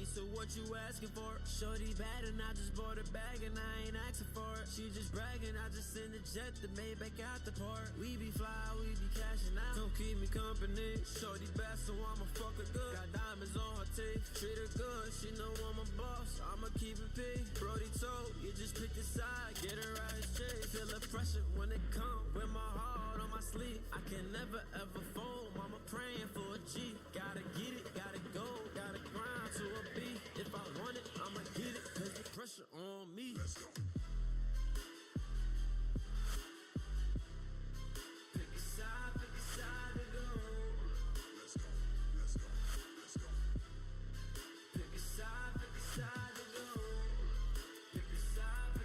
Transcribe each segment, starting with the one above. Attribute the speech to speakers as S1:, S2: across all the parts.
S1: me, so what you asking for? Shorty bad and I just bought a bag and I ain't asking for it. She just bragging, I just send a jet to Maybach out the port. We be fly, we be cashing out. Don't keep me company. Shorty bad, so I'ma fuck her good. Got diamonds on her teeth. Treat her good, she know I'm a boss. I'ma keep it P. Brody told you just pick the side, get her right straight. Feel the pressure when it come. With my heart on my sleeve, I can never ever fold. Mama praying for a G. Gotta get it, gotta go, gotta grind to a B. If I want it, I'ma get it, cause the pressure on me.
S2: Let's go.
S1: Pick a side to go.
S2: Let's go. Let's go. Let's go.
S1: Pick a side to go. Pick a side.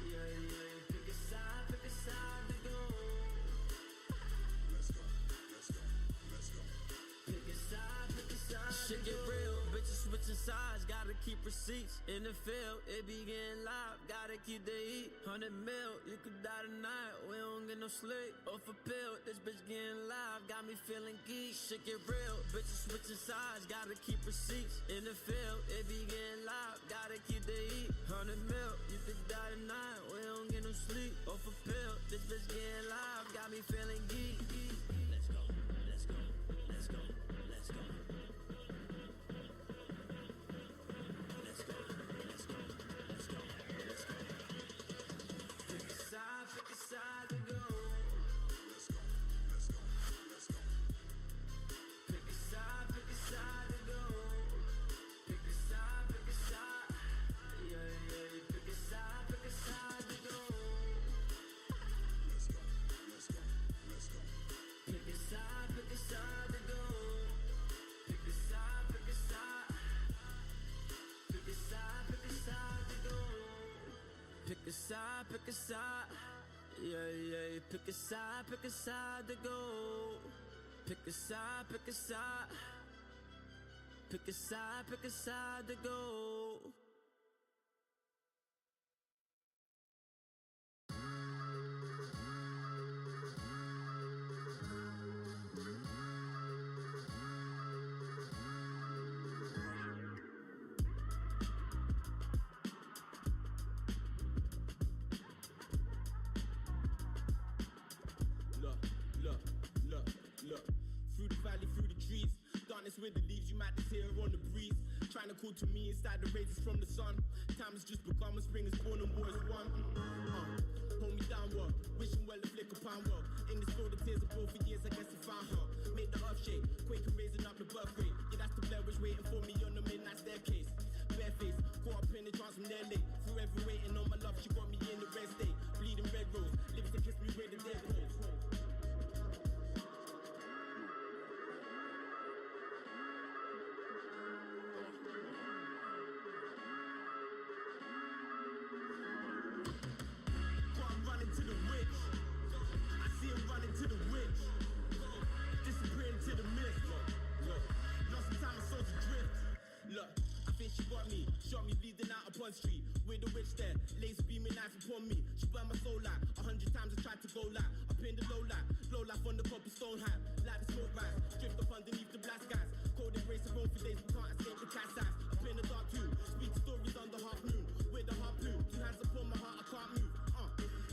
S1: Yeah, yeah. Pick a side to go.
S2: Let's go. Let's go. Let's go.
S1: Pick a side. Shit get real, bitches switching sides, gotta keep receipts. In the field, it be getting live, gotta keep the heat. 100 mil, you could die tonight, we don't get no sleep. Off a pill, this bitch getting live, got me feeling geek. Shit get real, bitches switching sides, gotta keep receipts. In the field, it be getting live, gotta keep the heat. 100 mil, you could die tonight, we don't get no sleep. Off a pill, this bitch getting live, got me feeling geek. Let's go, let's go, let's go, let's go. Pick a side to go.
S2: Let's go. Let's go. Let's go.
S1: Pick a side to go. Pick a side. Yeah, yeah. Pick a side to go.
S2: Let's go. Let's go. Let's go.
S1: Pick a side to go. Pick a side. Pick a side to go. Pick a side. Yeah, yeah. Pick a side to go. Pick a side. Pick a side to go.
S3: Look, through the valley, through the trees, darkness with the leaves, you might just hear her on the breeze. Trying to call to me inside the raises from the sun. Time has just begun, spring is born and war is won. Hold me downward, wishing well the flick upon well. In this field of tears of both for years, I guess I found her. Made the earth shake, quaking raising up the birth rate. Yeah, that's the Blair Witch waiting for me on the midnight staircase. Bareface, caught up in the trance from their late. Forever waiting on my love, she got me in the red state. Bleeding red rose, lips to kiss me where the dead goes. To the witch, disappearing to the mist. Lost some time, my soul's adrift. Look, I think she got me, shot me bleeding out upon street. With the witch there, laser beaming knife upon me. She burned my soul out, 100 times I tried to go light. Up in the low light, blow life on the cobblestone hat. Like the smoke rise, drift up underneath the black skies. Cold embrace of home for days, we can't escape the cat's eyes. Up in the dark too, speak stories under half moon. With the harpoon, 2 hands upon my heart, I can't move.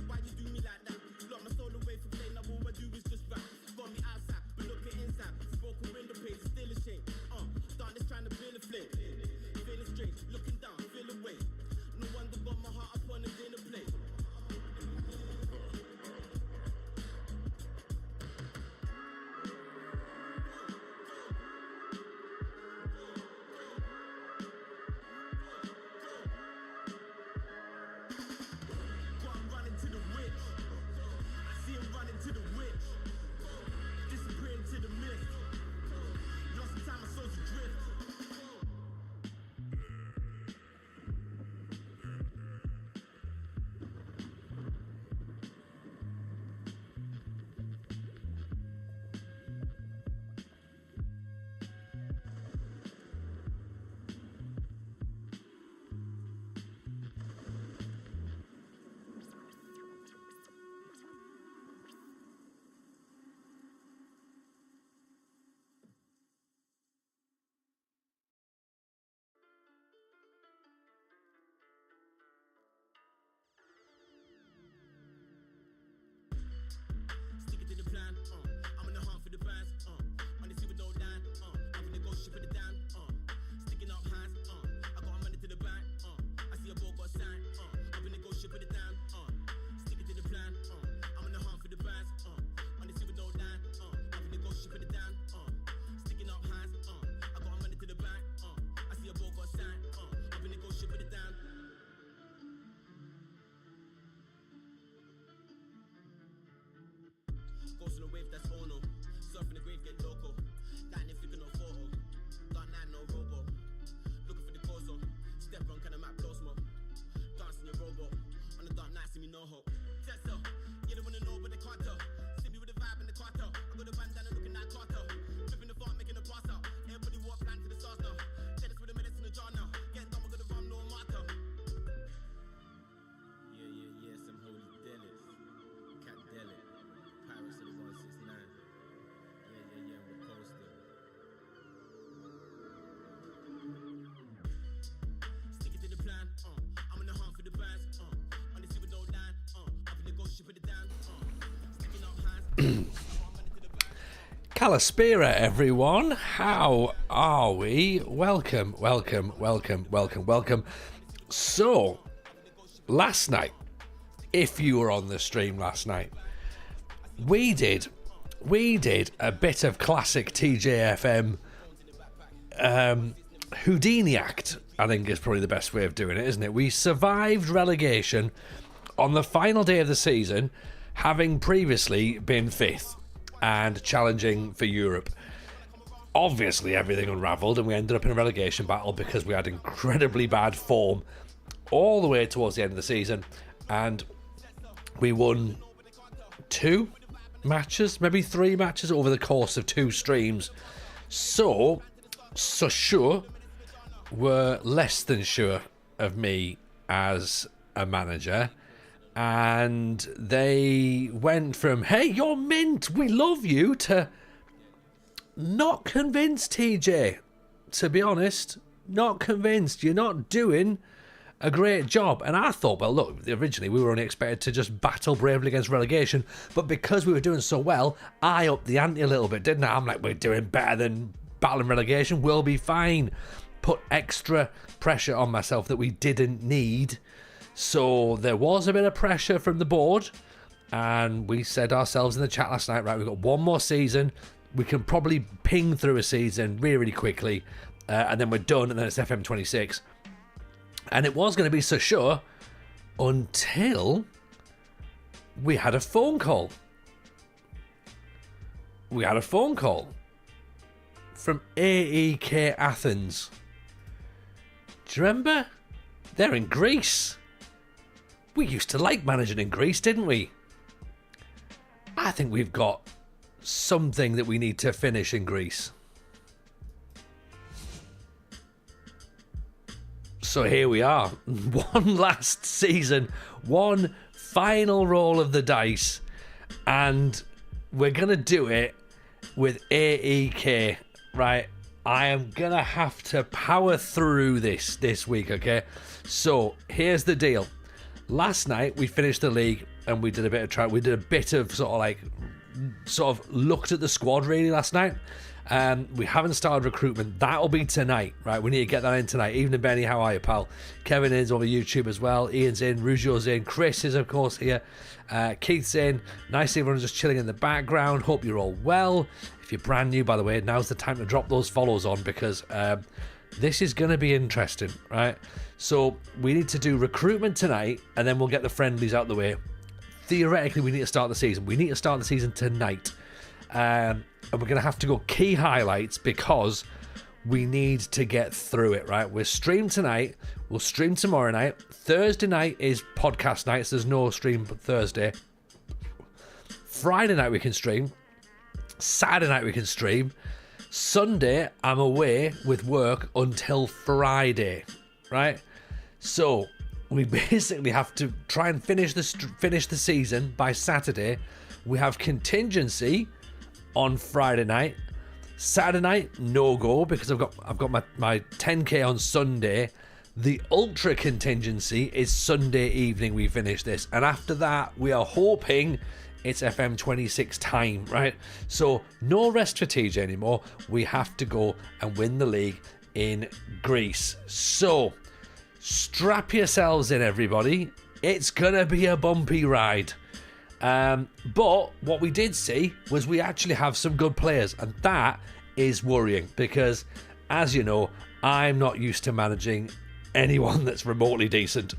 S3: Why you do me like that? Lock my soul away from pain, now all I do is just rap. Got me outside, but look at inside. Broken window panes, still a shame. Darkness trying to build a flame. Feeling strange, looking down, feel away. No wonder got my heart up on a dinner plate. negotiate, put it down, stick it to the plan, I'm on the hunt for the bands, on the silver no line, I'm negotiate, put it down, sticking up hands, I got money to the bank, I see a boat got sign, I'm negotiate, put it down. Ghost on the wave, that's all no. Surfing the grave, get loco. Lightning flicker, no photo. Dark night, no robo. Looking for the coso. Step on, kind of map, blow smoke. Dancing your robo. On the dark night, see me no hope. Tessa, you don't wanna know, but they can't tell. See me with the vibe in the cartel. I got the bandana looking like cartel. Flipping the farm, making a pass out. Everybody walk blind to the stars now. Jealous with the minutes in the jar now. Get done, we're gonna run, no matter. Yeah, some holy delis. Cat deli. Pirates of the 169. Yeah, we're posted. Stick it to the plan, I'm on the hunt for the bands, on the silver no line, I've been negotiating, put it down, sticking up hands.
S4: Kalispera, everyone. How are we? Welcome. So, last night, if you were on the stream last night, we did a bit of classic TJFM Houdini act, I think is probably the best way of doing it, isn't it? We survived relegation on the final day of the season, having previously been fifth and challenging for Europe. Obviously, everything unravelled and we ended up in a relegation battle because we had incredibly bad form all the way towards the end of the season, and we won 2 matches, maybe 3 matches over the course of 2 streams. So sure were less than sure of me as a manager, and they went from, hey, you're mint, we love you, to not convinced, TJ. To be honest, not convinced. You're not doing a great job. And I thought, well, look, originally we were only expected to just battle bravely against relegation, but because we were doing so well, I upped the ante a little bit, didn't I? I'm like, we're doing better than battling relegation, we'll be fine. Put extra pressure on myself that we didn't need. So there was a bit of pressure from the board, and we said ourselves in the chat last night, right, we've got one more season, we can probably ping through a season really quickly, and then we're done, and then it's FM26. And it was going to be so sure until we had a phone call. We had a phone call from AEK Athens. Do you remember? They're in Greece. We used to like managing in Greece, didn't we? I think we've got something that we need to finish in Greece. So here we are. One last season, one final roll of the dice, and we're going to do it with AEK, right? I am going to have to power through this week, okay? So here's the deal. Last night we finished the league and we did a bit of try. We did a bit of sort of looked at the squad really last night. We haven't started recruitment. That'll be tonight, right? We need to get that in tonight. Evening, Benny. How are you, pal? Kevin is over YouTube as well. Ian's in. Rugio's in. Chris is, of course, here. Keith's in. Nice everyone's just chilling in the background. Hope you're all well. If you're brand new, by the way, now's the time to drop those follows on, because this is going to be interesting, right? So we need to do recruitment tonight, and then we'll get the friendlies out the way. Theoretically, we need to start the season. We need to start the season tonight. And we're going to have to go key highlights because we need to get through it, right? We're stream tonight. We'll stream tomorrow night. Thursday night is podcast night, so there's no stream Thursday. Friday night we can stream. Saturday night we can stream. Sunday, I'm away with work until Friday, right? So we basically have to try and finish the season by Saturday. We have contingency on Friday night. Saturday night, no go, because I've got my 10k on Sunday. The ultra contingency is Sunday evening we finish this, and after that we are hoping it's FM26 time, right? So no rest for TJ anymore. We have to go and win the league in Greece. So strap yourselves in, everybody. It's going to be a bumpy ride. But what we did see was we actually have some good players, and that is worrying because, as you know, I'm not used to managing anyone that's remotely decent.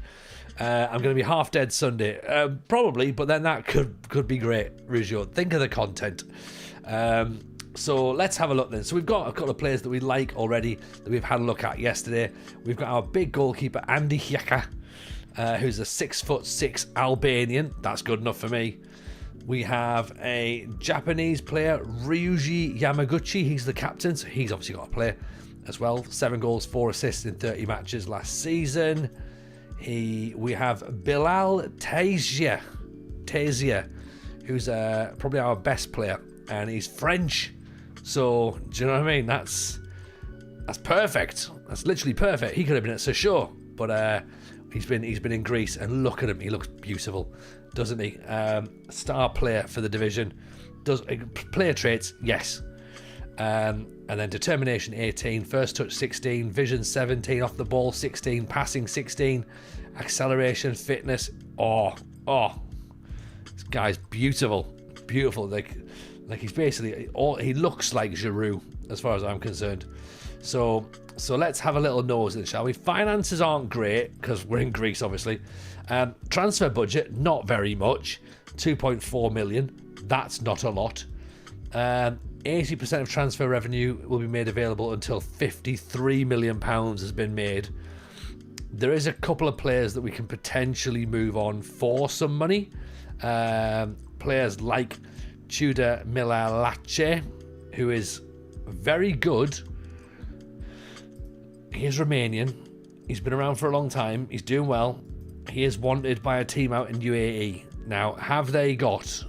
S4: I'm going to be half dead Sunday, probably, but then that could be great, Rougeau. Think of the content. So let's have a look then. So we've got a couple of players that we like already that we've had a look at yesterday. We've got our big goalkeeper, Andy Hjaka, who's a 6'6" Albanian. That's good enough for me. We have a Japanese player, Ryuji Yamaguchi. He's the captain, so he's obviously got to play as well. 7 goals, 4 assists in 30 matches last season. We have Bilal Tezia, who's probably our best player, and he's French. So do you know what I mean? That's perfect. That's literally perfect. He could have been at Sochaux, but he's been in Greece, and look at him. He looks beautiful, doesn't he? Star player for the division. Does player traits? Yes. And then determination 18, first touch 16, vision 17, off the ball 16, passing 16, acceleration, fitness. Oh, this guy's beautiful. Like he's basically he looks like Giroud as far as I'm concerned. So let's have a little nose in, shall we? Finances aren't great because we're in Greece, obviously. Transfer budget, not very much. 2.4 million. That's not a lot. 80% of transfer revenue will be made available until £53 million has been made. There is a couple of players that we can potentially move on for some money. Players like Tudor Milalace, who is very good. He is Romanian. He's been around for a long time. He's doing well. He is wanted by a team out in UAE. Now, have they got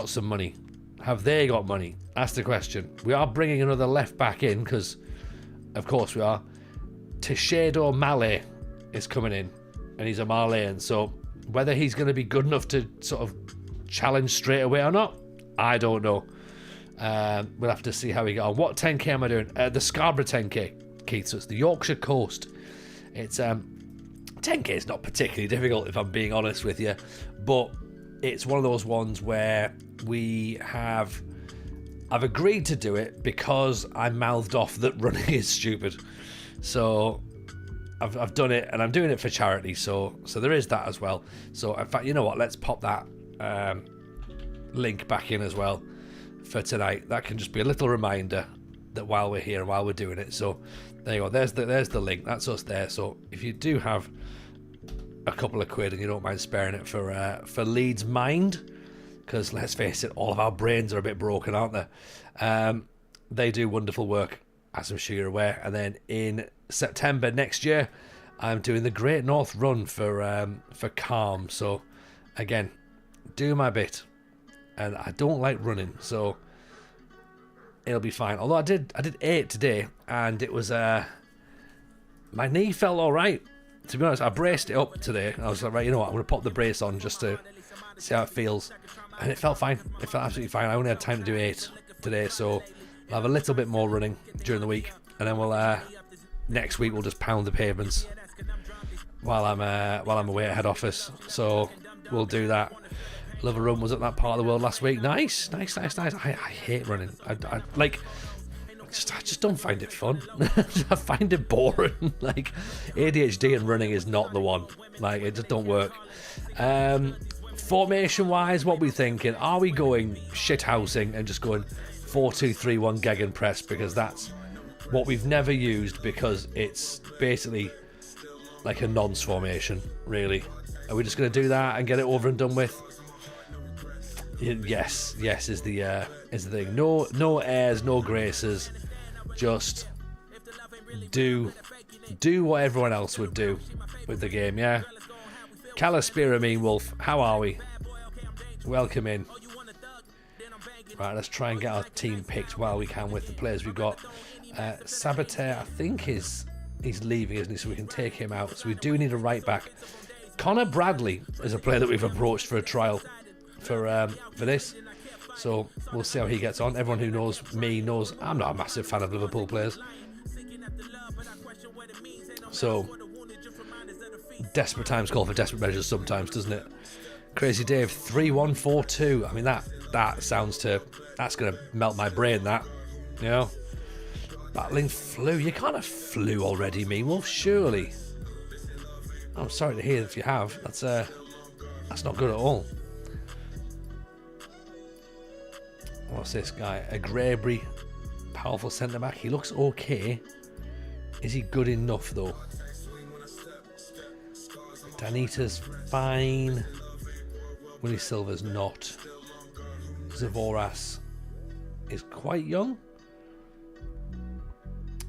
S4: some money? Have they got money? That's the question. We are bringing another left back in because, of course, we are. Teixeira Malé is coming in, and he's a Malian. So whether he's going to be good enough to sort of challenge straight away or not, I don't know. We'll have to see how we go on. What 10k am I doing? The Scarborough 10k, Keith. So it's the Yorkshire Coast. It's 10k is not particularly difficult, if I'm being honest with you, but it's one of those ones where I've agreed to do it because I mouthed off that running is stupid. So I've done it, and I'm doing it for charity. So there is that as well. So in fact, you know what? Let's pop that link back in as well for tonight. That can just be a little reminder that while we're here and while we're doing it. So there you go. There's the link. That's us there. So if you do have a couple of quid and you don't mind sparing it for Leeds Mind, because let's face it, all of our brains are a bit broken, aren't they? They do wonderful work, as I'm sure you're aware. And then in September next year, I'm doing the Great North Run for Calm. So again, do my bit, and I don't like running, so it'll be fine. Although I did 8 today, and it was my knee felt all right. To be honest, I braced it up today. I was like, right, you know what? I'm going to pop the brace on just to see how it feels. And it felt fine. It felt absolutely fine. I only had time to do 8 today, so I'll have a little bit more running during the week. And then we'll next week we'll just pound the pavements while I'm away at head office. So we'll do that. Love a Run was at that part of the world last week. Nice. I hate running. I just don't find it fun. I find it boring. Like, ADHD and running is not the one. Like, it just don't work. Formation wise, what we thinking? Are we going shithousing and just going 4-2-3-1 gegenpress, because that's what we've never used, because it's basically like a nonce formation, really? Are we just going to do that and get it over and done with? Yes is the thing. No airs, no graces. Just do what everyone else would do with the game. Yeah. Calispira Mean Wolf, how are we? Welcome in. Right, let's try and get our team picked while we can with the players we've got. Sabater, I think he's leaving, isn't he? So we can take him out. So we do need a right back. Connor Bradley is a player that we've approached for a trial for this. So we'll see how he gets on. Everyone who knows me knows I'm not a massive fan of Liverpool players. So Desperate times call for desperate measures sometimes, doesn't it? Crazy Dave 3142. I mean that sounds that's gonna melt my brain. That, you know, battling flu. You can't have flu already, Meanwolf. Surely. I'm sorry to hear if you have. That's not good at all. What's this guy? A Graybury, powerful centre back. He looks okay. Is he good enough though? Danita's fine. Willie Silver's not. Zavoras is quite young.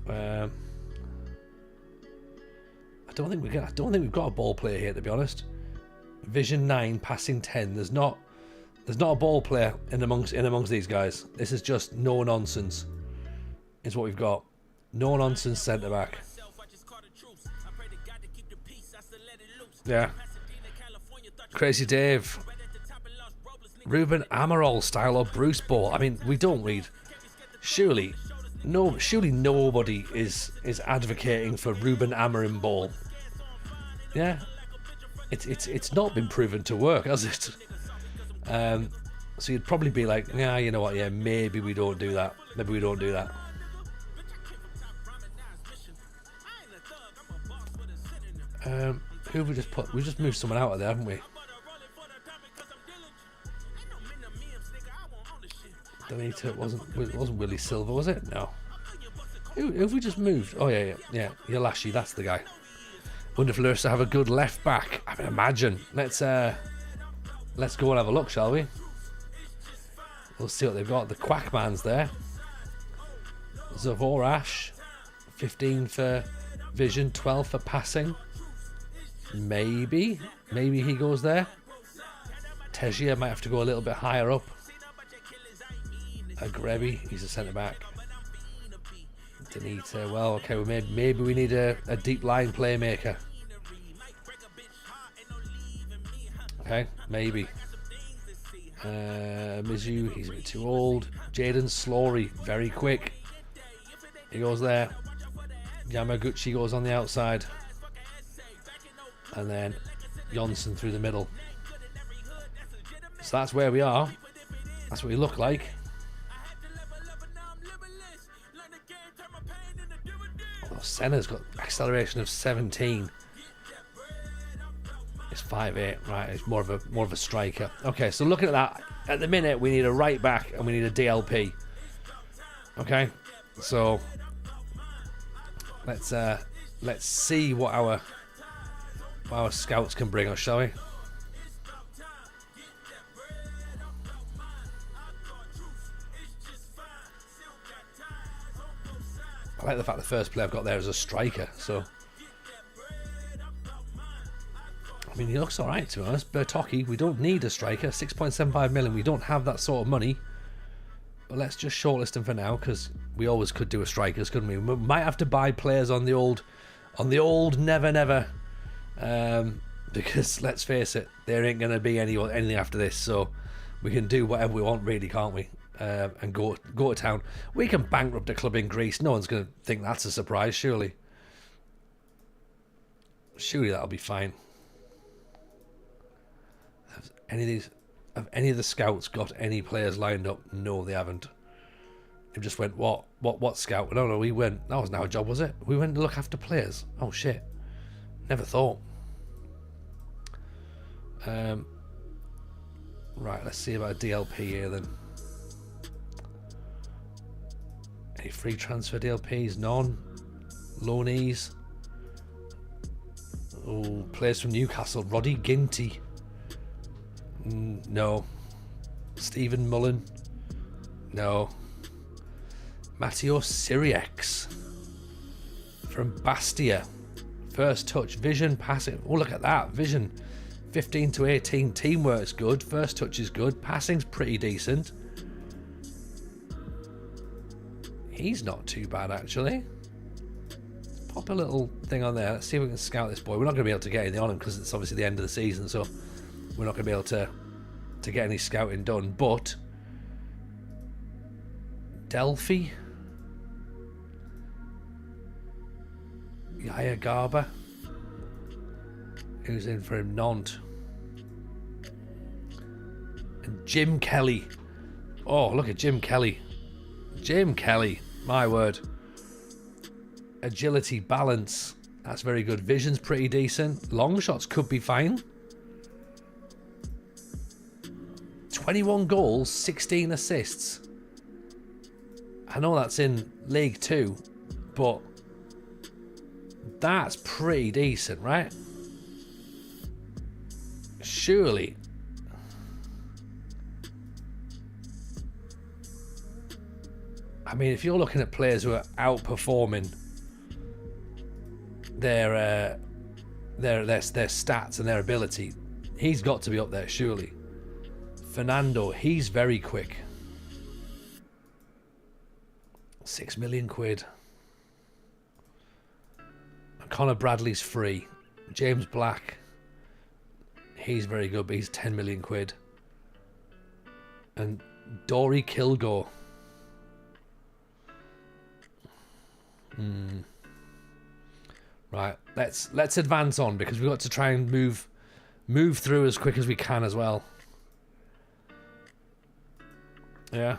S4: I don't think we've got a ball player here, to be honest. Vision 9, passing 10. There's not a ball player in amongst these guys. This is just no nonsense. Is what we've got. No nonsense centre back. Yeah. Crazy Dave. Ruben Amaral style or Bruce Ball. I mean, we don't read. Surely nobody is advocating for Ruben Amarin Ball. Yeah. It's not been proven to work, has it? So you'd probably be like, yeah, you know what? Yeah, maybe we don't do that. Maybe we don't do that. Who have we just put? We just moved someone out of there, haven't we? Danita, it wasn't Willie Silver, was it? No. Who have we just moved? Oh yeah. Yalashi, that's the guy. Wonder if Lursa have a good left back. I mean, imagine. Let's go and have a look, shall we? We'll see what they've got. The Quackman's there. Zavorash, 15 for vision, 12 for passing. Maybe he goes there. Tejia might have to go a little bit higher up. Agrebi, he's a centre back. Danita, well, okay, maybe we need a deep line playmaker. Okay, maybe. Mizu, he's a bit too old. Jaden Slory, very quick. He goes there. Yamaguchi goes on the outside. And then Jonsson through the middle. So that's where we are. That's what we look like. Oh, Senna's got acceleration of 17. It's 5'8", right? It's more of a striker. Okay, so looking at that, at the minute we need a right back and we need a DLP. Okay, so let's see what our scouts can bring us, shall we? I like the fact the first player I've got there is a striker, so I mean, he looks alright, to be honest. Bertocchi, we don't need a striker. 6.75 million, we don't have that sort of money. But let's just shortlist him for now, because we always could do a strikers, couldn't we? We might have to buy players on the old never. Because let's face it, there ain't going to be anything after this, so we can do whatever we want, really, can't we? And go to town. We can bankrupt a club in Greece. No one's going to think that's a surprise, surely. Surely that'll be fine. Have any of the scouts got any players lined up? No, they haven't. They just went, what scout? No, we went. That wasn't our job, was it? We went to look after players. Oh shit. Never thought. Right, let's see about a DLP here then. Any free transfer DLPs? None. Loanees. Oh, players from Newcastle. Roddy Ginty. No. Stephen Mullen. No. Matteo Siriex from Bastia. First touch, vision, passing. Oh, look at that. Vision 15 to 18. Teamwork's good. First touch is good. Passing's pretty decent. He's not too bad, actually. Let's pop a little thing on there. Let's see if we can scout this boy. We're not going to be able to get anything on him because it's obviously the end of the season, so we're not going to be able to get any scouting done. But Delphi, Yaya Garber, who's in for him? Nantes. And Jim Kelly. Oh, look at Jim Kelly. Jim Kelly, my word. Agility, balance, that's very good. Vision's pretty decent. Long shots could be fine. 21 goals, 16 assists. I know that's in League 2, but that's pretty decent, right? Surely. I mean, if you're looking at players who are outperforming their stats and their ability, he's got to be up there, surely. Fernando, he's very quick. 6 million quid. Connor Bradley's free. James Black, he's very good, but he's 10 million quid. And Dory Kilgore. Right, let's advance on, because we've got to try and move through as quick as we can as well. Yeah.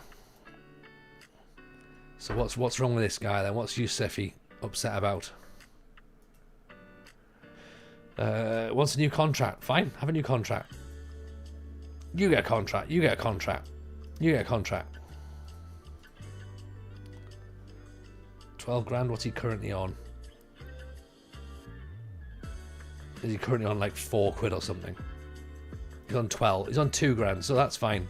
S4: So what's wrong with this guy then? What's Yousefi upset about? Wants a new contract. Fine, have a new contract. You get a contract. You get a contract. You get a contract. 12 grand. What's he currently on? Is he currently on like 4 quid or something? He's on 12. He's on 2 grand, so that's fine.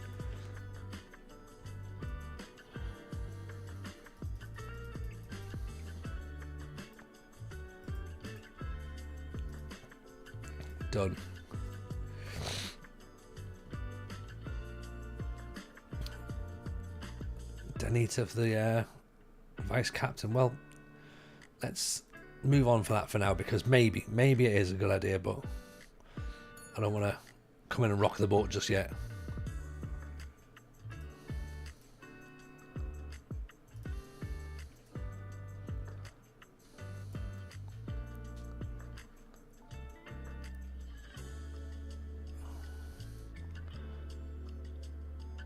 S4: Done. Danita for the vice captain. Well, let's move on for that for now, because maybe it is a good idea, but I don't want to come in and rock the boat just yet.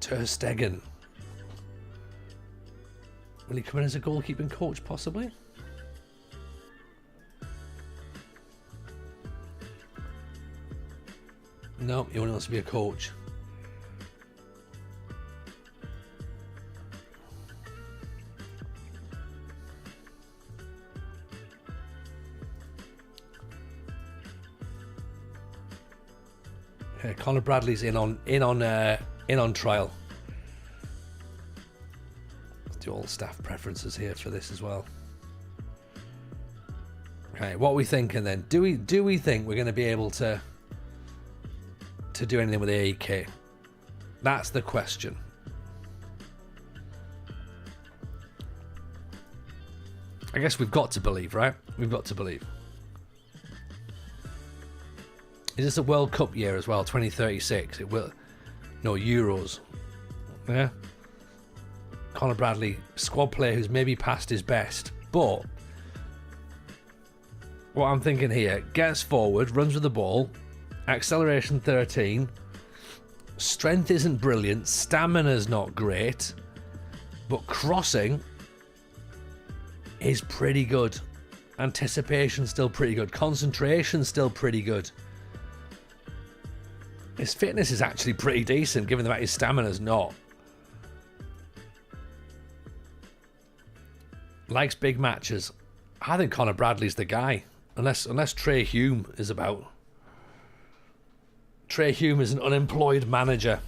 S4: Ter Stegen. Will he come in as a goalkeeping coach, possibly? No, he only wants to be a coach. Okay, Connor Bradley's in on trial. Let's do all staff preferences here for this as well. Okay, what are we thinking then? Do we think we're going to be able to do anything with the AEK? That's the question. I guess we've got to believe, right? We've got to believe. Is this a World Cup year as well? 2036. It will. No, Euros. Yeah. Connor Bradley, squad player who's maybe past his best, but what I'm thinking here, gets forward, runs with the ball, acceleration 13, strength isn't brilliant, stamina's not great, but crossing is pretty good. Anticipation still pretty good. Concentration still pretty good. His fitness is actually pretty decent, given the fact his stamina's not. Likes big matches. I think Connor Bradley's the guy, unless Trey Hume is about. Trey Hume is an unemployed manager.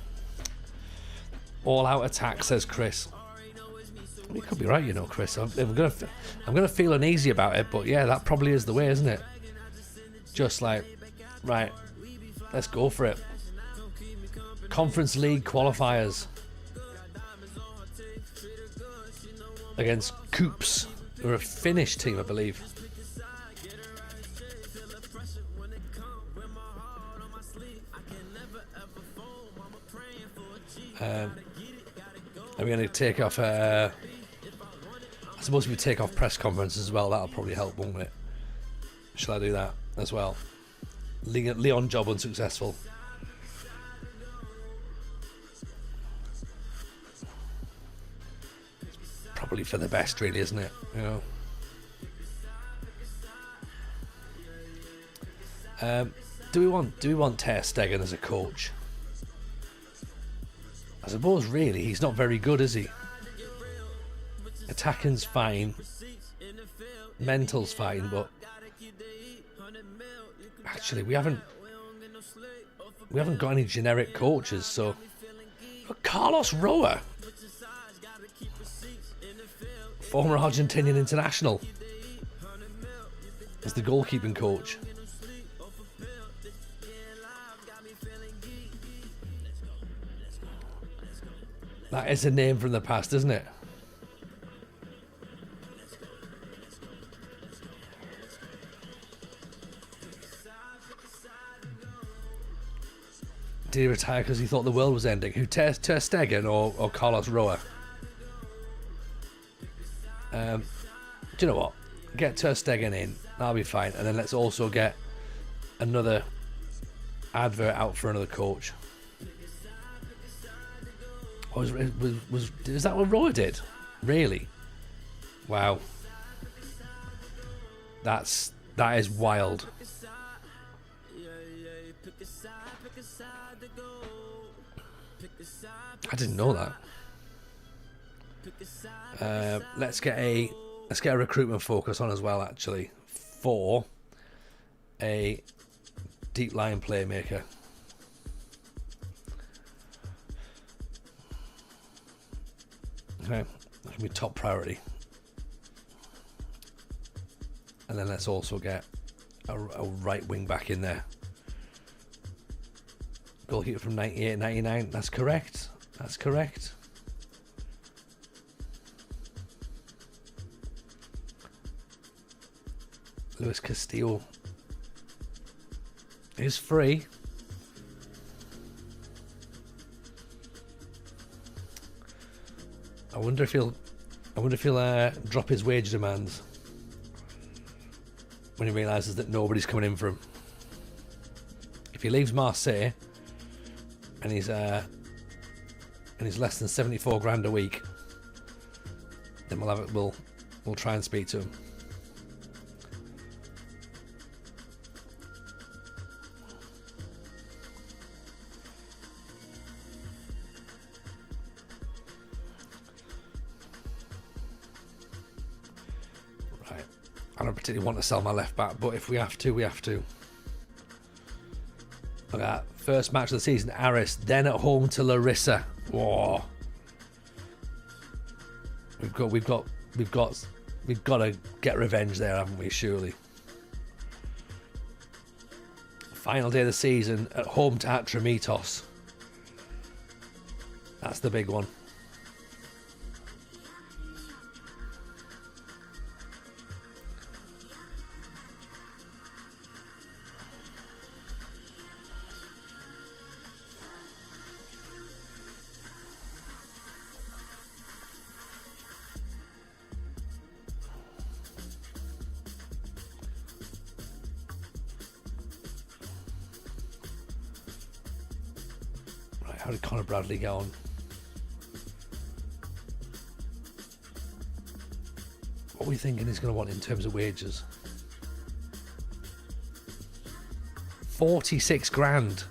S4: All out attack, says Chris. You could be right, you know, Chris. I'm gonna feel uneasy about it, but yeah, that probably is the way, isn't it? Just like, right, let's go for it. Conference League qualifiers against Coops, who are a Finnish team, I believe. Are we going to take off? I suppose we take off press conferences as well. That'll probably help, won't it? Shall I do that as well? Leon job unsuccessful. Probably for the best, really, isn't it? You know. Do we want Ter Stegen as a coach? I suppose really he's not very good, is he? Attacking's fine, mental's fine, but actually we haven't got any generic coaches. So Carlos Roa, former Argentinian international, as the goalkeeping coach. That is a name from the past, isn't it? Did he retire because he thought the world was ending? Who, Ter Stegen or Carlos Roa? Do you know what? Get Ter Stegen in. That'll be fine. And then let's also get another advert out for another coach. Was that what Roa did? Really? Wow. That is wild. I didn't know that. Let's get a recruitment focus on as well, actually, for a deep line playmaker. Okay, that can be top priority. And then let's also get a right wing back in there. Goalkeeper from 98, 99. That's correct. That's correct. Luis Castillo is free. I wonder if he'll drop his wage demands when he realises that nobody's coming in for him. If he leaves Marseille and he's less than 74 grand a week, then we'll try and speak to him. I don't particularly want to sell my left back, but if we have to, we have to. Look at that. First match of the season, Aris, then at home to Larissa. Whoa. We've got to get revenge there, haven't we, surely? Final day of the season, at home to Atramitos. That's the big one. How did Connor Bradley go on? What are we thinking he's going to want in terms of wages? 46 grand.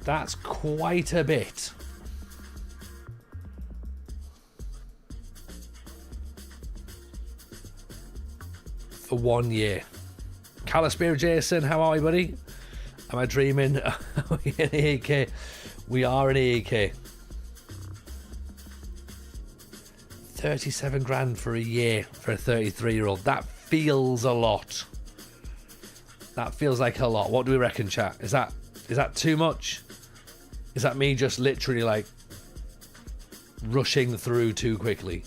S4: That's quite a bit. For 1 year. Calispiro Jason, how are you, buddy? Am I dreaming? Are we in AEK? We are in AEK. 37 grand for a year for a 33-year-old. That feels a lot. That feels like a lot. What do we reckon, chat? Is that too much? Is that me just literally like rushing through too quickly?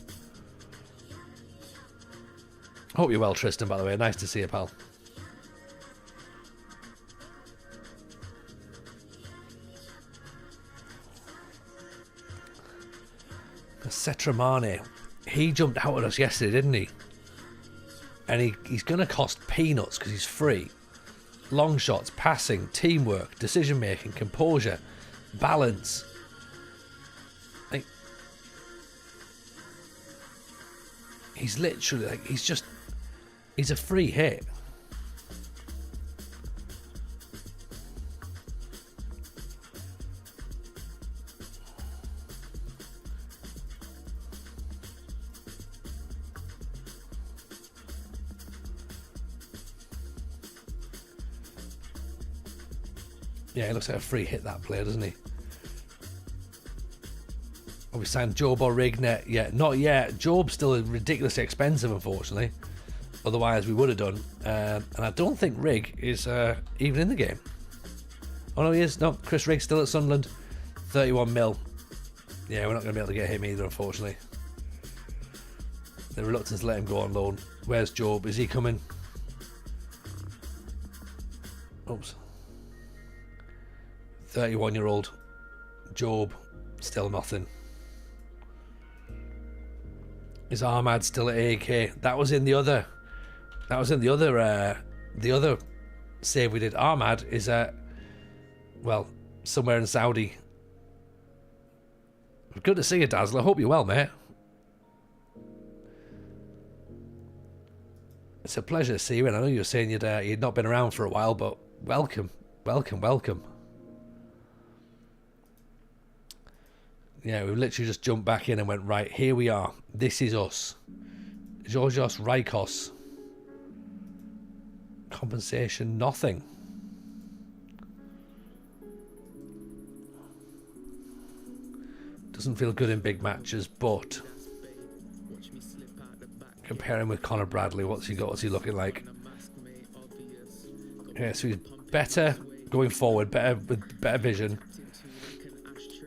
S4: Hope you're well, Tristan, by the way. Nice to see you, pal. Setramane, he jumped out at us yesterday, didn't he? And he's going to cost peanuts because he's free. Long shots, passing, teamwork, decision making, composure, balance. Like, he's literally like he's a free hit. Yeah, he looks like a free hit, that player, doesn't he? Have we signed Job or Rignet? Yeah, not yet. Job's still ridiculously expensive, unfortunately. Otherwise, we would have done. And I don't think Rig is even in the game. Oh, no, he is. No, Chris Riggs still at Sunderland. 31 mil. Yeah, we're not going to be able to get him either, unfortunately. The reluctance to let him go on loan. Where's Job? Is he coming? Oops. 31-year-old Job, still nothing. Is Ahmad still at AEK? That was in the other. The other save we did. Ahmad is at, well, somewhere in Saudi. Good to see you, Dazzler. Hope you're well, mate. It's a pleasure to see you, and I know you were saying you'd not been around for a while, but welcome. Yeah, we literally just jumped back in and went, right, here we are. This is us. Georgios Rikos. Compensation, nothing. Doesn't feel good in big matches, but comparing with Conor Bradley, what's he got? What's he looking like? Yeah, so he's better going forward, with better vision.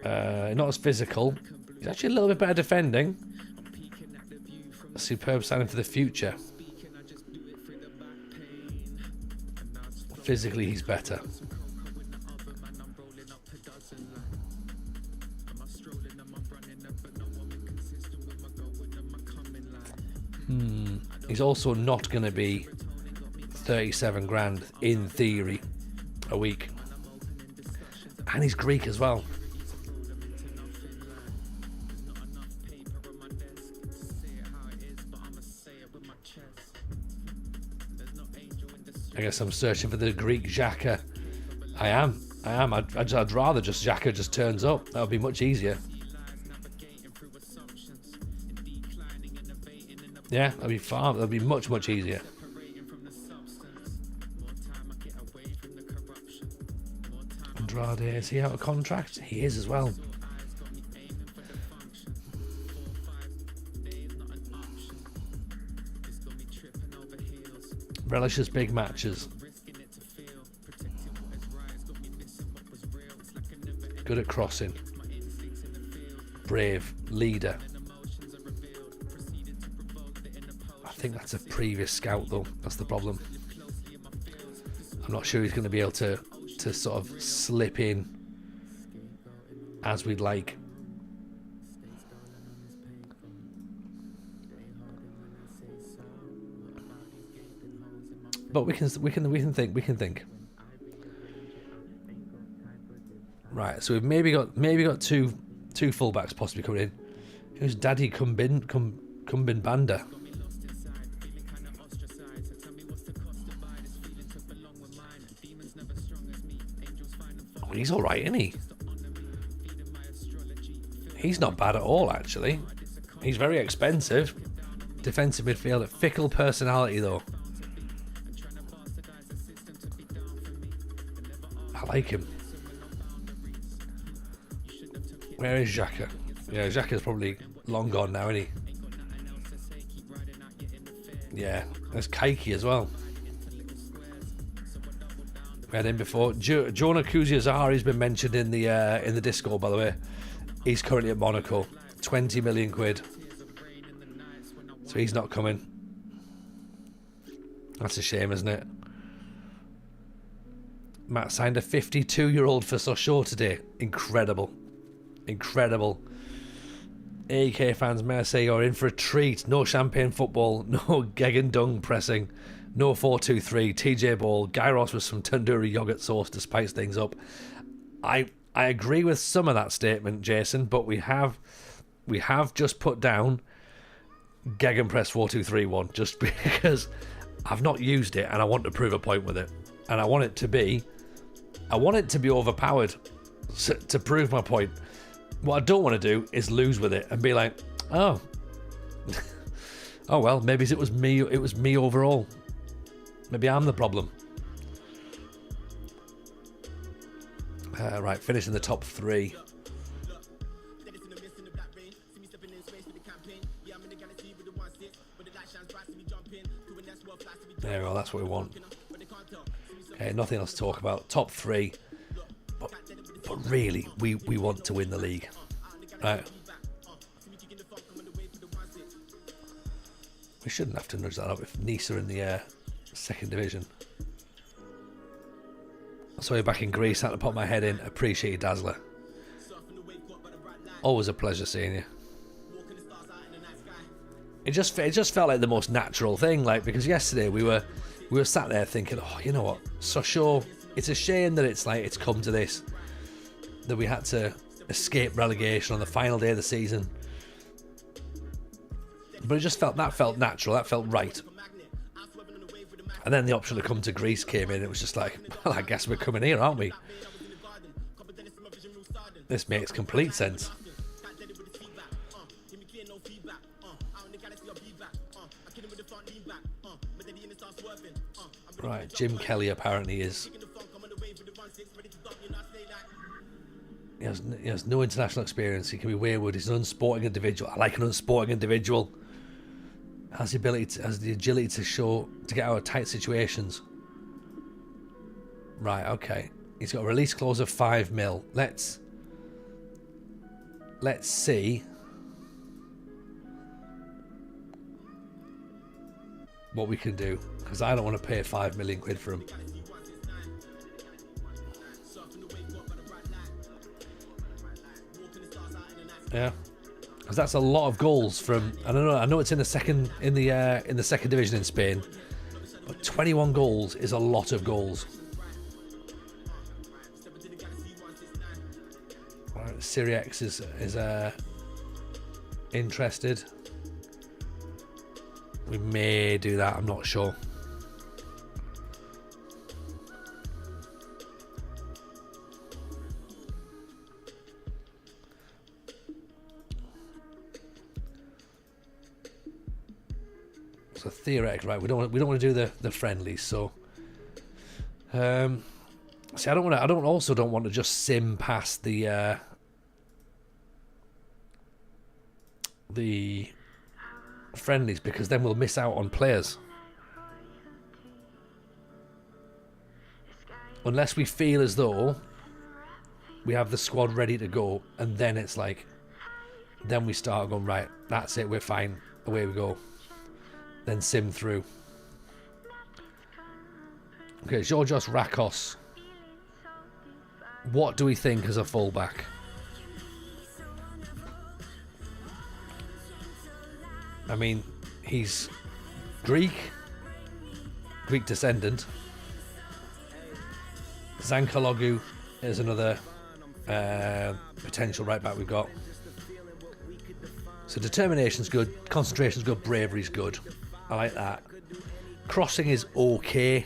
S4: Not as physical. He's actually a little bit better defending. A superb signing for the future. Physically, he's better. He's also not going to be 37 grand in theory a week. And he's Greek as well. I guess I'm searching for the Greek Xhaka. I am. I'd rather just Xhaka just turns up. That would be much easier. Yeah, that'd be much easier. Andrade, is he out of contract? He is as well. Relishes big matches. Good at crossing. Brave. Leader. I think that's a previous scout though. That's the problem. I'm not sure he's going to be able to sort of slip in as we'd like. But we can think. Right, so we've maybe got two fullbacks possibly coming in. Who's Daddy Kumbin Banda? Oh, he's all right, isn't he? He's not bad at all, actually. He's very expensive. Defensive midfielder, fickle personality though. I like him. Where is Xhaka? Yeah, Xhaka's probably long gone now, isn't he? Yeah, there's Kaiki as well. We had him before. Jonah Kuziazari's been mentioned in the Discord, by the way. He's currently at Monaco. 20 million quid. So he's not coming. That's a shame, isn't it? Matt signed a 52-year-old for Sochaux today. Incredible. AEK fans, may I say you're in for a treat. No champagne football, no Geg and Dung pressing, no 4-2-3, TJ Ball, gyros with some tandoori yogurt sauce to spice things up. I agree with some of that statement, Jason, but we have just put down Geg and Press 4-2-3-1 just because I've not used it and I want to prove a point with it. And I want it to be overpowered to prove my point. What I don't want to do is lose with it and be like, oh, oh well, maybe it was me overall. Maybe I'm the problem. Right, finishing the top 3. There we go, that's what we want. Okay, nothing else to talk about. Top 3. But really, we want to win the league. Right. We shouldn't have to nudge that up if Nice are in the second division. So we're back in Greece. Had to pop my head in. Appreciate you, Dazzler. Always a pleasure seeing you. It just felt like the most natural thing, like, because yesterday we were sat there thinking, oh, you know what, Sochaux, it's a shame that it's come to this, that we had to escape relegation on the final day of the season. But it just felt natural, that felt right. And then the option to come to Greece came in. It was just like, well, I guess we're coming here, aren't we? This makes complete sense. Right, Jim Kelly apparently is... He has no international experience. He can be wayward. He's an unsporting individual. I like an unsporting individual. Has the agility to get out of tight situations. Right, okay. He's got a release clause of 5 mil. Let's see what we can do, because I don't want to pay 5 million quid for him. Yeah, because that's a lot of goals from. I know it's in the second division in Spain, but 21 goals is a lot of goals. Right, Siriex is interested. We may do that. I'm not sure. So theoretically, right? We don't want to do the friendlies. So, see, I don't want to just sim past the friendlies, because then we'll miss out on players. Unless we feel as though we have the squad ready to go, and then it's like, then we start going, right, that's it, we're fine, away we go. Then sim through. Okay, Georgios Rakos. What do we think as a fullback? I mean, he's Greek descendant. Zankalogu is another potential right back we've got. So determination's good, concentration's good, bravery's good. I like that. Crossing is okay.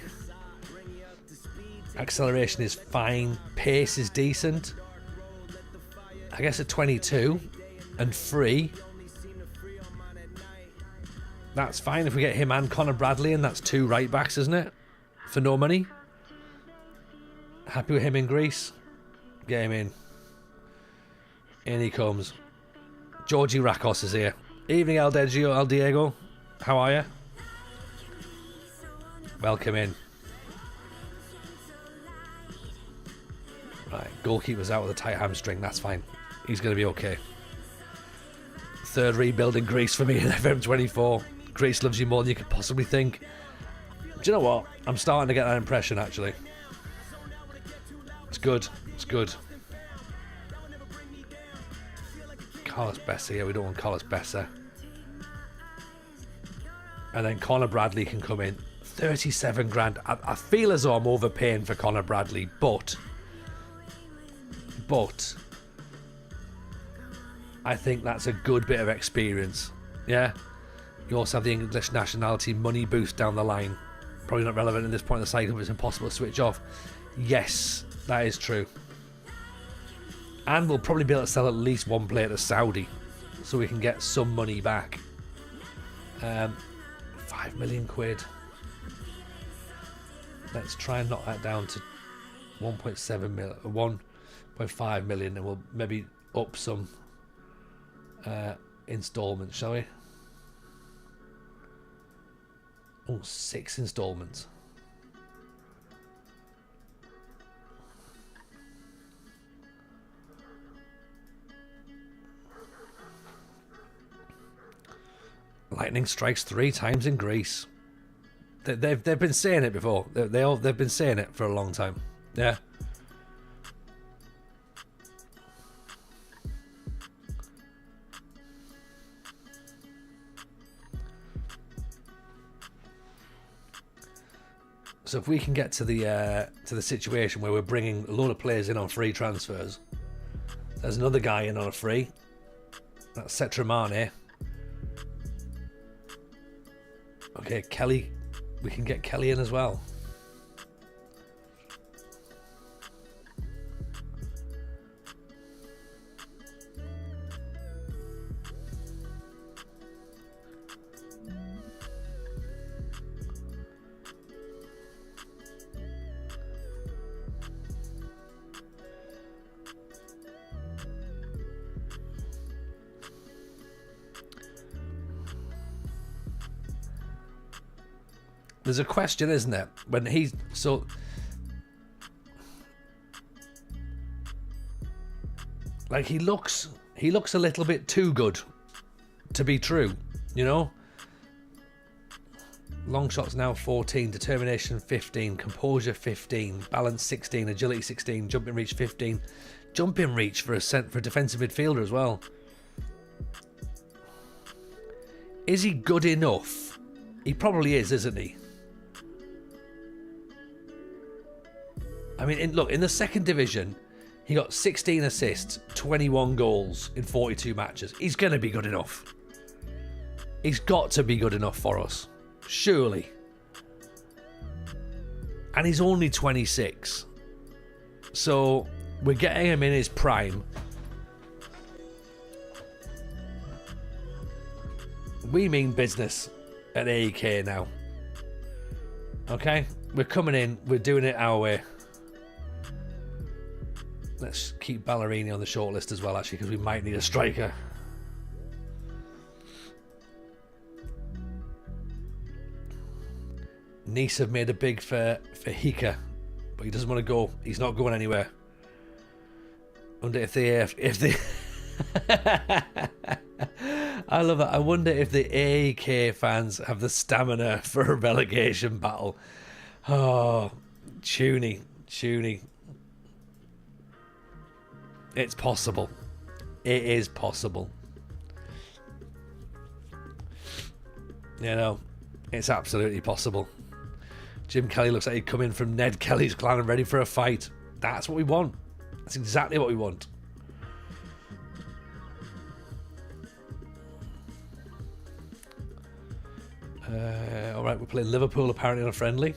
S4: Acceleration is fine. Pace is decent. I guess at 22 and free, that's fine if we get him and Connor Bradley, and that's 2 right backs, isn't it? For no money. Happy with him in Greece. Get him in. In he comes. Georgie Rakos is here. Evening, El Diego. How are you? Welcome in. Right, goalkeeper's out with a tight hamstring. That's fine. He's going to be okay. Third rebuild in Greece for me in FM24. Greece loves you more than you could possibly think. Do you know what? I'm starting to get that impression, actually. It's good. It's good. Carlos Bessa, yeah, we don't want Carlos Bessa. And then Connor Bradley can come in. 37 grand. I feel as though I'm overpaying for Connor Bradley, but I think that's a good bit of experience. Yeah. You also have the English nationality money boost down the line. Probably not relevant at this point in the cycle, but it's impossible to switch off. Yes, that is true. And we'll probably be able to sell at least one player to Saudi, so we can get some money back. 5 million quid. Let's try and knock that down to 1.7 million, 1.5 million, and we'll maybe up some installments, shall we? Oh, 6 installments. Lightning strikes 3 times in Greece. They've been saying it before. They've been saying it for a long time. Yeah. So if we can get to the situation where we're bringing a load of players in on free transfers, there's another guy in on a free. That's Setramane. Okay, Kelly. We can get Kelly in as well. There's a question, isn't there? When he's so like he looks a little bit too good to be true, you know? Long shots now 14, determination 15, composure 15, balance 16, agility 16, jumping reach 15. Jumping reach for a defensive midfielder as well. Is he good enough? He probably is, isn't he? I mean, look, in the second division, he got 16 assists, 21 goals in 42 matches. He's going to be good enough. He's got to be good enough for us. Surely. And he's only 26. So, we're getting him in his prime. We mean business at AEK now. Okay? We're coming in, we're doing it our way. Let's keep Ballerini on the shortlist as well, actually, because we might need a striker. Nice have made a big for Hika, but he doesn't want to go. He's not going anywhere. Wonder if they I love that. I wonder if the AEK fans have the stamina for a relegation battle. Oh, Tuny. It's possible. It is possible. You know, it's absolutely possible. Jim Kelly looks like he'd come in from Ned Kelly's clan and ready for a fight. That's what we want. That's exactly what we want. Alright, we're playing Liverpool apparently on a friendly.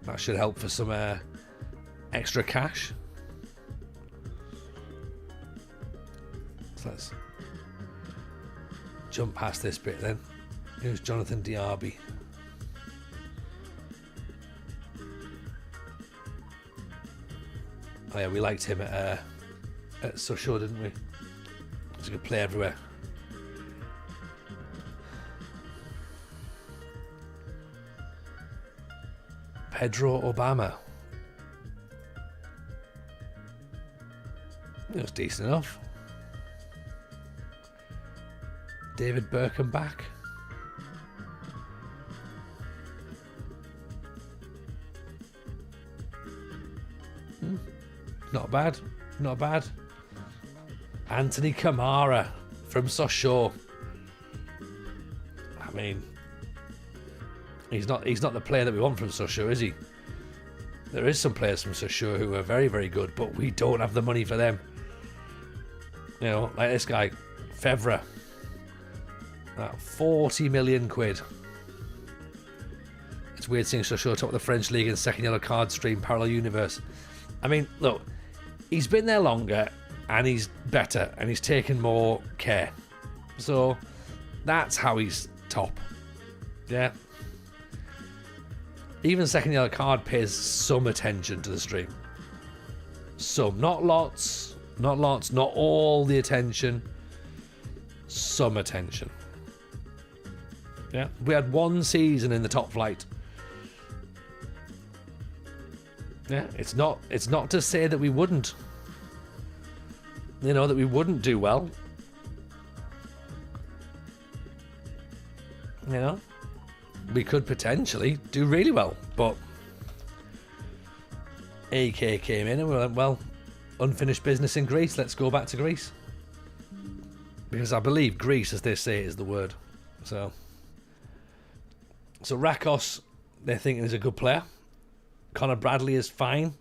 S4: That should help for some extra cash. So let's jump past this bit then. Here's Jonathan Diaby. Oh yeah, we liked him at Sochaux, didn't we? He's a good player everywhere. Pedro Obama. It was decent enough. David Birkenbach. Not bad. Not bad. Anthony Kamara. from Sochaux. I mean, he's not the player that we want from Sochaux, is he? There is some players from Sochaux who are very, very good, but we don't have the money for them. You know, like this guy, Fevre. 40 million quid. It's weird seeing Sochaux top of the French league in second yellow card stream parallel universe. I mean, look, he's been there longer and he's better and he's taken more care. So that's how he's top. Yeah. Even second yellow card pays some attention to the stream. Some, not lots, not all the attention. Some attention. Yeah, we had one season in the top flight. Yeah, it's not to say that we wouldn't. You know, that we wouldn't do well. You know, we could potentially do really well, but AEK came in and we went, well, unfinished business in Greece, let's go back to Greece. Because I believe Greece, as they say, is the word. So Rakos, they're thinking is a good player. Connor Bradley is fine.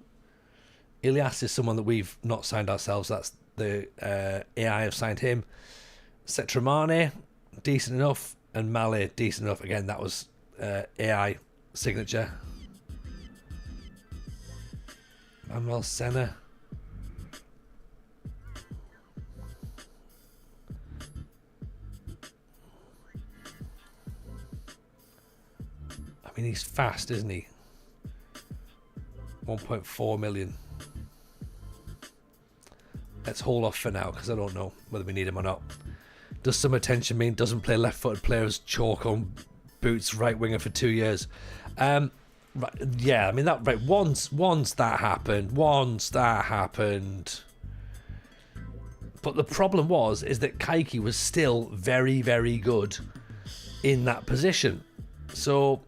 S4: Ilias is someone that we've not signed ourselves. That's the AI have signed him. Setramane, decent enough. And Male, decent enough. Again, that was AI signature. Manuel Senna. I mean, he's fast, isn't he? 1.4 million. Let's hold off for now because I don't know whether we need him or not. Does some attention mean doesn't play left-footed players chalk on boots right winger for 2 years? Right, yeah, I mean that right. Once that happened. But the problem is that Kaiki was still very, very good in that position. So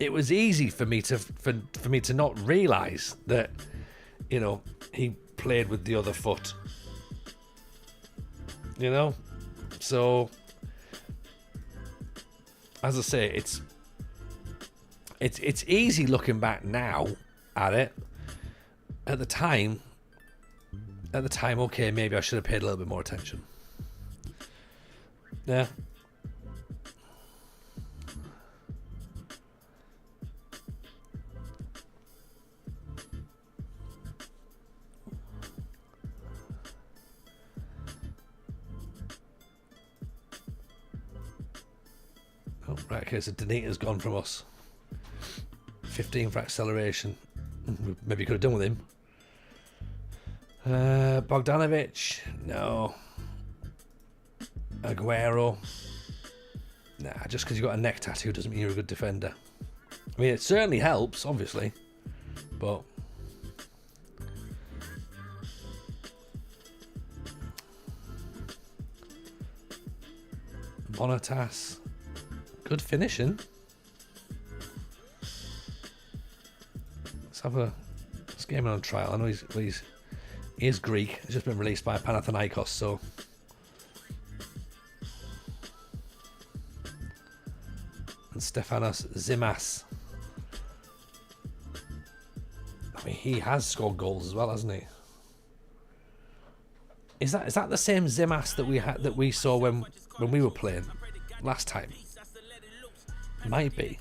S4: it was easy for me to not realise that, you know, he played with the other foot. You know? So, as I say, it's easy looking back now at it. At the time, okay, maybe I should have paid a little bit more attention. Yeah. Oh, right, okay, so Danita's gone from us. 15 for acceleration. Maybe you could have done with him. Bogdanovic, no. Aguero, nah. Just because you got a neck tattoo doesn't mean you're a good defender. I mean, it certainly helps, obviously, but Bonitas, good finishing. Let's get him on trial. I know he is Greek. He's just been released by Panathinaikos, so and Stefanos Zimas. I mean, he has scored goals as well, hasn't he? Is that the same Zimas that we saw when we were playing last time? Might be.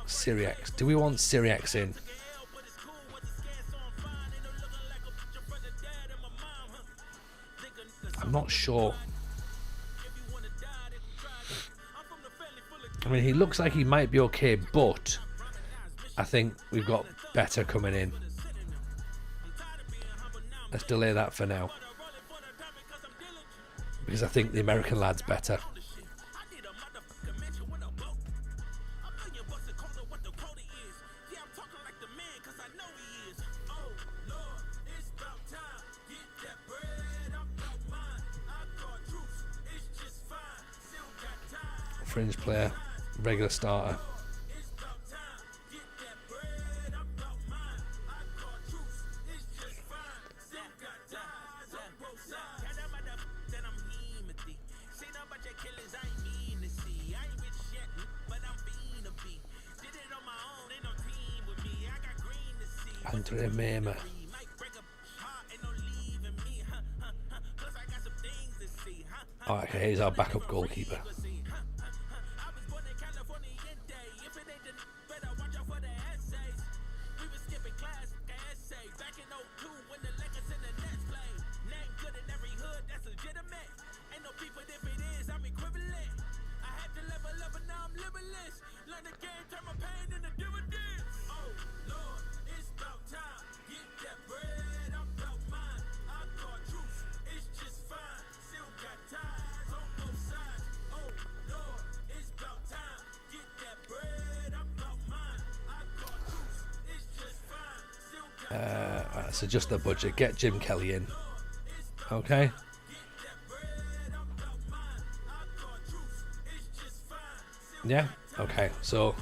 S4: Syriax. Do we want Syriax in? I'm not sure. I mean, he looks like he might be okay, but I think we've got better coming in. Let's delay that for now, because I think the American lad's better. Fringe player, regular starter. Andre Mema. Oh, okay, here's our backup goalkeeper. Let's adjust the budget. Get Jim Kelly in. Okay. Yeah. Okay. So.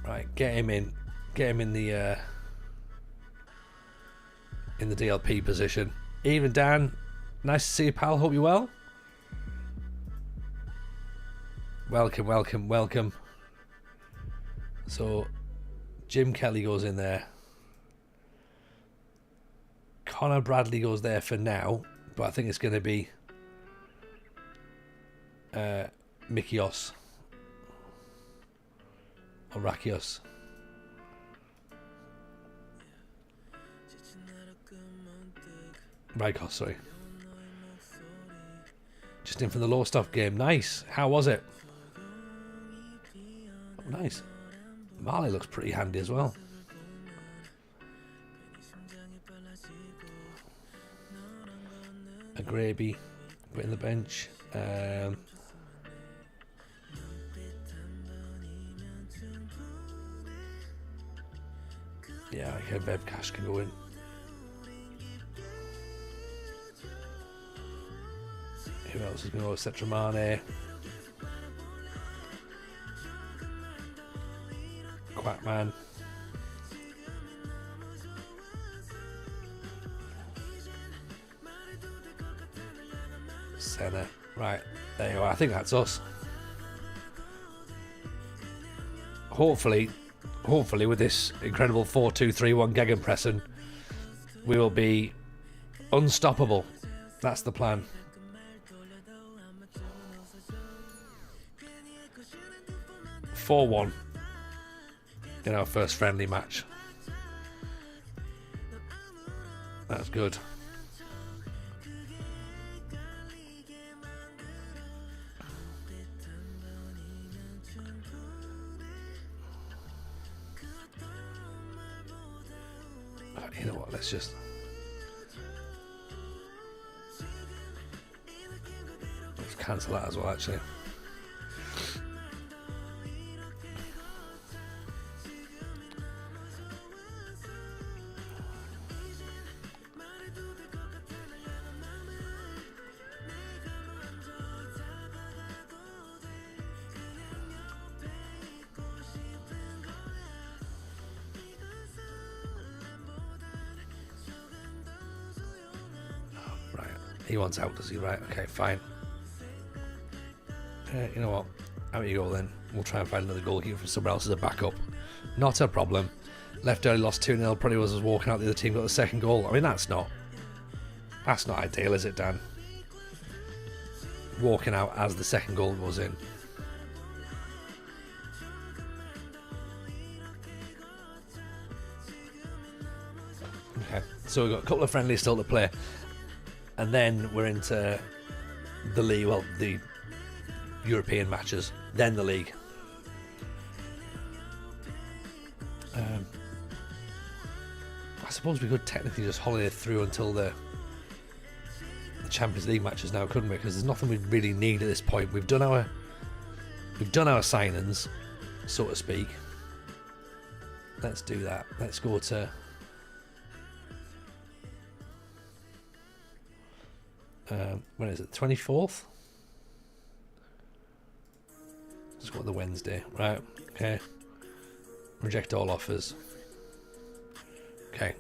S4: Right. Get him in. Get him in the DLP position. Even Dan, nice to see you, pal. Hope you're well. Welcome, welcome, welcome. So, Jim Kelly goes in there. Connor Bradley goes there for now, but I think it's going to be Mikios or Rakios. Rykos, sorry. Just in from the Lowestoft game. Nice. How was it? Oh, nice. Marley looks pretty handy as well. A Graby, put in the bench. Yeah, okay, Bev Cash can go in. Who else is going to go? Setramane. Quackman. Senna. Right, there you are. I think that's us. Hopefully with this incredible 4-2-3-1 Gegenpressing, we will be unstoppable. That's the plan. (4-1) in our first friendly match. That's good. You know what, let's cancel that as well, actually. He wants out, does he? Right, okay, fine. You know what? Out you go then. We'll try and find another goalkeeper from somewhere else as a backup. Not a problem. Left early, lost 2-0. Probably was walking out. The other team got the second goal. I mean, that's not ideal, is it, Dan? Walking out as the second goal was in. Okay, so we've got a couple of friendlies still to play. And then we're into the league, well, the European matches, then the league. I suppose we could technically just holiday through until the Champions League matches now, couldn't we? Because there's nothing we really need at this point. We've done our signings, so to speak. Let's do that. Let's go to when is it? 24th? Let's go to the Wednesday. Right, okay. Reject all offers. Okay.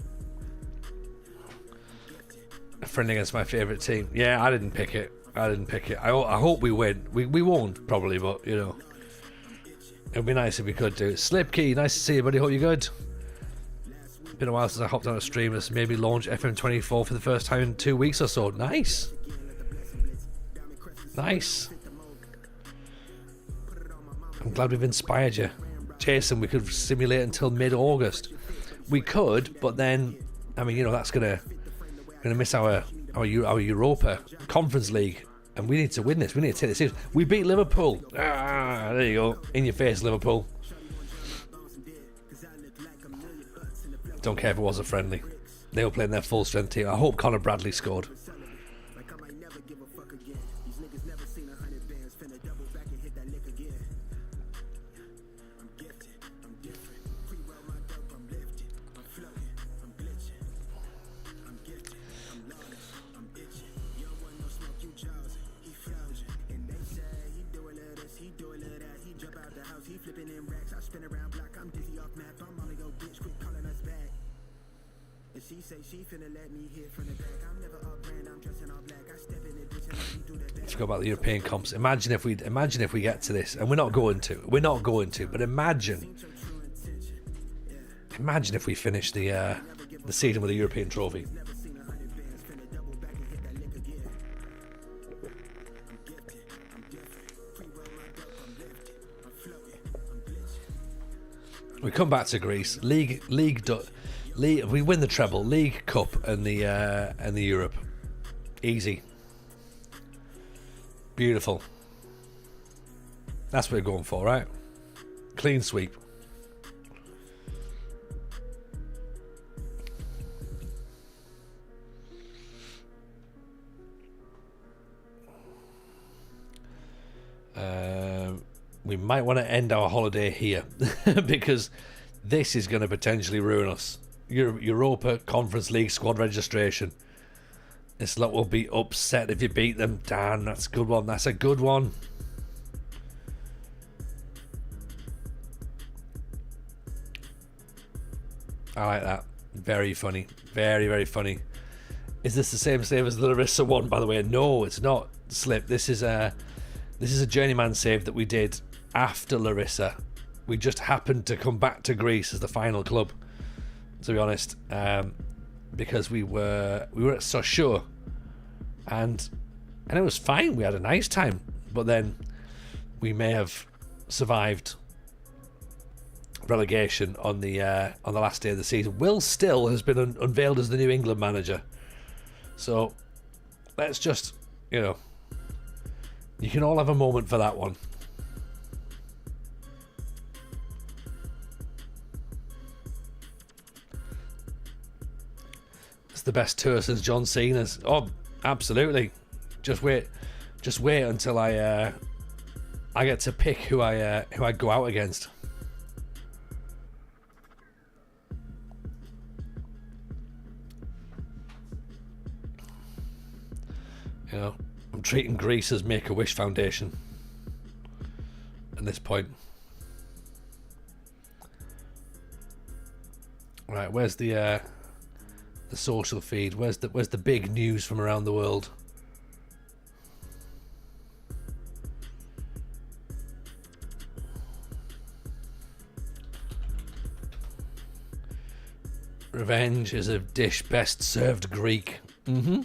S4: A friend against my favourite team. Yeah, I didn't pick it. I hope we win. We won't, probably, but, you know. It would be nice if we could do it. Slipkey, nice to see you, buddy. Hope you're good. Been a while since I hopped on a stream. Let's maybe launch FM24 for the first time in 2 weeks or so. Nice. Nice. I'm glad we've inspired you. Jason, we could simulate until mid-August. We could, but then, I mean, you know, that's gonna miss our Europa Conference League, and we need to win this. We need to take this serious. We beat Liverpool. Ah, there you go. In your face, Liverpool. Don't care if it was a friendly. They were playing their full strength team. I hope Conor Bradley scored. Forgot about the European comps. Imagine if we get to this, and we're not going to, but imagine if we finish the season with a European trophy. We come back to Greece, league. We win the treble, League Cup, and the Europe. Easy. Beautiful. That's what we're going for, right? Clean sweep. We might want to end our holiday here because this is going to potentially ruin us. Europa Conference League squad registration. This lot will be upset if you beat them. Dan, that's a good one. That's a good one. I like that. Very funny. Very, very funny. Is this the same save as the Larissa one, by the way? No, it's not. Slip. This is a Journeyman save that we did after Larissa. We just happened to come back to Greece as the final club, to be honest, because we were at Sochaux, and it was fine. We had a nice time, but then we may have survived relegation on the last day of the season. Will Still has been unveiled as the new England manager, so let's just, you know, you can all have a moment for that one. It's the best tour since John Cena's. Oh, absolutely. Just wait until I get to pick who I go out against. You know, I'm treating Greece as Make-A-Wish Foundation at this point. Right, where's the social feed? Where's the big news from around the world? Revenge is a dish best served Greek. Mm-hmm.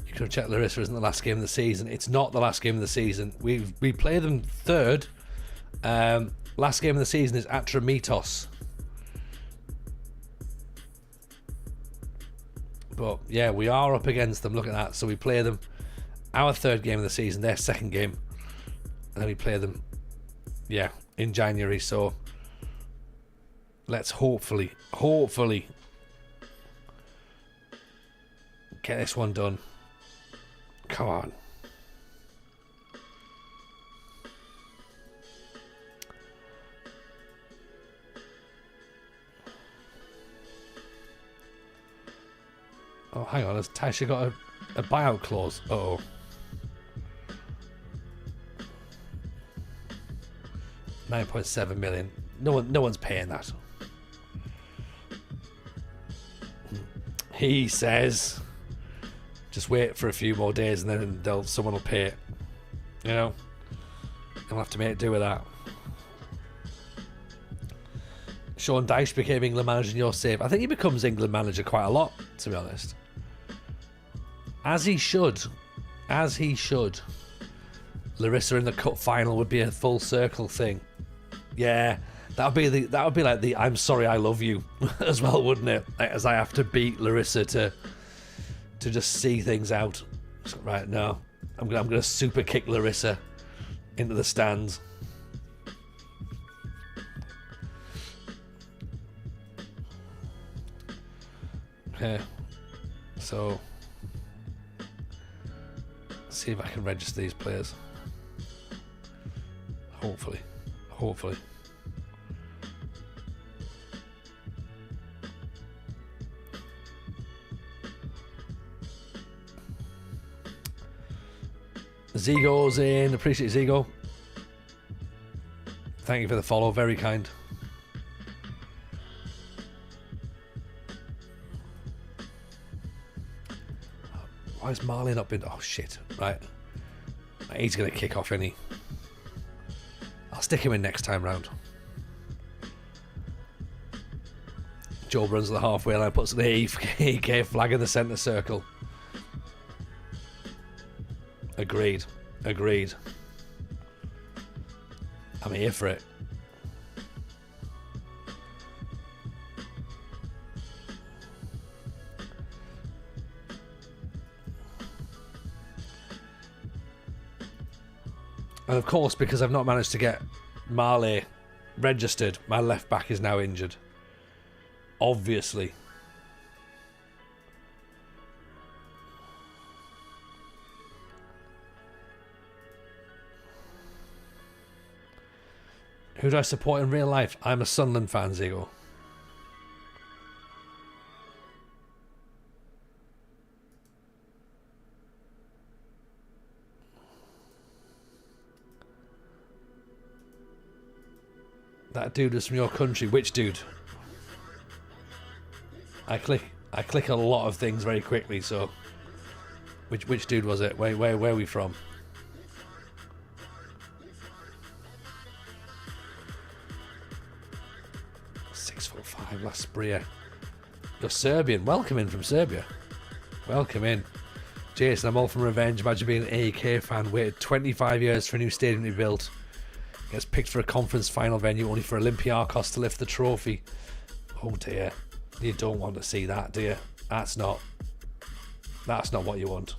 S4: You could have checked Larissa isn't the last game of the season. It's not the last game of the season. We play them third. Last game of the season is Atramitos. But yeah, we are up against them. Look at that. So we play them our third game of the season, their second game, and then we play them, yeah, in January. So let's hopefully get this one done. Come on. Oh, hang on. Has Tasha got a buyout clause? Uh-oh. $9.7 million. No one's paying that. He says, just wait for a few more days and then someone will pay it. You know, they'll have to make do with that. Sean Dyche became England manager in your save. I think he becomes England manager quite a lot, to be honest. As he should. As he should. Larissa in the cup final would be a full circle thing. Yeah, that would be like the I'm sorry I love you as well, wouldn't it? As I have to beat Larissa to just see things out. Right, no. I'm gonna super kick Larissa into the stands. Okay. So let's see if I can register these players. Hopefully. Zigo's in. Appreciate Zigo. Thank you for the follow. Very kind. Why has Marley not been... Oh, shit. Right. He's going to kick off, isn't he? I'll stick him in next time round. Joe runs the halfway line, puts an AEK flag in the centre circle. Agreed. I'm here for it. And of course, because I've not managed to get Marley registered, my left back is now injured. Obviously. Who do I support in real life? I'm a Sunderland fan, Zigo. That dude is from your country. Which dude? I click a lot of things very quickly, so which dude was it? Where are we from? Last Bria. You're Serbian. Welcome in from Serbia. Welcome in. Jason, I'm all from revenge. Imagine being an AEK fan. Waited 25 years for a new stadium to be built. Gets picked for a conference final venue only for Olympiacos to lift the trophy. Oh dear. You don't want to see that, do you? That's not what you want.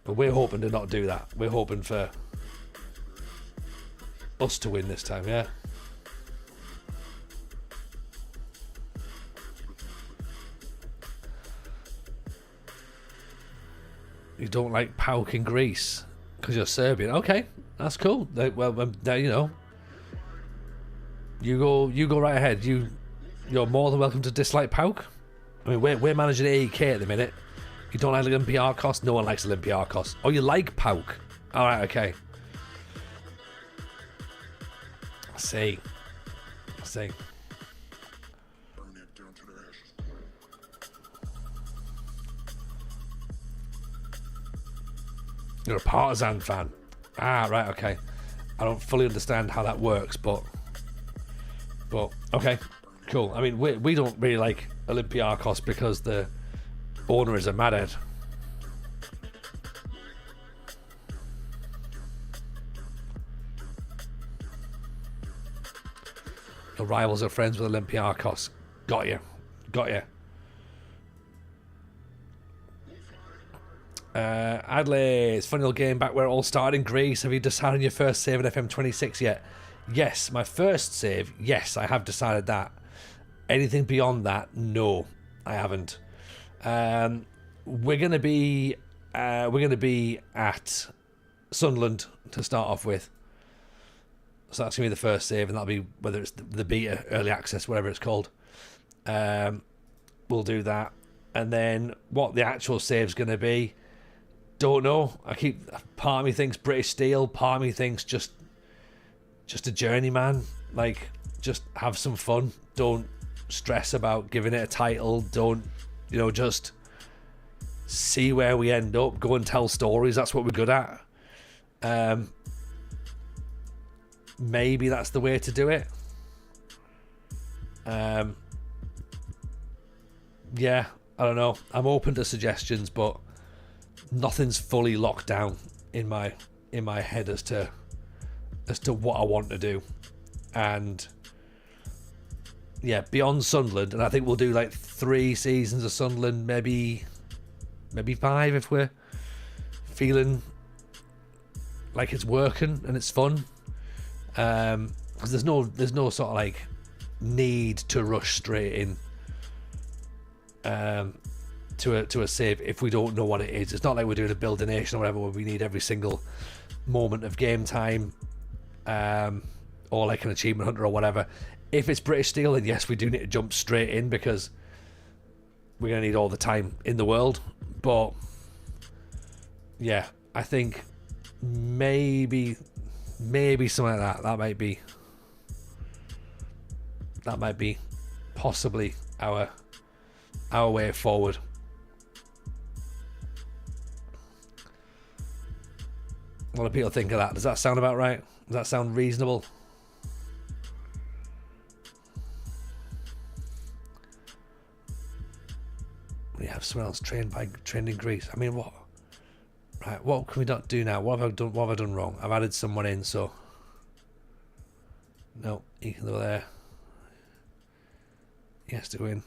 S4: But we're hoping to not do that. We're hoping for us to win this time, yeah? You don't like PAOK in Greece because you're Serbian. Okay, that's cool. Well, you know, you go right ahead. You're more than welcome to dislike PAOK. I mean, we're managing AEK at the minute. You don't like Olympiacos? No one likes Olympiacos. Oh, you like PAOK? All right, okay. I see.
S2: Burn it down to the ashes.
S4: You're a Partizan fan. Ah, right, okay. I don't fully understand how that works, but okay, cool. I mean, we don't really like Olympiacos because the owner is a madhead. Your rivals are friends with Olympiacos. Got you. Adley, it's a funny little game back where it all started in Greece. Have you decided your first save in FM26 yet? Yes, my first save. Yes, I have decided that. Anything beyond that, no, I haven't. We're gonna be at Sunderland to start off with. So that's gonna be the first save, and that'll be whether it's the beta, early access, whatever it's called. We'll do that. And then what the actual save's going to be, don't know. Part of me thinks British Steel, part of me thinks just a journeyman. Like, just have some fun. Don't stress about giving it a title. Don't, just see where we end up. Go and tell stories. That's what we're good at. Maybe that's the way to do it. Yeah, I don't know. I'm open to suggestions, but nothing's fully locked down in my head as to what I want to do. And yeah, beyond Sunderland, and I think we'll do like 3 seasons of Sunderland, maybe 5 if we're feeling like it's working and it's fun. Because there's no sort of like need to rush straight in to a save if we don't know what it is. It's not like we're doing a Build a Nation or whatever where we need every single moment of game time, or like an achievement hunter or whatever. If it's British Steel, then yes, we do need to jump straight in because we're going to need all the time in the world. But yeah, I think maybe something like that. That might be possibly our way forward. What do people think of that? Does that sound about right? Does that sound reasonable? We have someone else trained in Greece. I mean, what? Right, what can we not do now? What have I done wrong? I've added someone in, so no, he can go there. He has to go in.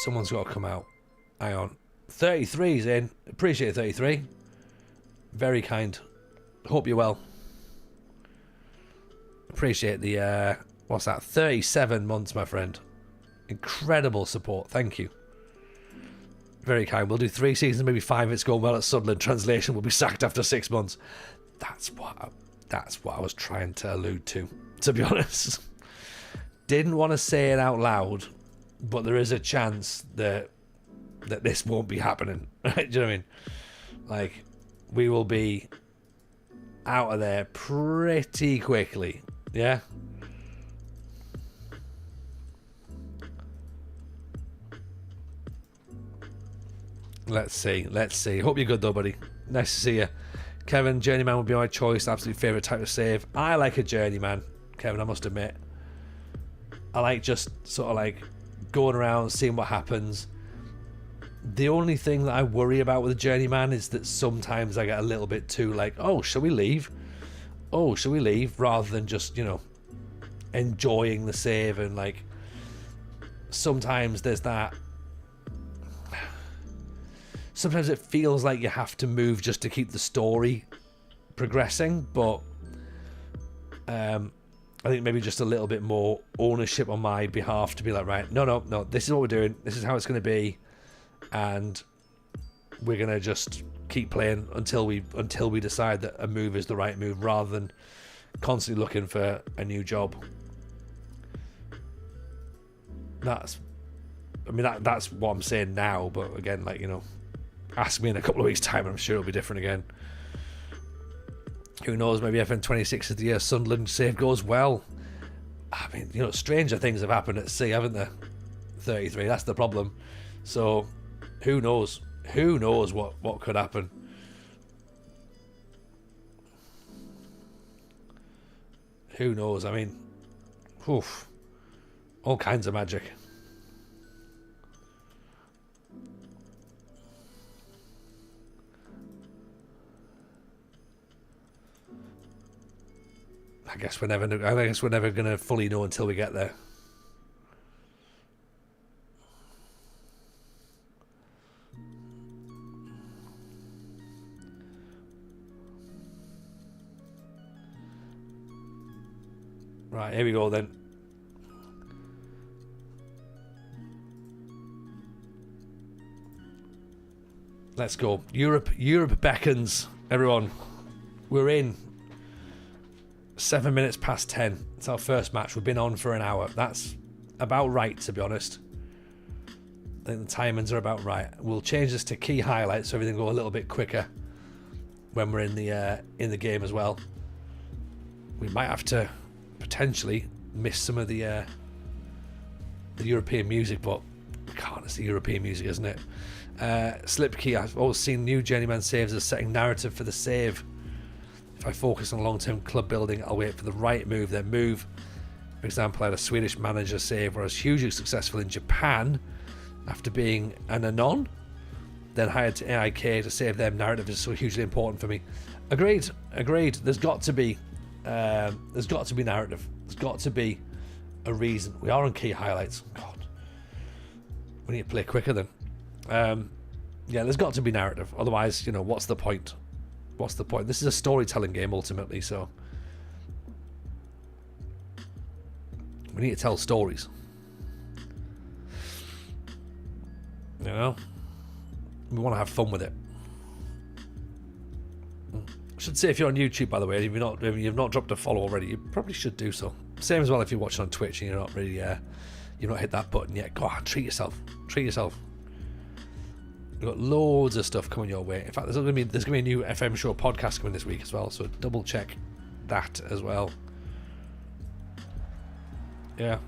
S4: Someone's got to come out. Hang on. 33's in. Appreciate 33. Very kind. Hope you're well. Appreciate the, what's that? 37 months, my friend. Incredible support. Thank you. Very kind. We'll do 3 seasons, maybe 5 if it's going well at Sunderland. Translation will be sacked after 6 months. That's what I was trying to allude to be honest. Didn't want to say it out loud, but there is a chance that this won't be happening. Right? Do you know what I mean? Like, we will be out of there pretty quickly. Yeah? Let's see. Hope you're good though, buddy. Nice to see you. Kevin, Journeyman would be my choice. Absolute favourite type of save. I like a Journeyman, Kevin, I must admit. I like just sort of like going around, seeing what happens. The only thing that I worry about with a Journeyman is that sometimes I get a little bit too like, oh, shall we leave? Rather than just, enjoying the save. And like, sometimes there's that. Sometimes it feels like you have to move just to keep the story progressing, but I think maybe just a little bit more ownership on my behalf to be like, right, no, this is what we're doing, this is how it's going to be, and we're going to just keep playing until we decide that a move is the right move, rather than constantly looking for a new job. That's what I'm saying now, but again, like, ask me in a couple of weeks' time, I'm sure it'll be different again. Who knows, maybe FN 26 is the year Sunderland save goes well. I mean, stranger things have happened at sea, haven't there? 33, that's the problem. So, who knows? Who knows what could happen? Who knows? I mean, oof, all kinds of magic. I guess we're never going to fully know until we get there. Right, here we go then. Let's go. Europe beckons, everyone. We're in. 7 minutes past 10. It's our first match. We've been on for an hour. That's about right, to be honest. I think the timings are about right. We'll change this to key highlights so everything will go a little bit quicker when we're in the game as well. We might have to potentially miss some of the European music, but we can't. It's the European music, isn't it? Slip key. I've always seen new Journeyman saves as setting narrative for the save. If I focus on long-term club building, I'll wait for the right move, then move. For example, I had a Swedish manager save where I was hugely successful in Japan after being an Anon, then hired to AEK to save them. Narrative is so hugely important for me. Agreed. There's got to be narrative. There's got to be a reason. We are on key highlights. God, we need to play quicker then. Yeah, there's got to be narrative. Otherwise, what's the point? What's the point? This is a storytelling game ultimately, so we need to tell stories. We want to have fun with it. I should say, if you're on YouTube, by the way, if you've not dropped a follow already, you probably should do so. Same as well if you're watching on Twitch and you're not really, you've not hit that button yet. Go on, treat yourself. We've got loads of stuff coming your way. In fact, there's gonna be a new FM show podcast coming this week as well, so double check that as well. Yeah,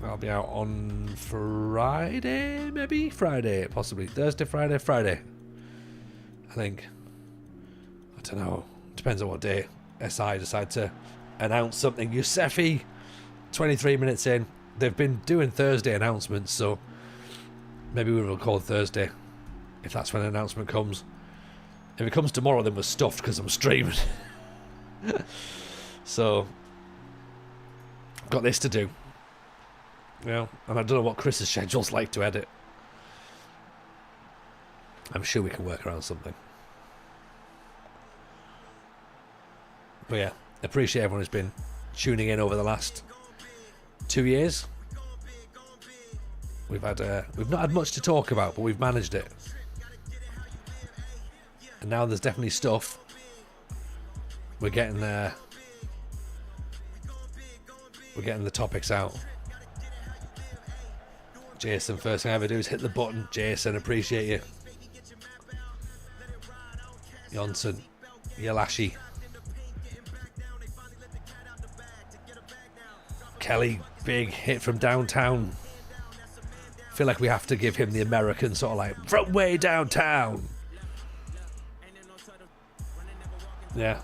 S4: I'll be out on Friday, maybe Friday, possibly Thursday, Friday, I think. I don't know. Depends on what day SI decide to announce something. Yusefi, 23 minutes in. They've been doing Thursday announcements, so maybe we'll record Thursday if that's when an announcement comes. If it comes tomorrow, then we're stuffed because I'm streaming. So I've got this to do. And I don't know what Chris's schedule's like to edit. I'm sure we can work around something. But yeah, appreciate everyone who's been tuning in over the last 2 years. We've not had much to talk about, but we've managed it. And now there's definitely stuff. We're getting there. We're getting the topics out. Jason, first thing I ever do is hit the button. Jason, appreciate you. Johnson, Yalashi. Kelly, big hit from downtown. Feel like we have to give him the American sort of like from way downtown. Yeah,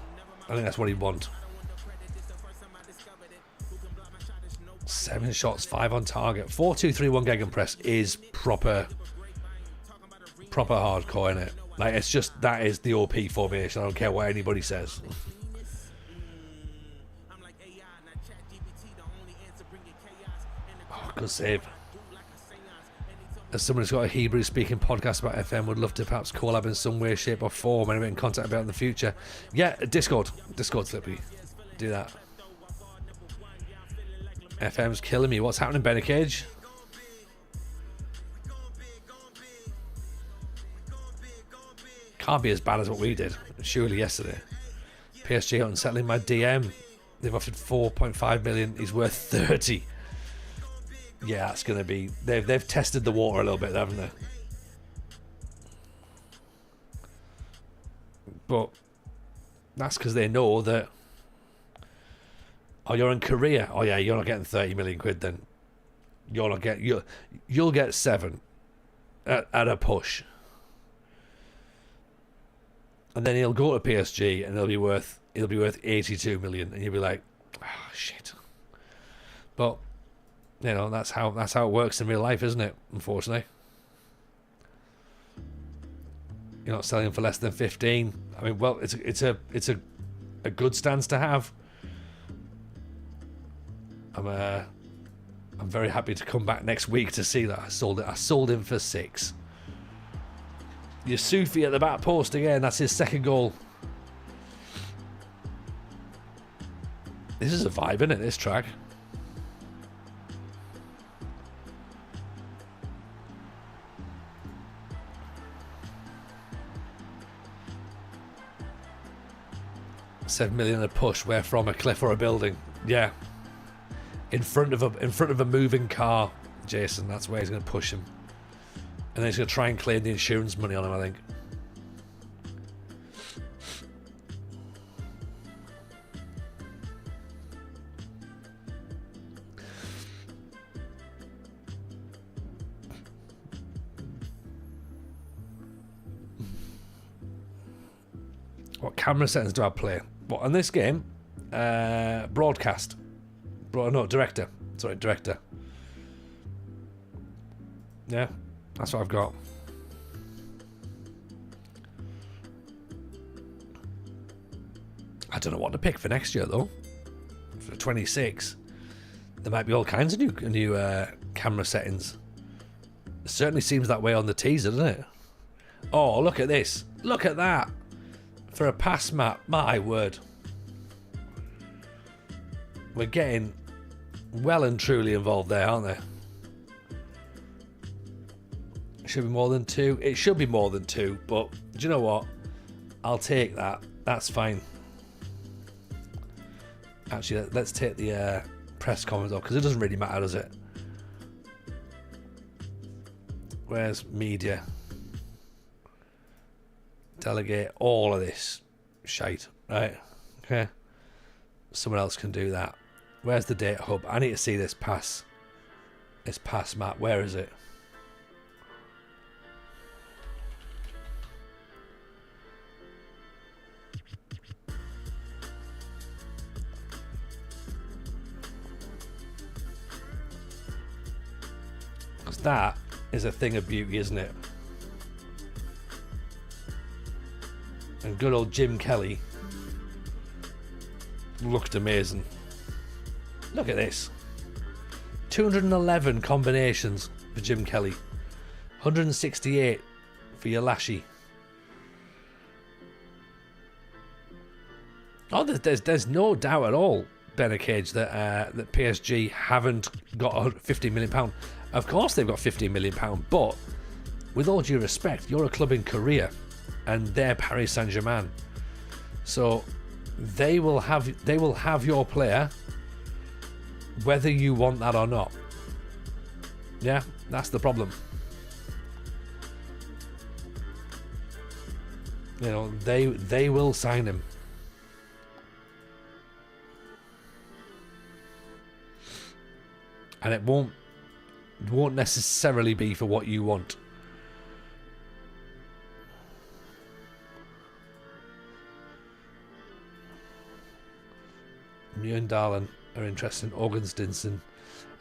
S4: I think that's what he'd want. 7 shots, 5 on target. 4-2-3-1 gegenpress is proper hardcore, innit? Like, it's just, that is the OP formation. I don't care what anybody says. Oh, good save. As someone who's got a Hebrew-speaking podcast about FM, would love to perhaps collab in some way, shape or form and get in contact about in the future. Yeah, Discord, Slippy. Do that. FM's killing me. What's happening, Benny Cage? Can't be as bad as what we did, surely, yesterday. PSG unsettling my DM. They've offered 4.5 million. He's worth 30. Yeah, that's going to be... They've tested the water a little bit, haven't they? But that's because they know that... Oh, you're in Korea. Oh, yeah, you're not getting 30 million quid then. You're not getting... You'll get 7 at a push. And then he'll go to PSG and he'll be worth 82 million. And you'll be like, oh, shit. But... that's how it works in real life, isn't it? Unfortunately, you're not selling for less than 15. I mean, well, it's a good stance to have. I'm very happy to come back next week to see that I sold him for 6. Yusufi at the back post again. That's his second goal. This is a vibe, isn't it? This track. $7 million a push. Where from? A cliff or a building? Yeah. in front of a moving car, Jason. That's where he's going to push him, and then he's going to try and claim the insurance money on him, I think. What camera settings do I play? What, on this game? Broadcast. No, director. Sorry, director. Yeah, that's what I've got. I don't know what to pick for next year, though. For 26, there might be all kinds of new camera settings. It certainly seems that way on the teaser, doesn't it? Oh, look at this. Look at that. For a pass map, my word. We're getting well and truly involved there, aren't they? It should be more than 2. It should be more than 2, but do you know what? I'll take that. That's fine. Actually, let's take the press conference off, because it doesn't really matter, does it? Where's media? Delegate all of this shite, right? Okay. Someone else can do that. Where's the data hub? I need to see this pass. This pass map. Where is it? Because that is a thing of beauty, isn't it? And good old Jim Kelly looked amazing. Look at this. 211 combinations for Jim Kelly. 168 for your Lashy. Oh, there's no doubt at all, Benacage, that PSG haven't got £50 million. Of course they've got £50 million, but with all due respect, you're a club in Korea. And they're Paris Saint-Germain, so they will have your player, whether you want that or not. Yeah, that's the problem. You know, they will sign him. And it won't necessarily be for what you want. Mew and Darlin are interesting. Organ Stinson.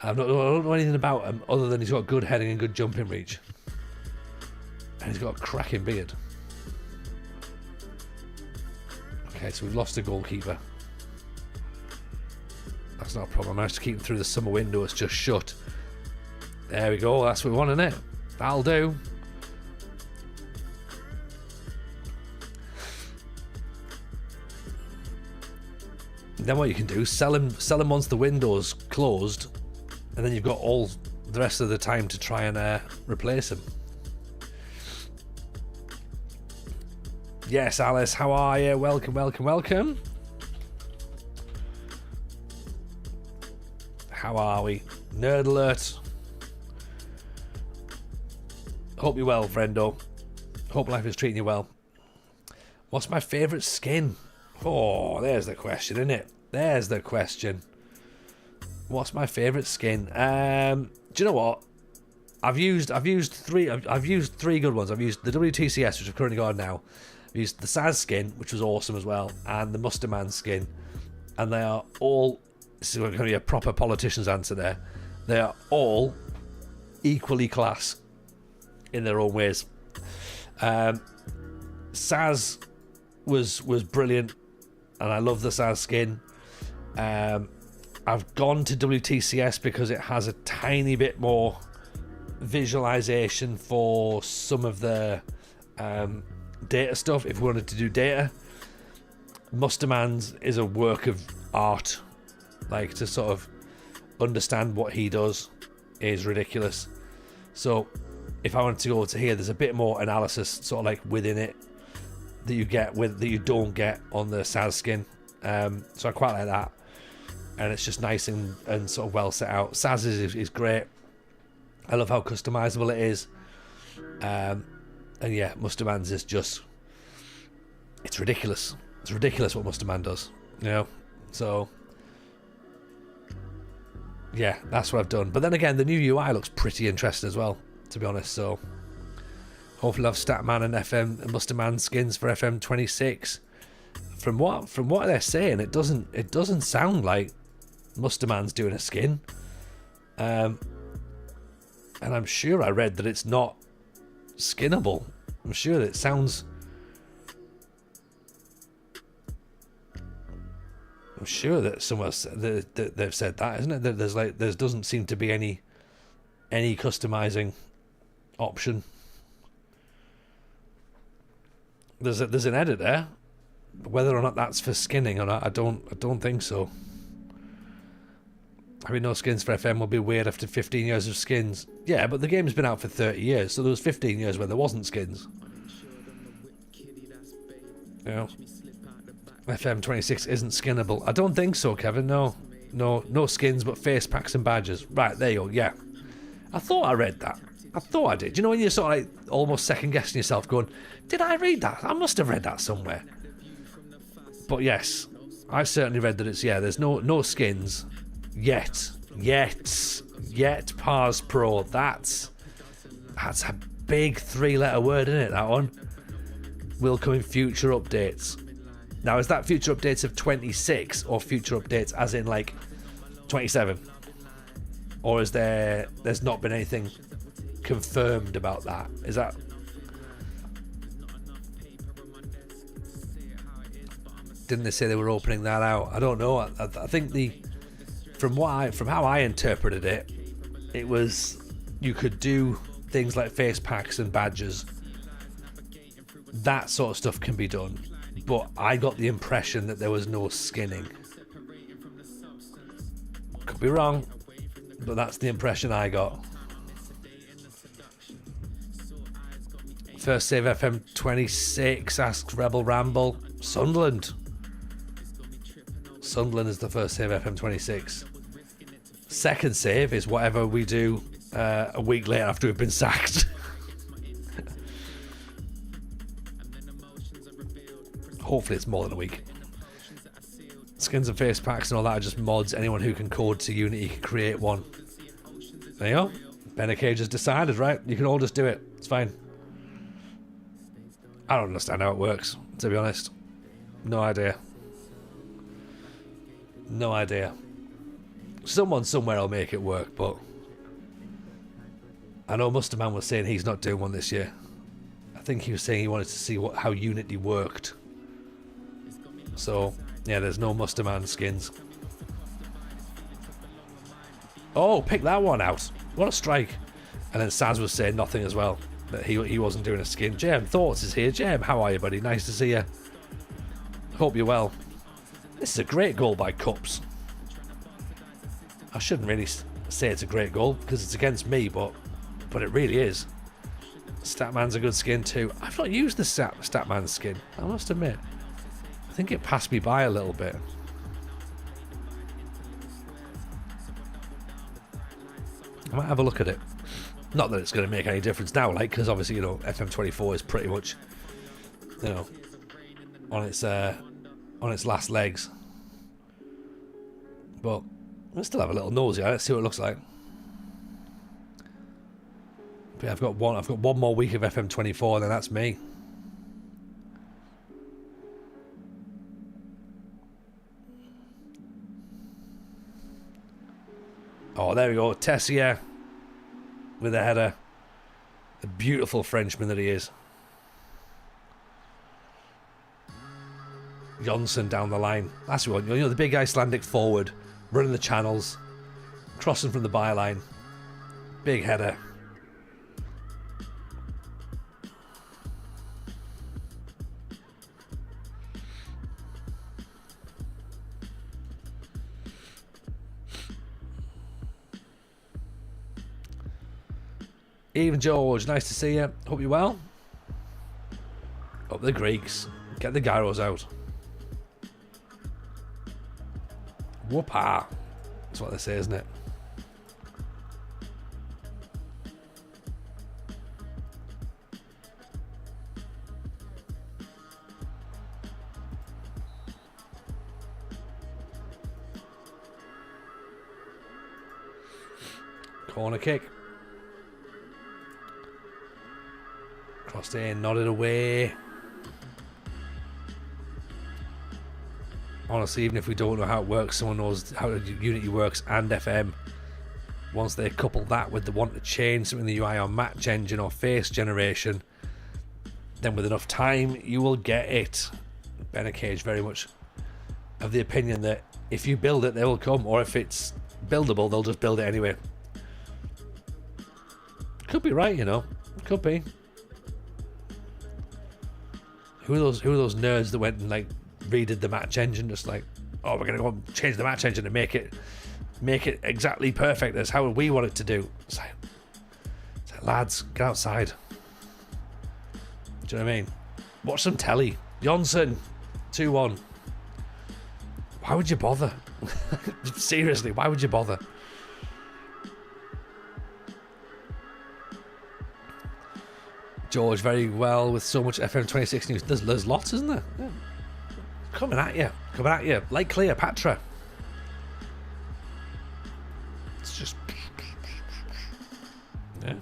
S4: I don't know anything about him other than he's got good heading and good jumping reach. And he's got a cracking beard. Okay, so we've lost a goalkeeper. That's not a problem. I managed to keep him through the summer window. It's just shut. There we go. That's what we want, isn't it? That'll do. Then what you can do, sell him once the window's closed, and then you've got all the rest of the time to try and replace him. Yes, Alice, how are you? Welcome, welcome, welcome. How are we? Nerd alert. Hope you're well, friendo. Hope life is treating you well. What's my favourite skin? Oh, there's the question, isn't it? There's the question. What's my favourite skin? Do you know what? I've used three good ones. I've used the WTCS, which I've currently got now. I've used the Saz skin, which was awesome as well, and the Musterman skin. And they are all, this is going to be a proper politician's answer there. They are all equally class in their own ways. Saz was brilliant, and I love the Saz skin. I've gone to WTCS because it has a tiny bit more visualization for some of the data stuff if we wanted to do data. Musterman's is a work of art. Like, to sort of understand what he does is ridiculous. So if I wanted to go to here, there's a bit more analysis sort of like within it that you get that you don't get on the Saz skin. So I quite like that. and it's just nice and sort of well set out. Saz's is great. I love how customizable it is. And yeah, Musterman's is just, it's ridiculous. It's ridiculous what Musterman does, you know. So yeah, that's what I've done. But then again, the new UI looks pretty interesting as well, to be honest. So hopefully I'll have Statman and FM and Musterman skins for FM26. From what they're saying, it doesn't sound like Musterman's doing a skin. And I'm sure I read that it's not skinnable. I'm sure that it sounds. I'm sure that somewhere that they've said that, isn't it? That there doesn't seem to be any customizing option. There's an edit there. Whether or not that's for skinning or not, I don't think so. Having no skins for FM will be weird after 15 years of skins. Yeah, but the game's been out for 30 years, so there was 15 years where there wasn't skins. You know, FM26 isn't skinnable. I don't think so, Kevin. No skins, but face packs and badges. Right, there you go. Yeah, I thought I read that. I thought I did. You know when you're sort of like almost second guessing yourself, going, "Did I read that? I must have read that somewhere." But yes, I certainly read that it's there's no skins yet Pars Pro. That's a big 3-letter word, isn't it, that one? Will come in future updates. Now, is that future updates of 26 or future updates as in like 27? Or is there's not been anything confirmed about that? Is that? Didn't they say they were opening that out? I don't know. I think from how I interpreted it, it was you could do things like face packs and badges. That sort of stuff can be done, but I got the impression that there was no skinning. Could be wrong, but that's the impression I got. First save FM26, asks Rebel Ramble. Sunderland is the first save FM26. Second save is whatever we do a week later after we've been sacked. Hopefully it's more than a week. Skins and face packs and all that are just mods. Anyone who can code to Unity can create one. There you go. Ben Cage has decided, right? You can all just do it. It's fine. I don't understand how it works, to be honest. No idea. No idea. Someone somewhere will make it work, but I know Musterman was saying he's not doing one this year. I think he was saying he wanted to see how Unity worked. So, yeah, there's no Musterman skins. Oh, pick that one out. What a strike. And then Saz was saying nothing as well. That he wasn't doing a skin. Jem Thoughts is here. Jem, how are you, buddy? Nice to see you. Hope you're well. This is a great goal by Cups. I shouldn't really say it's a great goal because it's against me, but it really is. Statman's a good skin too. I've not used the Statman skin, I must admit. I think it passed me by a little bit. I might have a look at it. Not that it's going to make any difference now, like, because obviously, you know, FM24 is pretty much, you know, on its last legs. But we'll still have a little nosy. Let's see what it looks like. But yeah, I've got one more week of FM24, and then that's me. Oh, there we go. Tessier with a header. The beautiful Frenchman that he is. Johnson down the line. That's what you know, the big Icelandic forward, running the channels, crossing from the byline. Big header. Even George, nice to see you. Hope you're well. Up the Greeks. Get the gyros out. Whoopah. That's what they say, isn't it? Corner kick. Crossed in, nodded away. Honestly, even if we don't know how it works, someone knows how Unity works and FM. Once they couple that with the want to change something in the UI on match engine or face generation, then with enough time, you will get it. Ben Cage very much of the opinion that if you build it, they will come, or if it's buildable, they'll just build it anyway. Could be right, you know. Could be. Who are those nerds that went and like redid the match engine, just like, oh, we're gonna go and change the match engine and make it exactly perfect. That's how we want it to do. It's like, lads, get outside. Do you know what I mean? Watch some telly. Johnson, 2-1. Why would you bother? Seriously, why would you bother? George, very well with so much FM26 news. There's lots, isn't there? Yeah. Coming at you, like Cleopatra. It's just, yeah.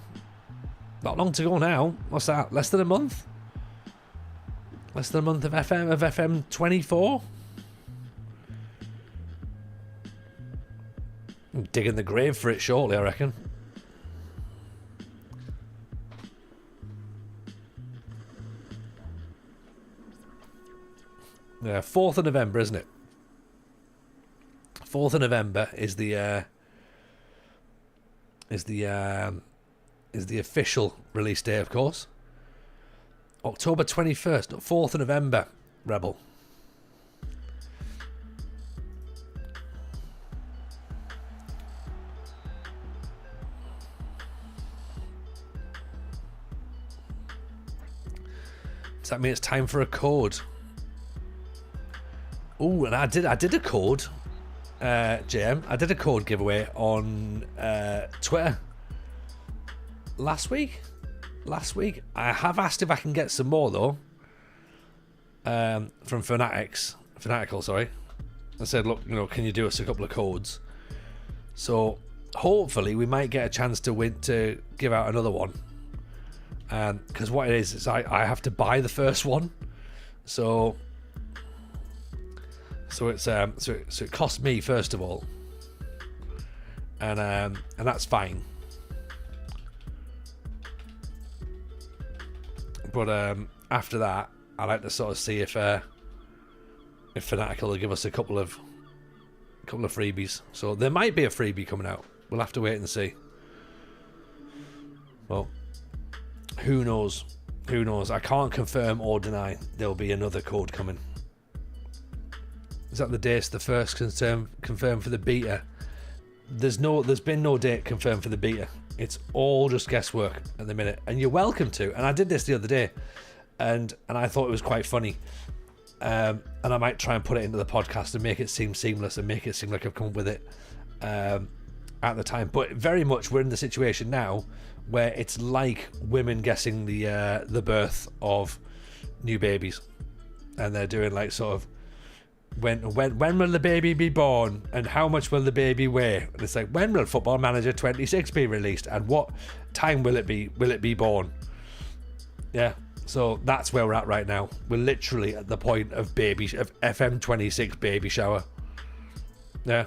S4: Not long to go now. What's that? Less than a month. Less than a month of FM24. I'm digging the grave for it shortly, I reckon. Yeah, 4th of November, isn't it? 4th of November is the official release day, of course. October 21st, 4th of November, Rebel. Does that mean it's time for a code? Oh, and I did a code, JM. I did a code giveaway on Twitter last week. I have asked if I can get some more though. From Fanatical, sorry. I said, look, you know, can you do us a couple of codes? So hopefully we might get a chance to give out another one. Because what it is I have to buy the first one, so it cost me first of all, and that's fine. But after that, I like to sort of see if Fanatical will give us a couple of freebies. So there might be a freebie coming out. We'll have to wait and see. Well, who knows? Who knows? I can't confirm or deny there'll be another code coming. Is that the date? The first confirmed for the beta? There's been no date confirmed for the beta. It's all just guesswork at the minute, and you're welcome to. And I did this the other day, and I thought it was quite funny. And I might try and put it into the podcast and make it seem seamless and make it seem like I've come up with it at the time. But very much we're in the situation now where it's like women guessing the birth of new babies, and they're doing like sort of when will the baby be born and how much will the baby weigh, and it's like, when will Football Manager 26 be released and what time will it be born? Yeah, so that's where we're at right now. We're literally at the point of FM26 baby shower. Yeah.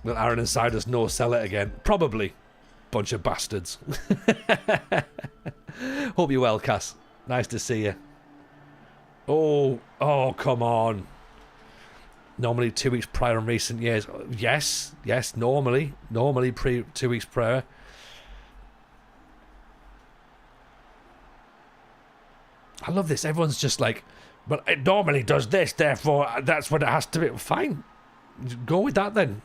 S4: Will Aaron and Sidus no sell it again? Probably. Bunch of bastards. Hope you're well, Cass. Nice to see you. Oh, come on. Normally 2 weeks prior in recent years. Yes, normally 2 weeks prior. I love this. Everyone's just like, well, it normally does this, therefore that's what it has to be. Fine. Go with that then.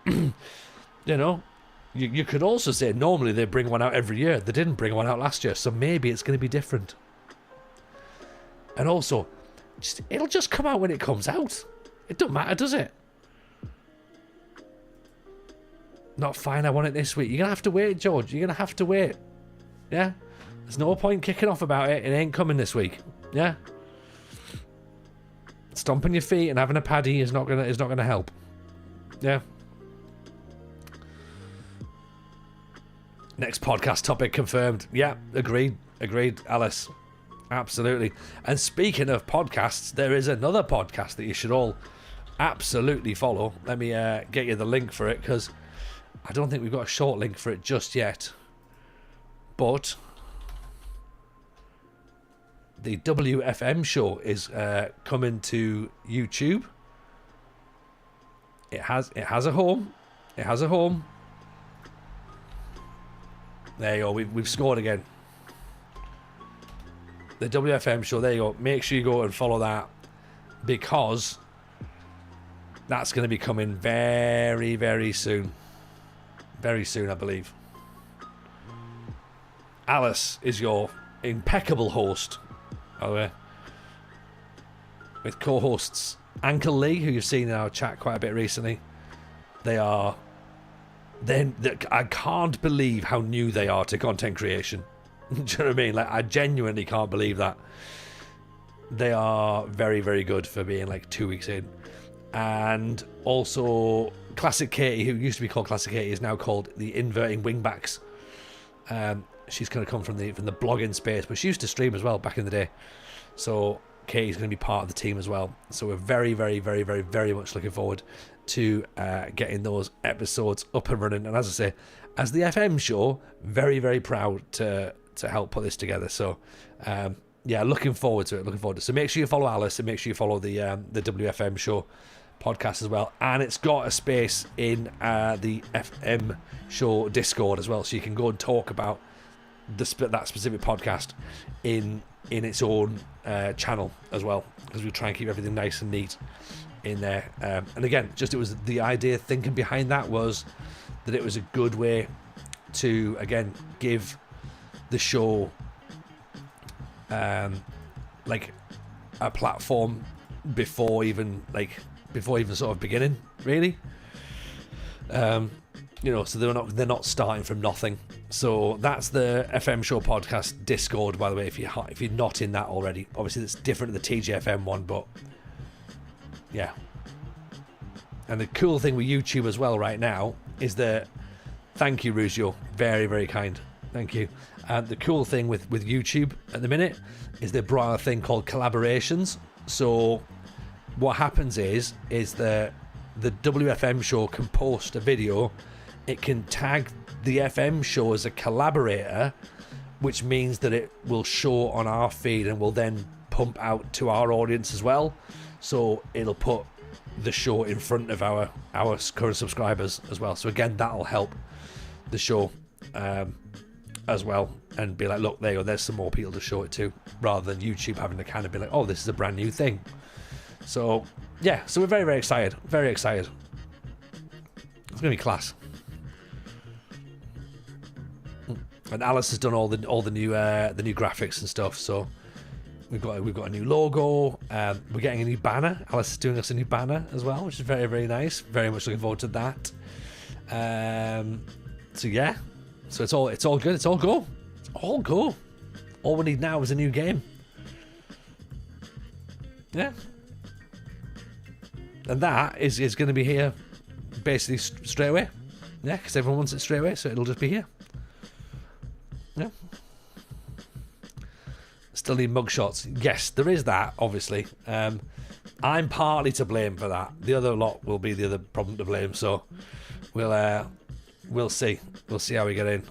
S4: You know, you could also say normally they bring one out every year. They didn't bring one out last year, so maybe it's going to be different. And also, it'll just come out when it comes out. It don't matter, does it? Not fine, I want it this week. You're going to have to wait, George. You're going to have to wait. Yeah? There's no point kicking off about it. It ain't coming this week. Yeah? Stomping your feet and having a paddy is not gonna help. Yeah? Next podcast topic confirmed. Yeah, agreed, Alice. Absolutely. And speaking of podcasts, there is another podcast that you should all absolutely follow. Let me get you the link for it, because I don't think we've got a short link for it just yet. But the WFM show is coming to YouTube. It has a home. It has a home. There you go. We've scored again. The WFM show. There you go. Make sure you go and follow that, because that's going to be coming very, very soon. Very soon, I believe. Alice is your impeccable host, by the way, with co-hosts Uncle Lee, who you've seen in our chat quite a bit recently. I can't believe how new they are to content creation. Do you know what I mean? Like, I genuinely can't believe that. They are very, very good for being like 2 weeks in. And also Classic Katie, who used to be called Classic Katie, is now called the Inverting Wingbacks. She's kind of come from the blogging space, but she used to stream as well back in the day. So Katie's going to be part of the team as well. So we're very, very, very, very, very much looking forward to getting those episodes up and running. And as I say, as the FM show, very, very proud to help put this together. So yeah, looking forward to it. So make sure you follow Alice, and make sure you follow the WFM show podcast as well. And it's got a space in the FM show Discord as well, so you can go and talk about that specific podcast in its own channel as well, because we try and keep everything nice and neat in there. And again, it was the idea thinking behind that was that it was a good way to, again, give the show like a platform before even sort of beginning, really. So they're not starting from nothing. So that's the FM show podcast Discord, by the way, if you're not in that already. Obviously it's different to the TGFM one, but yeah. And the cool thing with YouTube as well right now is that, thank you, Ruzio, very, very kind, thank you. The cool thing with YouTube at the minute is they brought a thing called collaborations. So what happens is that the WFM show can post a video, it can tag the FM show as a collaborator, which means that it will show on our feed and will then pump out to our audience as well. So it'll put the show in front of our current subscribers as well. So again, that'll help the show as well, and be like, look, there you go, there's some more people to show it to, rather than YouTube having to kind of be like, oh, this is a brand new thing. So yeah, so we're very, very excited. Very excited. It's gonna be class. And Alice has done all the new graphics and stuff. So we've got a new logo. We're getting a new banner. Alice is doing us a new banner as well, which is very, very nice. Very much looking forward to that. So yeah, so it's all good. It's all go. It's all go. All we need now is a new game. Yeah. And that is going to be here basically straight away. Yeah, because everyone wants it straight away, so it'll just be here. Yeah. Still need mugshots. Yes, there is that, obviously. I'm partly to blame for that. The other lot will be the other problem to blame, so we'll see. We'll see how we get in.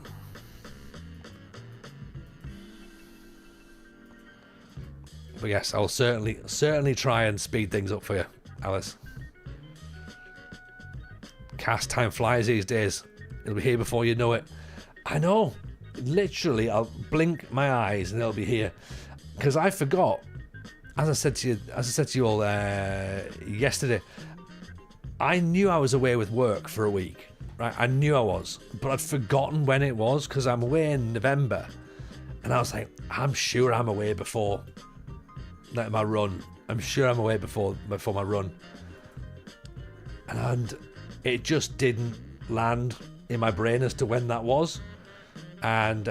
S4: But yes, I'll certainly try and speed things up for you, Alice. Cast time flies these days. It'll be here before you know it. I know. Literally, I'll blink my eyes and it'll be here. Because I forgot. As I said to you all yesterday, I knew I was away with work for a week. Right? I knew I was, but I'd forgotten when it was, because I'm away in November. And I was like, I'm sure I'm away before like my run. I'm sure I'm away before my run. And it just didn't land in my brain as to when that was. And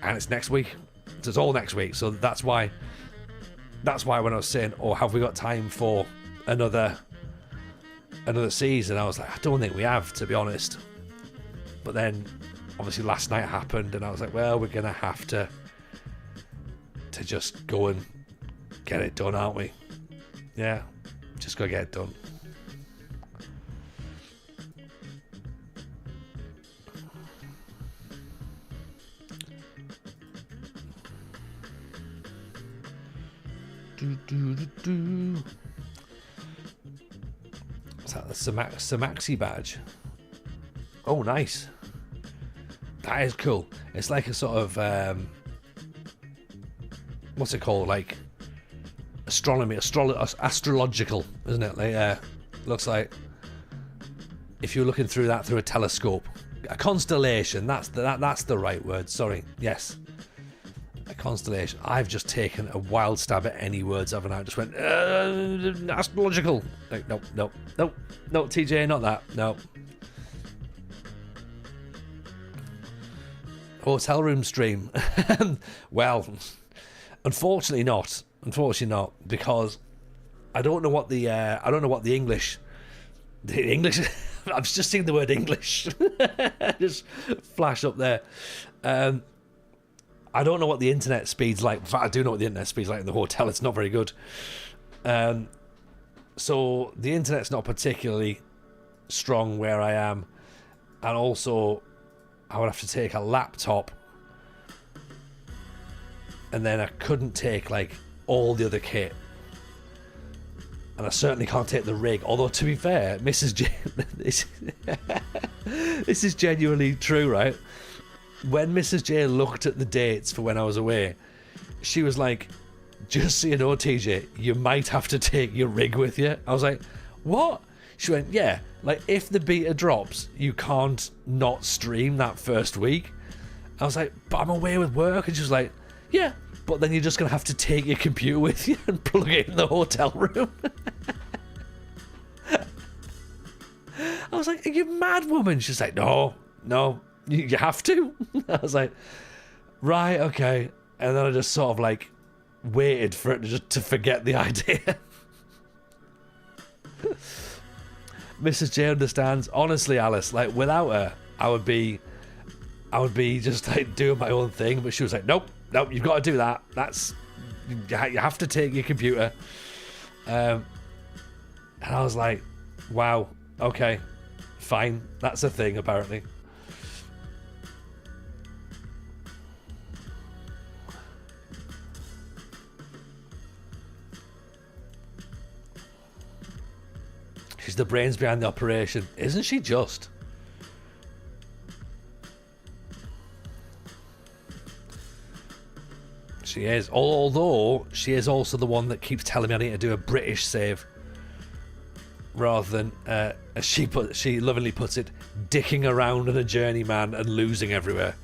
S4: it's next week. So it's all next week. So that's why when I was saying, oh, have we got time for another season? I was like, I don't think we have, to be honest. But then obviously last night happened and I was like, well, we're gonna have to just go and get it done, aren't we? Yeah, just gotta get it done. Is that the Samaxi badge? Oh, nice. That is cool. It's like a sort of what's it called? Like astronomy, astrological, isn't it? Like looks like if you're looking through that through a telescope, a constellation. That's the right word. Sorry. Yes. A constellation. I've just taken a wild stab at any words, haven't I? I just went astrological. Like, no, TJ, not that. No. Hotel room stream. Well, unfortunately not, because I don't know what the English. I've just seen the word English just flash up there. I don't know what the internet speed's like. In fact, I do know what the internet speed's like in the hotel. It's not very good. So the internet's not particularly strong where I am, and also I would have to take a laptop, and then I couldn't take like all the other kit, and I certainly can't take the rig. Although to be fair, Mrs. J, this is genuinely true, right? When Mrs. J looked at the dates for when I was away, she was like, just so you know, TJ, you might have to take your rig with you. I was like, what? She went, yeah, like if the beta drops, you can't not stream that first week. I was like, but I'm away with work. And she was like, yeah, but then you're just going to have to take your computer with you and plug it in the hotel room. I was like, are you mad, woman? She's like, no, you have to. I was like, right, okay. And then I just sort of like waited for it to forget the idea. Mrs. J understands. Honestly, Alice, like without her, I would be just like doing my own thing. But she was like, nope, you've got to do that. You have to take your computer. And I was like, wow, okay, fine. That's a thing, apparently. She's the brains behind the operation. Isn't she just? She is. Although, she is also the one that keeps telling me I need to do a British save. Rather than, as she lovingly puts it, dicking around in a Journeyman and losing everywhere.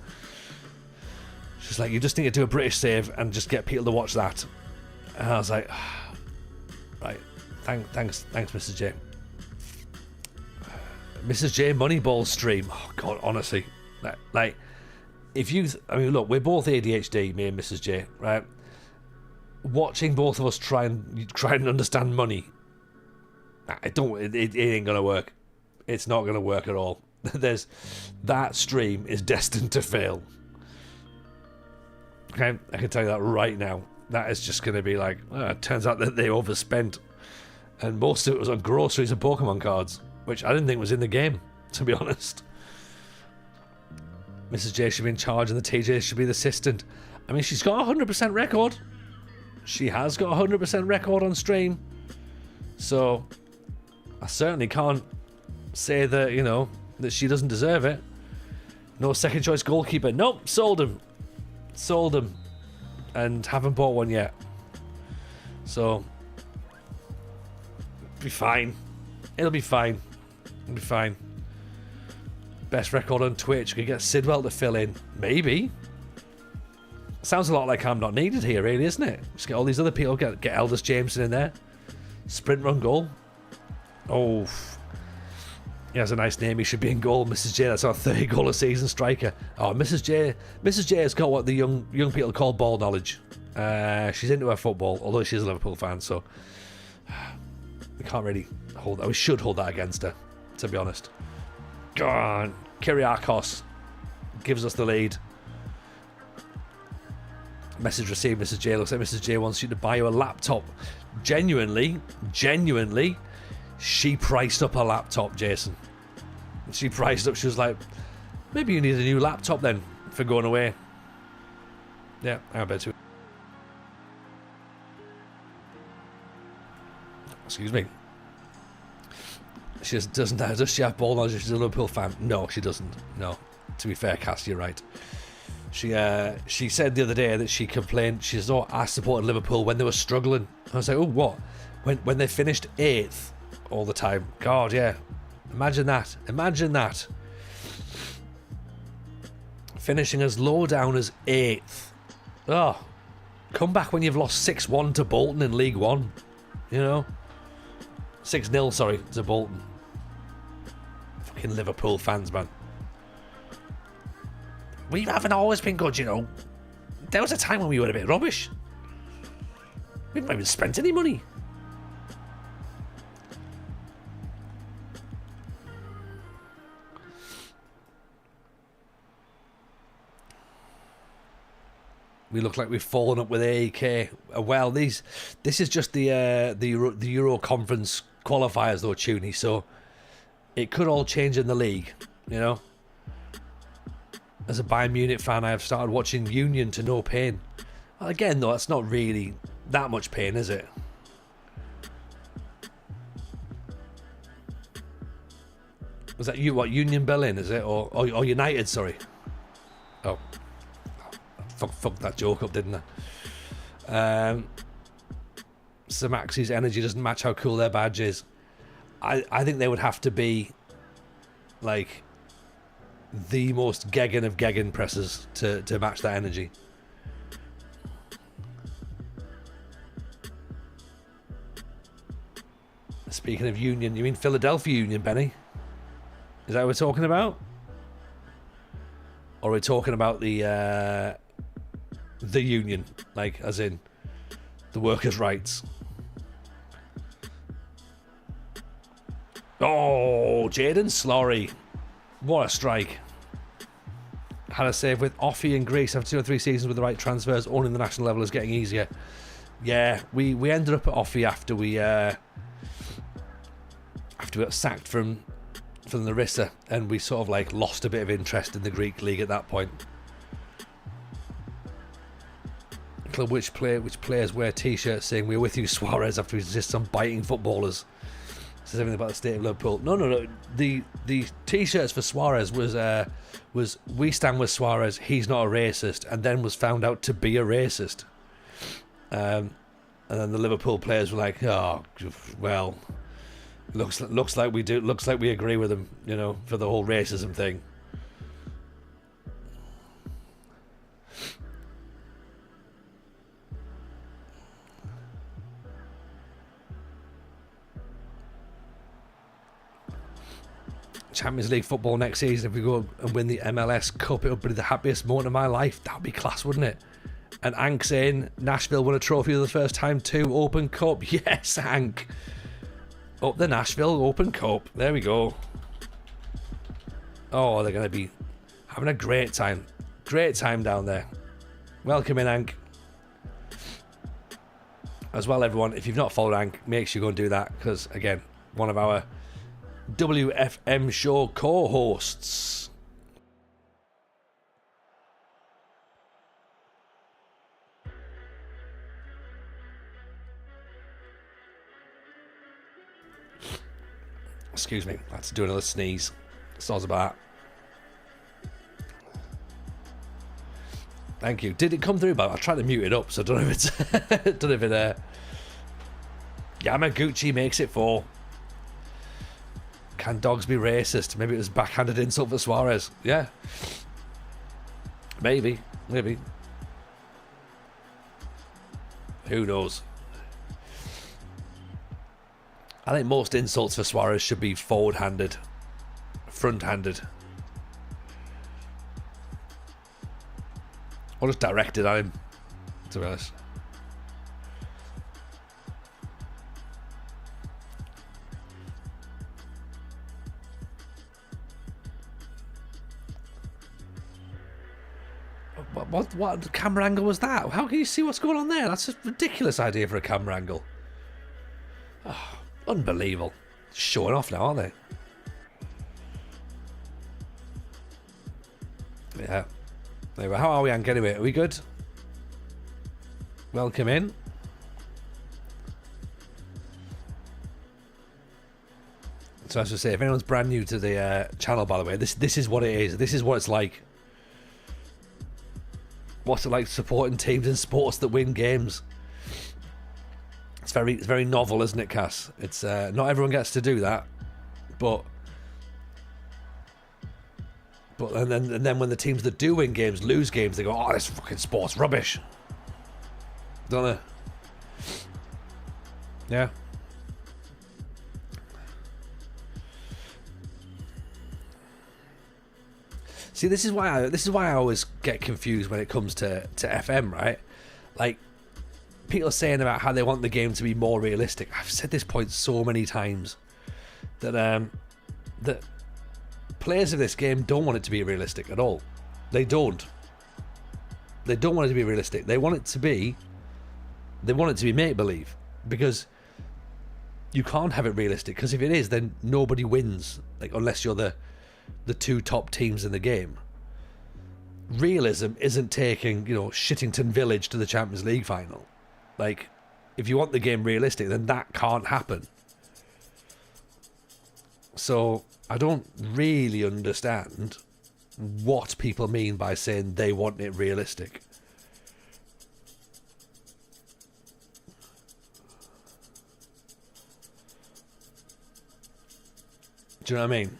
S4: She's like, you just need to do a British save and just get people to watch that. And I was like, right, thanks, Mrs. J. Mrs. J Moneyball stream. Oh God, honestly, like if you, I mean, look, we're both ADHD, me and Mrs. J, right? Watching both of us try and understand money, it ain't gonna work. It's not gonna work at all. That stream is destined to fail. Okay, I can tell you that right now. That is just gonna be like, it turns out that they overspent, and most of it was on groceries and Pokemon cards, which I didn't think was in the game, to be honest. Mrs. J should be in charge and the TJ should be the assistant. I mean, she's got a 100% record. She has got a 100% record on stream. So, I certainly can't say that, you know, that she doesn't deserve it. No second choice goalkeeper. Nope, sold him. And haven't bought one yet. So, be fine. It'll be fine. Best record on Twitch. Could get Sidwell to fill in. Maybe. Sounds a lot like I'm not needed here, really, isn't it? Just get all these other people, get Elders Jameson in there. Sprint run goal. Oh, he has a nice name. He should be in goal. Mrs. J, that's our 30 goal a season striker. Oh, Mrs. J has got what the young people call ball knowledge. She's into her football, although she's a Liverpool fan, so we can't really hold that. We should hold that against her, to be honest. Go on. Kyriakos gives us the lead. Message received, Mrs. J. Looks like Mrs. J wants you to buy you a laptop. Genuinely, she priced up a laptop, Jason. She priced up, she was like, maybe you need a new laptop then for going away. Yeah, I bet you. Excuse me. She just doesn't. Does she have ball knowledge if she's a Liverpool fan? No, she doesn't. No. To be fair, Cass, you're right. She said the other day that she complained. She said, "Oh, I supported Liverpool when they were struggling." I was like, "Oh, what? When they finished 8th all the time? God, yeah. Imagine that. Imagine that. Finishing as low down as 8th. Oh, come back when you've lost 6-1 to Bolton in League One. You know, 6-0, sorry, to Bolton. Fucking Liverpool fans, man. We haven't always been good, you know. There was a time when we were a bit rubbish. We haven't even spent any money. We look like we've fallen up with AEK. Well, this is just the Euro Conference qualifiers, though, Tooney. So it could all change in the league, you know. As a Bayern Munich fan, I have started watching Union to no pain. Well, again, though, that's not really that much pain, is it? Was that you? What, Union Berlin, is it? Or United, sorry. Oh. Fuck that joke up, didn't I? Sir Maxi's energy doesn't match how cool their badge is. I think they would have to be like the most Geggen of Geggen presses to match that energy. Speaking of Union, you mean Philadelphia Union, Benny? Is that what we're talking about? Or are we talking about the Union, like as in the workers' rights? Oh, Jadon Slorry. What a strike. Had a save with Offie and Greece after 2 or 3 seasons with the right transfers. Owning the national level is getting easier. Yeah, we ended up at Offie after we got sacked from Larissa, and we sort of like lost a bit of interest in the Greek league at that point. Club which players wear t-shirts saying "We're with you, Suarez" after he insists on biting footballers. Says everything about the state of Liverpool. No. The t-shirts for Suarez was "We stand with Suarez. He's not a racist," and then was found out to be a racist. And then the Liverpool players were like, "Oh, well, looks like we do. Looks like we agree with him, you know, for the whole racism thing." Champions League football next season, if we go and win the MLS Cup, it would be the happiest moment of my life. That would be class, wouldn't it? And Hank saying Nashville won a trophy for the first time too. Open Cup. Yes, Hank. Up the Nashville Open Cup. There we go. Oh, they're going to be having a great time. Great time down there. Welcome in, Hank. As well, everyone, if you've not followed Hank, make sure you go and do that, because, again, one of our WFM show co-hosts. Excuse me, I had to do another sneeze. Sounds about. Thank you. Did it come through? But I tried to mute it up, so I don't know if it's don't know if it Yamaguchi makes it 4. Can dogs be racist? Maybe it was backhanded insult for Suarez. Yeah. Maybe. Who knows? I think most insults for Suarez should be forward-handed, front-handed, or just directed at him, to be honest. What camera angle was that? How can you see what's going on there? That's a ridiculous idea for a camera angle. Oh, unbelievable. Showing off now, aren't they? Yeah. Anyway, how are we, Hank? Anyway, are we good? Welcome in. So as I say, if anyone's brand new to the channel, by the way, this is what it is. This is what it's like. What's it like supporting teams in sports that win games? It's very novel, isn't it, Cass? It's not everyone gets to do that, but and then when the teams that do win games lose games, they go, "Oh, this fucking sport's rubbish," don't they? Yeah. See, this is why I always get confused when it comes to FM, right? Like, people are saying about how they want the game to be more realistic. I've said this point so many times that that players of this game don't want it to be realistic at all. They don't. They don't want it to be realistic. They want it to be make-believe, because you can't have it realistic, because if it is, then nobody wins, like, unless you're the two top teams in the game. Realism isn't taking, Shittington Village to the Champions League final. Like, if you want the game realistic, then that can't happen. So I don't really understand what people mean by saying they want it realistic. Do you know what I mean?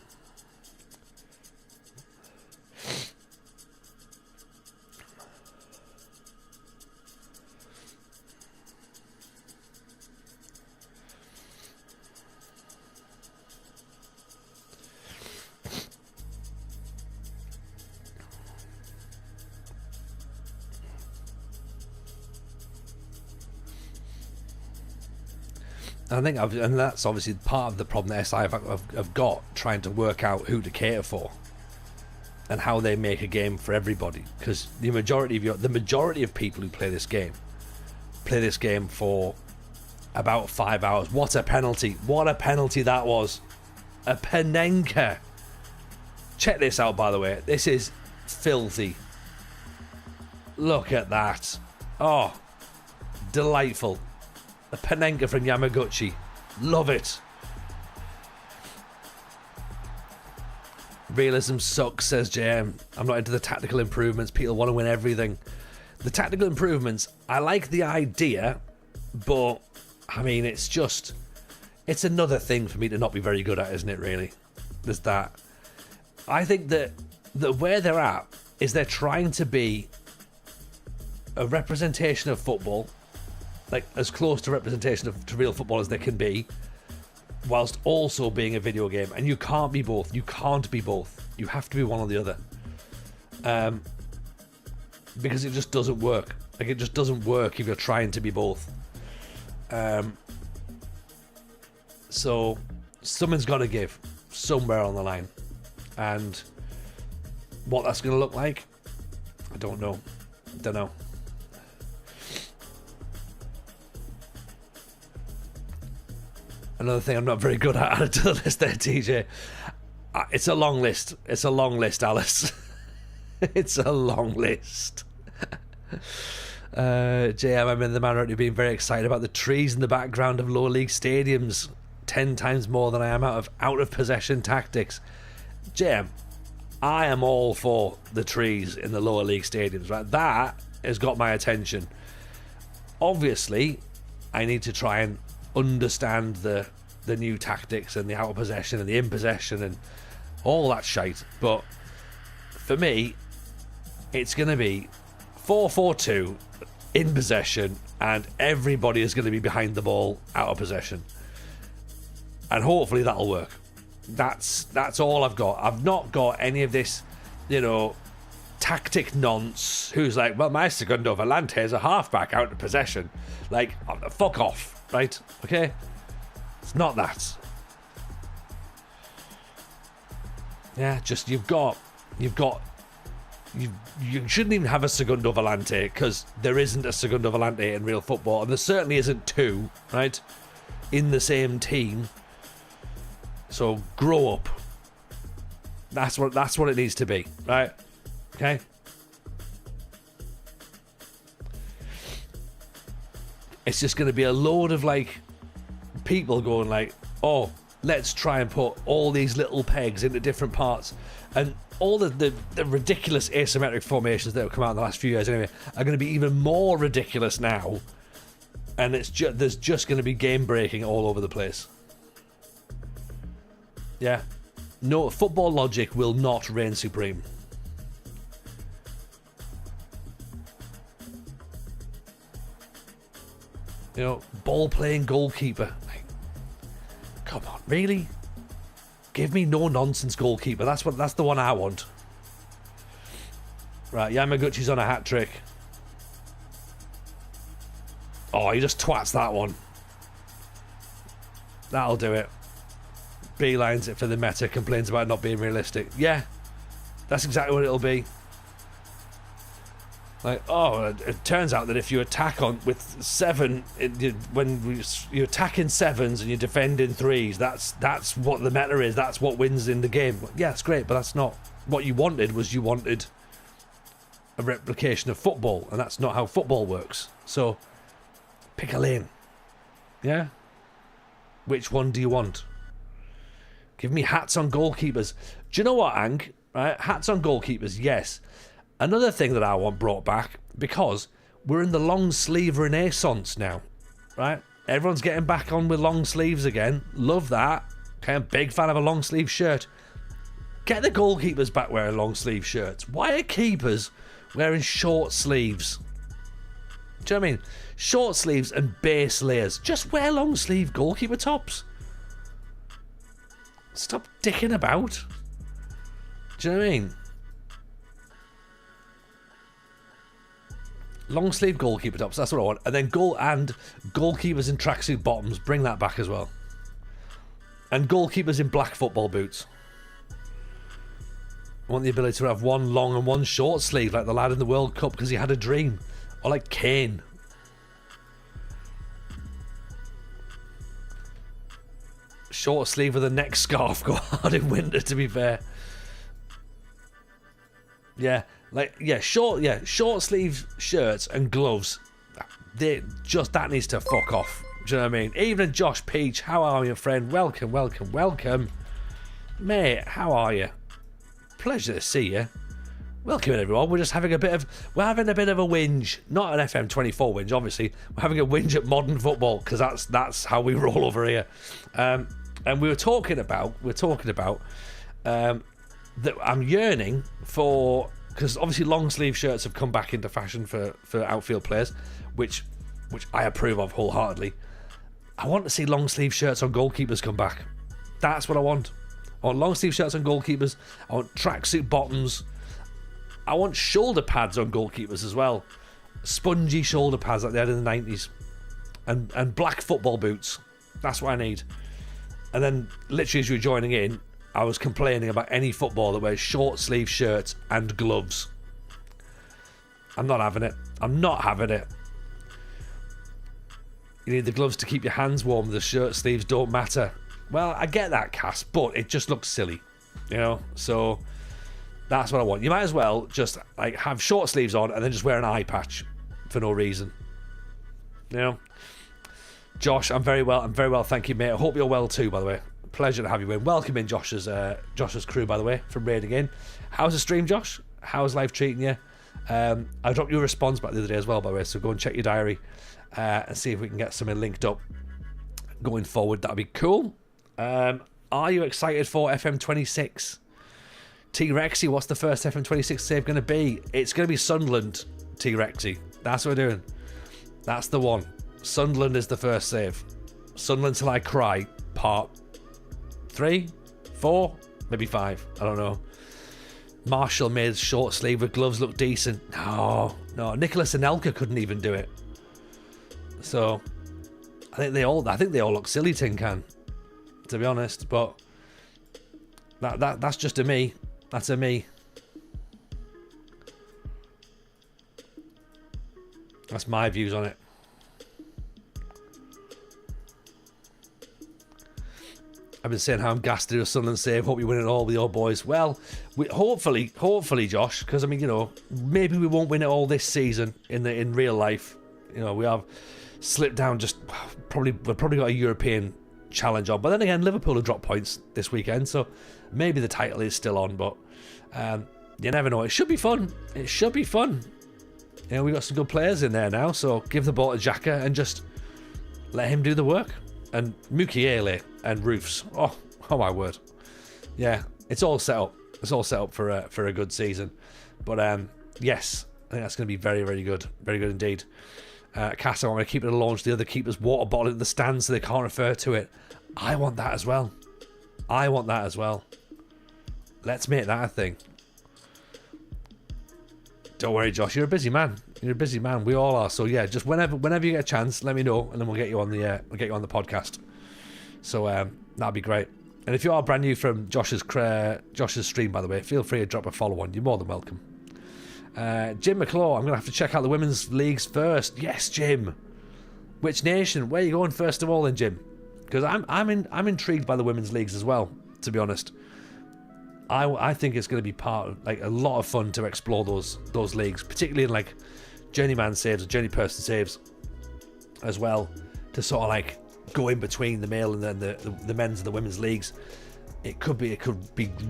S4: I think and that's obviously part of the problem that SI have got, trying to work out who to cater for and how they make a game for everybody. Because the majority of people who play this game for about 5 hours. What a penalty! What a penalty that was! A Panenka. Check this out, by the way. This is filthy. Look at that. Oh, delightful. A Panenka from Yamaguchi. Love it. Realism sucks, says JM. I'm not into the tactical improvements. People want to win everything. The tactical improvements, I like the idea, but I mean, it's another thing for me to not be very good at, isn't it, really? There's that. I think that where they're at is they're trying to be a representation of football, like as close to representation to real football as they can be, whilst also being a video game. And you can't be both. You can't be both. You have to be one or the other. Because it just doesn't work. Like, it just doesn't work if you're trying to be both. So something's got to give somewhere on the line. And what that's going to look like, I don't know. Another thing I'm not very good at, added to the list there, TJ. It's a long list. It's a long list, Alice. It's a long list. JM, I'm in the manner of being very excited about the trees in the background of lower league stadiums 10 times more than I am out of possession tactics. JM, I am all for the trees in the lower league stadiums, right? That has got my attention. Obviously, I need to try and understand the new tactics and the out of possession and the in possession and all that shite, but for me it's going to be 4-4-2 in possession, and everybody is going to be behind the ball out of possession. And hopefully that'll work. That's all I've got. I've not got any of this, tactic nonce who's like, well, my Segundo Volante is a halfback out of possession. Like, fuck off, right? Okay? It's not that. Yeah, just you shouldn't even have a Segundo Volante, because there isn't a Segundo Volante in real football, and there certainly isn't two, right, in the same team. So grow up. That's what it needs to be, right? Okay. It's just going to be a load of people going like, oh, let's try and put all these little pegs into different parts, and all the ridiculous asymmetric formations that have come out in the last few years anyway are going to be even more ridiculous now, and there's just going to be game breaking all over the place. Yeah, no, football logic will not reign supreme. Ball playing goalkeeper. Come on, really? Give me no nonsense goalkeeper. That's the one I want. Right, Yamaguchi's on a hat trick. Oh, he just twats that one. That'll do it. Beelines it for the meta, complains about not being realistic. Yeah, that's exactly what it'll be. It turns out that if you attack with 7, when you attack in 7s and you defend in 3s, that's what the meta is. That's what wins in the game. Yeah, it's great, but that's not what you wanted. You wanted a replication of football, and that's not how football works. So, pick a lane. Yeah? Which one do you want? Give me hats on goalkeepers. Do you know what, Ang? Right? Hats on goalkeepers, yes. Another thing that I want brought back, because we're in the long sleeve renaissance now, right? Everyone's getting back on with long sleeves again. Love that. Okay, I'm a big fan of a long sleeve shirt. Get the goalkeepers back wearing long sleeve shirts. Why are keepers wearing short sleeves? Do you know what I mean? Short sleeves and base layers. Just wear long sleeve goalkeeper tops. Stop dicking about. Do you know what I mean? Long sleeve goalkeeper tops, that's what I want. And then goalkeepers in tracksuit bottoms, bring that back as well. And goalkeepers in black football boots. I want the ability to have one long and one short sleeve, like the lad in the World Cup because he had a dream. Or like Kane. Short sleeve with a neck scarf, go hard in winter, to be fair. Yeah. Short sleeve shirts and gloves. That needs to fuck off. Do you know what I mean? Evening, Josh Peach. How are you, friend? Welcome. Mate, how are you? Pleasure to see you. Welcome in, everyone. We're having a bit of a whinge. Not an FM24 whinge, obviously. We're having a whinge at modern football, because that's how we roll over here. And we're talking about that I'm yearning for, because obviously long sleeve shirts have come back into fashion for outfield players, which I approve of wholeheartedly. I want to see long sleeve shirts on goalkeepers come back. That's what I want. I want long sleeve shirts on goalkeepers. I want tracksuit bottoms. I want shoulder pads on goalkeepers as well. Spongy shoulder pads like they had in the 90s. And black football boots. That's what I need. And then, literally as you were joining in, I was complaining about any football that wears short sleeve shirts and gloves. I'm not having it. You need the gloves to keep your hands warm. The shirt sleeves don't matter. Well, I get that, Cass, but it just looks silly. So that's what I want. You might as well just have short sleeves on and then just wear an eye patch for no reason. Josh, I'm very well, thank you, mate. I hope you're well too, by the way. Pleasure to have you in. Welcome in Josh's crew, by the way, from raiding in. How's the stream, Josh? How's life treating you? I dropped you a response back the other day as well, by the way, so go and check your diary and see if we can get something linked up going forward. That'd be cool. Are you excited for FM26? T-Rexy, what's the first FM26 save going to be? It's going to be Sunderland, T-Rexy. That's what we're doing. That's the one. Sunderland is the first save. Sunderland Till I Cry, part 3, 4, maybe 5. I don't know. Marshall made short sleeve with gloves look decent. No. Nicholas Anelka couldn't even do it. So I think they all look silly, Tin Can, to be honest. But that's just a me. That's a me. That's my views on it. I've been saying how I'm gassed to do a Sunderland save. Hope you win it all with your boys. Well, hopefully, Josh, because I mean, you know, maybe we won't win it all this season in real life. You know, we have slipped down. We've probably got a European challenge on. But then again, Liverpool have dropped points this weekend, so maybe the title is still on. But you never know. It should be fun. It should be fun. You know, we've got some good players in there now, so give the ball to Xhaka and just let him do the work. And Mukiele and Roofs. Oh my word. Yeah, it's all set up. It's all set up for a good season. But yes, I think that's going to be very, very good. Very good indeed. Cass, I want to keep it launch the other keeper's water bottle in the stand so they can't refer to it. I want that as well. Let's make that a thing. Don't worry, Josh. You're a busy man. We all are. So yeah, just whenever you get a chance, let me know, and then we'll get you on the podcast. So that'd be great. And if you are brand new from Josh's stream, by the way, feel free to drop a follow on. You're more than welcome. Jim McClaw, I'm gonna have to check out the women's leagues first. Yes, Jim. Which nation? Where are you going first of all, then, Jim? Because I'm intrigued by the women's leagues as well. To be honest. I think it's going to be a lot of fun to explore those leagues, particularly in like journeyman saves or journey person saves as well, to sort of like go in between the male and then the men's and the women's leagues. It could be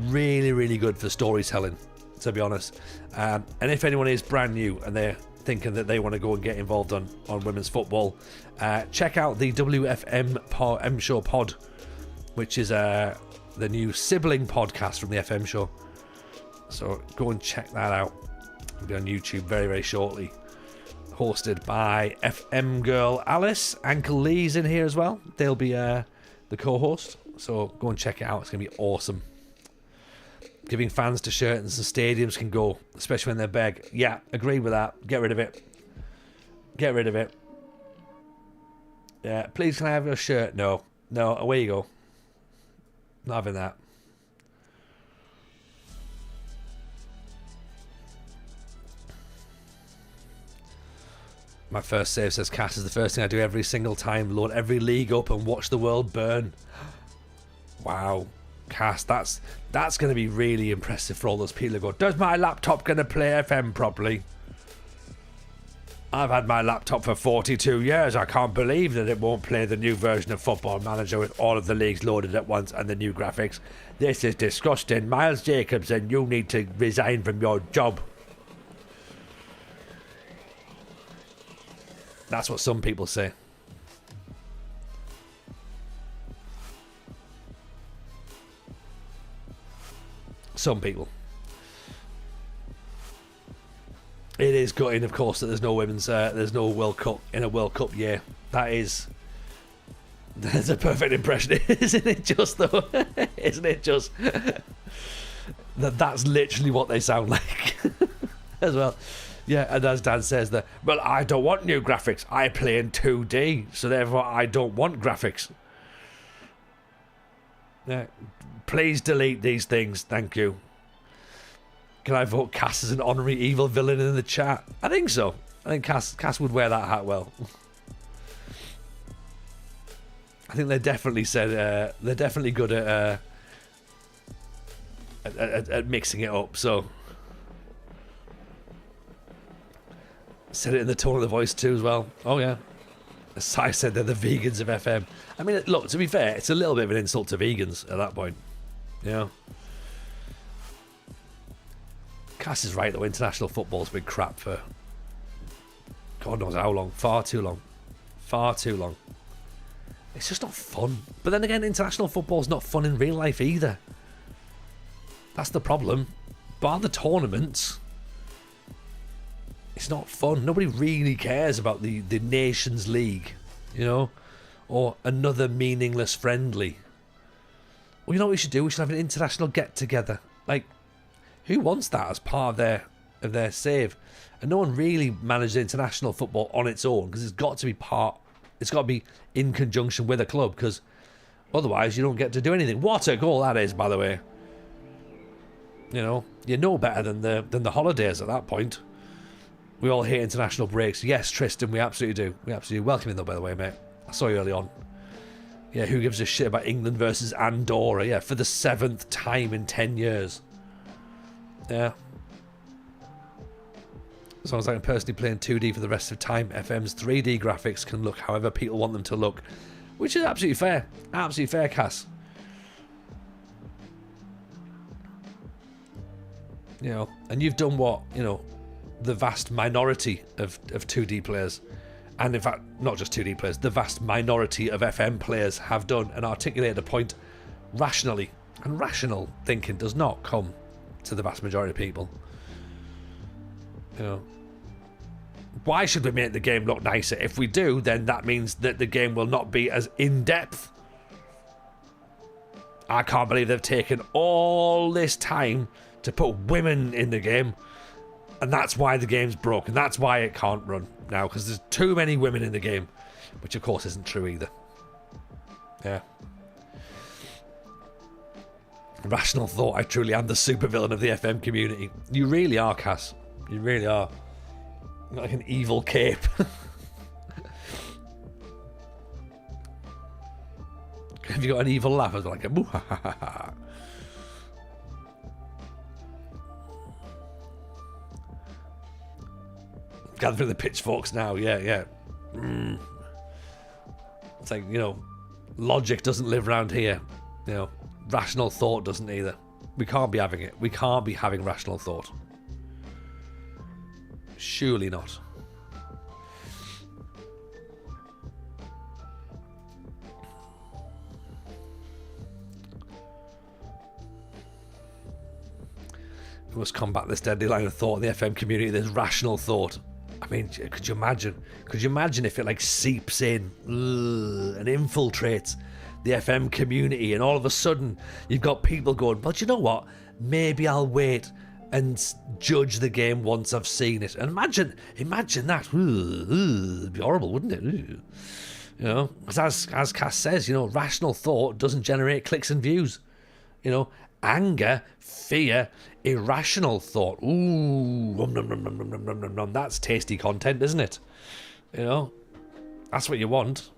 S4: really, really good for storytelling, to be honest. And if anyone is brand new and they're thinking that they want to go and get involved on women's football, check out the WFM Show Pod, which is the new sibling podcast from the FM show. So go and check that out. It'll be on YouTube very, very shortly. Hosted by FM girl Alice. Ankle Lee's in here as well. They'll be the co-host. So go and check it out. It's going to be awesome. Giving fans to shirts and stadiums can go, especially when they're big. Yeah, agree with that. Get rid of it. Yeah, please can I have your shirt? No, away you go. Not having that. My first save, says Cass, is the first thing I do every single time. Load every league up and watch the world burn. Wow. Cass, that's going to be really impressive for all those people who go, does my laptop going to play FM properly? I've had my laptop for 42 years. I can't believe that it won't play the new version of Football Manager with all of the leagues loaded at once and the new graphics. This is disgusting. Miles Jacobson, you need to resign from your job. That's what some people say. Some people. It is gutting, of course, that there's no World Cup in a World Cup year. That's a perfect impression, isn't it? Just though, isn't it? Just that's literally what they sound like as well. Yeah, and as Dan says that, well, I don't want new graphics. I play in 2D, so therefore I don't want graphics. Yeah, please delete these things, thank you. Can I vote Cass as an honorary evil villain in the chat? I think so. I think Cass would wear that hat well. I think they definitely said they're definitely good at mixing it up. So said it in the tone of the voice too as well. Oh yeah. As I said, they're the vegans of FM. I mean, look, to be fair, it's a little bit of an insult to vegans at that point. You know. Cass is right though, international football's been crap for God knows how long. Far too long. It's just not fun. But then again, international football's not fun in real life either. That's the problem. Bar the tournaments, It's not fun. Nobody really cares about the Nations League, you know, or another meaningless friendly. Well, you know what we should do? We should have an international get-together. Like, who wants that as part of their save? And no one really manages international football on its own, because it's got to be in conjunction with a club, because otherwise you don't get to do anything. What a goal that is, by the way. You know, you're no better than the holidays at that point. We all hate international breaks. Yes, Tristan, we absolutely do. We absolutely welcome you though, by the way, mate. I saw you early on. Yeah, who gives a shit about England versus Andorra? Yeah, for the 7th time in 10 years. Yeah. As long as I can personally play in 2D for the rest of time, FM's 3D graphics can look however people want them to look. Which is absolutely fair. Absolutely fair, Cass. You know, and you've done what, you know, the vast minority of 2D players, and in fact, not just 2D players, the vast minority of FM players have done, and articulated a point rationally. And rational thinking does not come to the vast majority of people. You know, why should we make the game look nicer? If we do, then that means that the game will not be as in-depth. I can't believe they've taken all this time to put women in the game, and that's why the game's broken. That's why it can't run now, because there's too many women in the game, which of course isn't true either. Yeah. Rational thought, I truly am the supervillain of the FM community. You really are, Cass. You really are. You're like an evil cape. Have you got an evil laugh? I was like a boo-ha-ha-ha-ha. Gathering the pitchforks now, yeah. It's like, you know, logic doesn't live around here. You know, rational thought doesn't either. We can't be having it. We can't be having rational thought. Surely not. We must combat this deadly line of thought in the FM community. This rational thought. I mean, could you imagine? Could you imagine if it like seeps in and infiltrates the FM community, and all of a sudden you've got people going, but you know what? Maybe I'll wait and judge the game once I've seen it. And imagine that. It'd be horrible, wouldn't it? You know, because as Cass says, you know, rational thought doesn't generate clicks and views. You know, anger, fear, irrational thought. Ooh, that's tasty content, isn't it? You know, that's what you want.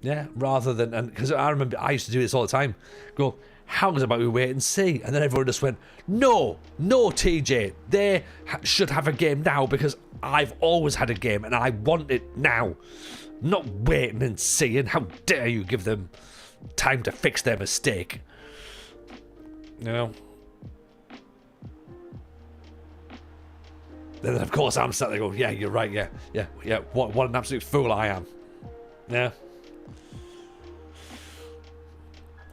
S4: Yeah, rather than, and because I remember I used to do this all the time. Go, how about we wait and see? And then everyone just went, no, TJ, they should have a game now because I've always had a game and I want it now. Not waiting and seeing. How dare you give them time to fix their mistake? You know. Then of course I'm sat there going, yeah, you're right, yeah. What an absolute fool I am. Yeah.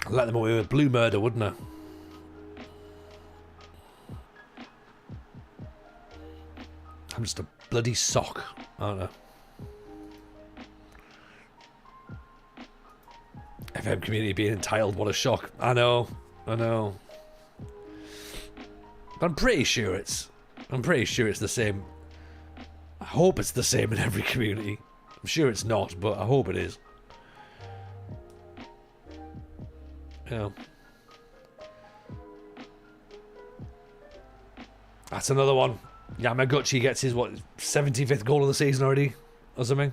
S4: I'd let them away with blue murder, wouldn't I? I'm just a bloody sock, aren't I? FM community being entitled, what a shock. I know. But I'm pretty sure it's the same. I hope it's the same in every community. I'm sure it's not, but I hope it is. Yeah. That's another one. Yamaguchi gets his, 75th goal of the season already? Or something?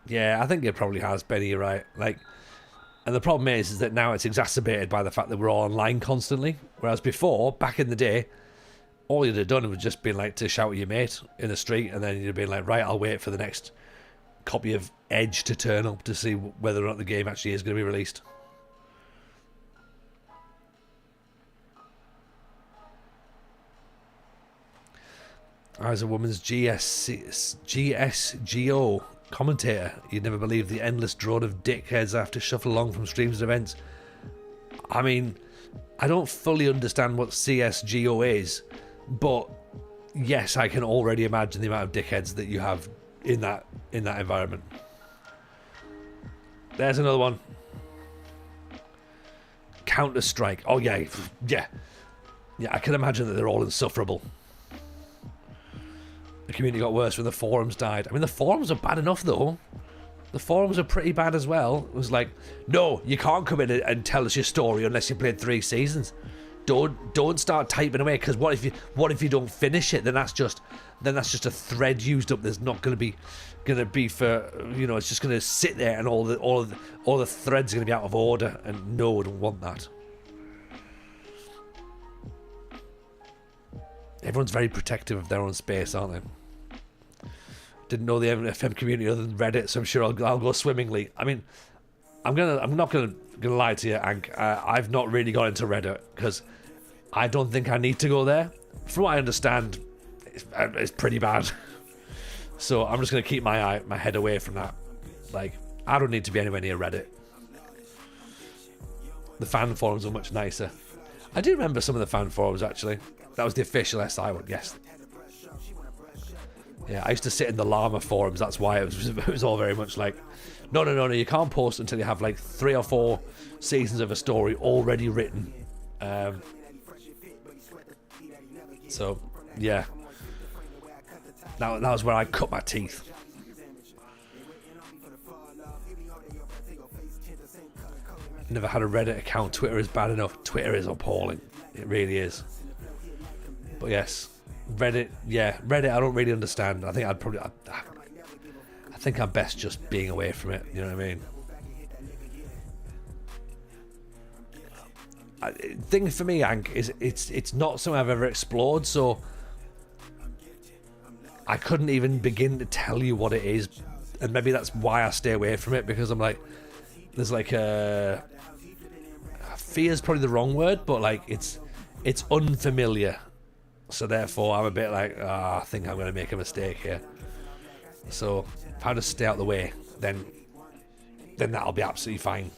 S4: Yeah, I think it probably has, Benny, you're right. Like, and the problem is that now it's exacerbated by the fact that we're all online constantly. Whereas before, back in the day, all you'd have done was just been like to shout at your mate in the street, and then you'd have been like, right, I'll wait for the next copy of Edge to turn up to see whether or not the game actually is going to be released. I was a woman's GSGO commentator. You'd never believe the endless drone of dickheads I have to shuffle along from streams and events. I mean, I don't fully understand what CSGO is, but yes, I can already imagine the amount of dickheads that you have in that environment. There's another one. Counter-Strike. Oh yeah. I can imagine that they're all insufferable. The community got worse when the forums died. I mean, the forums are bad enough though. The forums are pretty bad as well. It was like, no, you can't come in and tell us your story unless you played 3 seasons. Don't start typing away, because what if you don't finish it? Then that's just a thread used up. There's not going to be for, you know, it's just going to sit there, and all the threads are going to be out of order, and no, I don't want that. Everyone's very protective of their own space, aren't they? Didn't know the FM community other than Reddit, so I'm sure I'll go swimmingly. I mean, I'm not gonna lie to you, Ank. I've not really got into Reddit because I don't think I need to go there. From what I understand, it's pretty bad. So I'm just gonna keep my head away from that. Like, I don't need to be anywhere near Reddit. The fan forums are much nicer. I do remember some of the fan forums actually. That was the official SI one, yes. Yeah, I used to sit in the llama forums. That's why it was all very much like, no, you can't post until you have like 3 or 4 seasons of a story already written. So, yeah. That was where I cut my teeth. Never had a Reddit account. Twitter is bad enough. Twitter is appalling. It really is. But yes, Reddit, Reddit I don't really understand. I think I think I'm best just being away from it, you know what I mean? Thing for me, Hank, is it's not something I've ever explored, so I couldn't even begin to tell you what it is, and maybe that's why I stay away from it, because I'm like, there's like a fear is probably the wrong word, but like it's unfamiliar. So therefore, I'm a bit like, I think I'm going to make a mistake here. So if I just stay out of the way, then that'll be absolutely fine.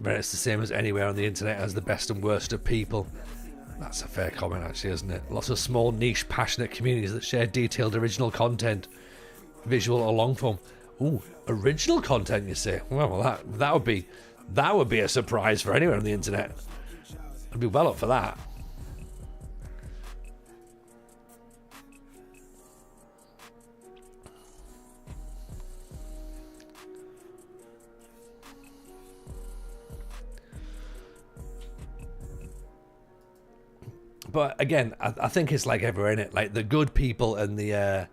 S4: But it's the same as anywhere on the internet as the best and worst of people. That's a fair comment, actually, isn't it? Lots of small, niche, passionate communities that share detailed, original content, visual or long form. Ooh, original content, you say? Well, that would be a surprise for anyone on the internet. I'd be well up for that. But again, I think it's like everywhere, innit? Like the good people and the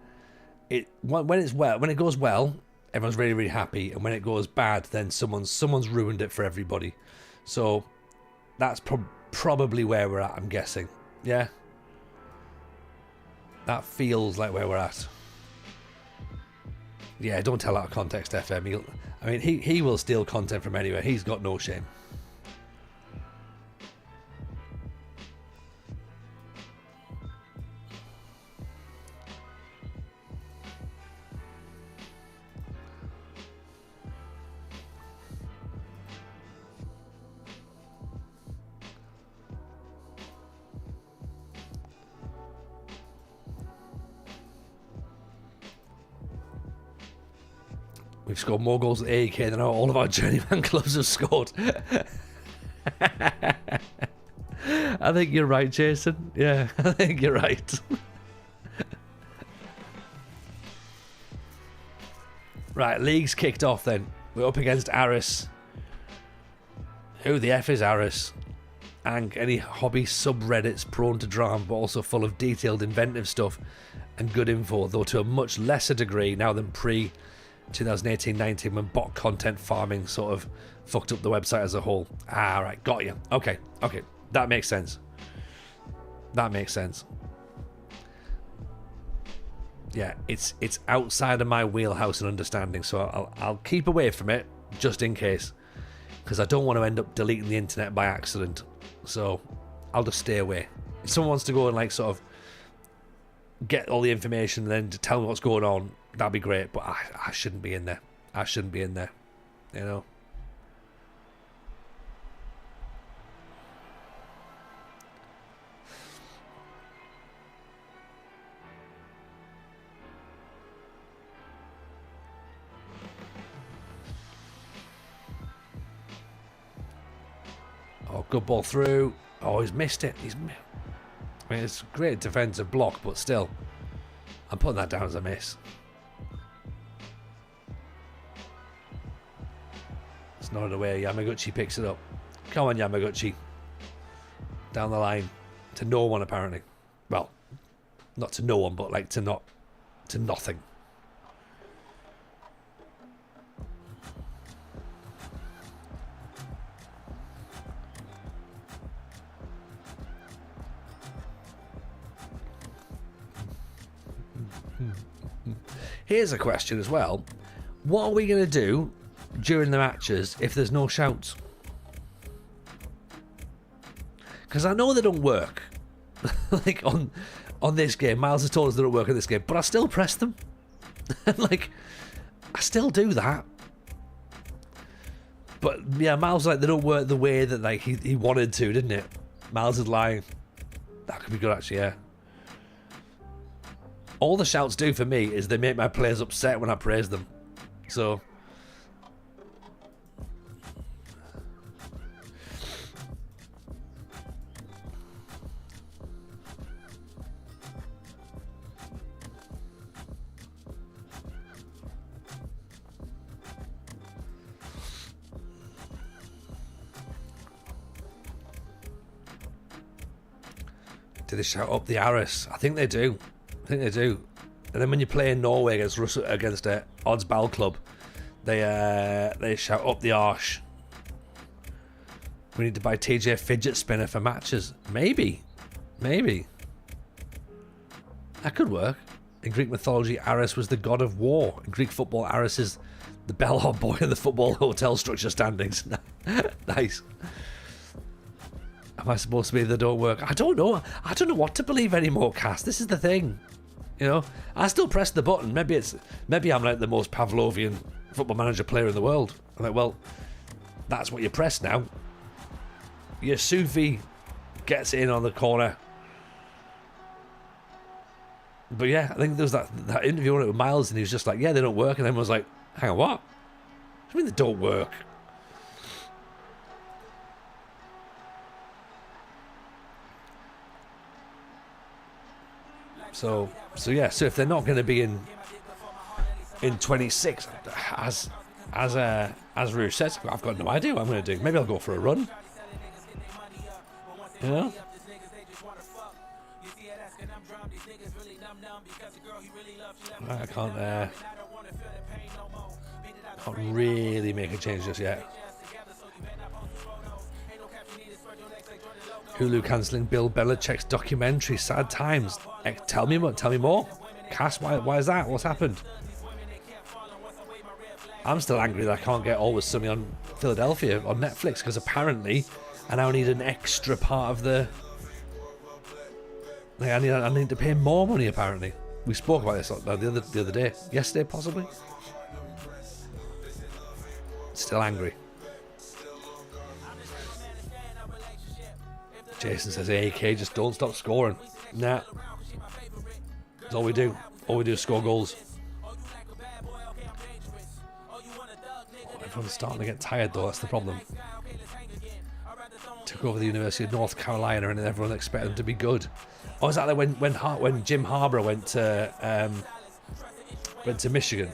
S4: when it goes well, everyone's really, really happy, and when it goes bad, then someone's ruined it for everybody. So that's probably where we're at, I'm guessing. Yeah, that feels like where we're at. Yeah, don't tell out of context, FM. He will steal content from anywhere. He's got no shame. We've scored more goals at AEK than all of our Journeyman clubs have scored. I think you're right, Jason. Yeah, I think you're right. Right, league's kicked off then. We're up against Aris. Who the F is Aris? And any hobby subreddits prone to drama, but also full of detailed, inventive stuff and good info, though to a much lesser degree now than pre 2018-19 when bot content farming sort of fucked up the website as a whole. Ah, right, got you. Okay, that makes sense. Yeah, it's outside of my wheelhouse and understanding, so I'll keep away from it just in case, because I don't want to end up deleting the internet by accident. So I'll just stay away. If someone wants to go and like sort of get all the information and then to tell me what's going on, that'd be great, but I shouldn't be in there. You know? Good ball through. Oh, he's missed it. I mean, it's a great defensive block, but still, I'm putting that down as a miss. It's not away. Yamaguchi picks it up. Come on, Yamaguchi. Down the line. To no one, apparently. Well, not to no one, but like to nothing. Here's a question as well. What are we going to do during the matches if there's no shouts? Because I know they don't work. Like on this game, Miles has told us they don't work in this game, but I still press them. Like, I still do that. But yeah, Miles was like, they don't work the way that like he wanted to, didn't it? Miles is lying. That could be good actually, yeah. All the shouts do for me is they make my players upset when I praise them. So do they shout up the Aris? I think they do. And then when you play in Norway against a odds ball club, they shout up the arse. We need to buy TJ fidget spinner for matches. Maybe. That could work. In Greek mythology, Ares was the god of war. In Greek football, Ares is the bellhop boy in the football hotel structure standings. Nice. Am I supposed to be they don't work? I don't know. I don't know what to believe anymore, Cass. This is the thing. You know, I still press the button. Maybe I'm like the most Pavlovian football manager player in the world. I'm like, well, that's what you press now. Your Sufi gets in on the corner. But yeah, I think there was that interview on it with Miles, and he was just like, yeah, they don't work. And then was like, hang on, what? What do you mean they don't work? So if they're not going to be in 26, as Rouge says, I've got no idea what I'm going to do. Maybe I'll go for a run. You know? I can't really make a change just yet. Hulu cancelling Bill Belichick's documentary. Sad times. Tell me more. Cass, why is that? What's happened? I'm still angry that I can't get Always Sunny on Philadelphia on Netflix because apparently I now need an extra part of the. Like I need to pay more money. Apparently, we spoke about this the other day, yesterday possibly. Still angry. Jason says AEK just don't stop scoring. Nah. That's all we do. All we do is score goals. Everyone's starting to get tired though, that's the problem. Took over the University of North Carolina and everyone expected them to be good. Oh, is that like when Jim Harbaugh went to Michigan?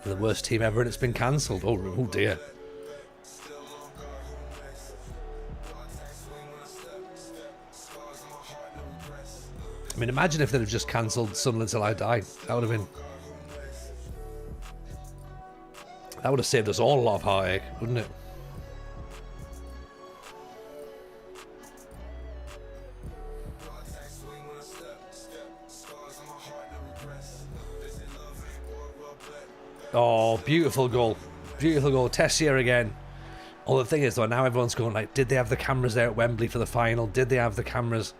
S4: The worst team ever and it's been cancelled. Oh dear. I mean, imagine if they'd have just cancelled Sunderland Till I Die. That would have saved us all a lot of heartache, wouldn't it? Oh, beautiful goal. Beautiful goal. Tessier again. Oh, the thing is, though, now everyone's going like, did they have the cameras there at Wembley for the final? Did they have the cameras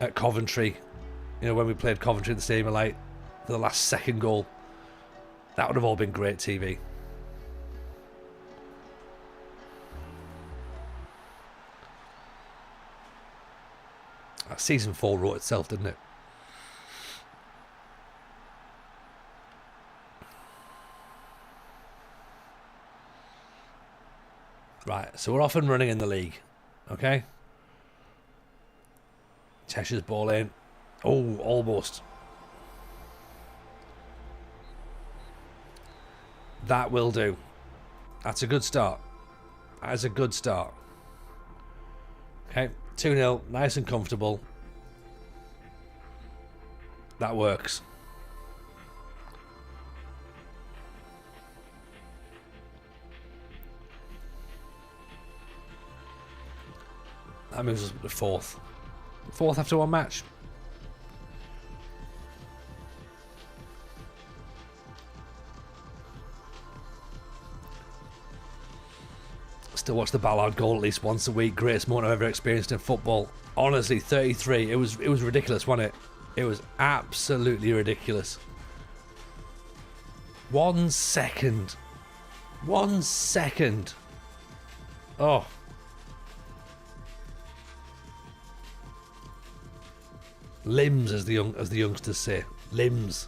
S4: at Coventry? You know, when we played Coventry in the Stadium of Light for the last second goal. That would have all been great TV. That season 4 wrote itself, didn't it? Right, so we're off and running in the league. Okay? Cheshire's ball in. Oh, almost. That will do. That's a good start. That is a good start. Okay, 2-0, nice and comfortable. That works. That moves us to fourth. Fourth after one match. Still watch the Ballard goal at least once a week. Greatest moment I've ever experienced in football. Honestly, 33. It was ridiculous, wasn't it? It was absolutely ridiculous. 1 second. 1 second. Oh. Limbs, as the youngsters say. Limbs.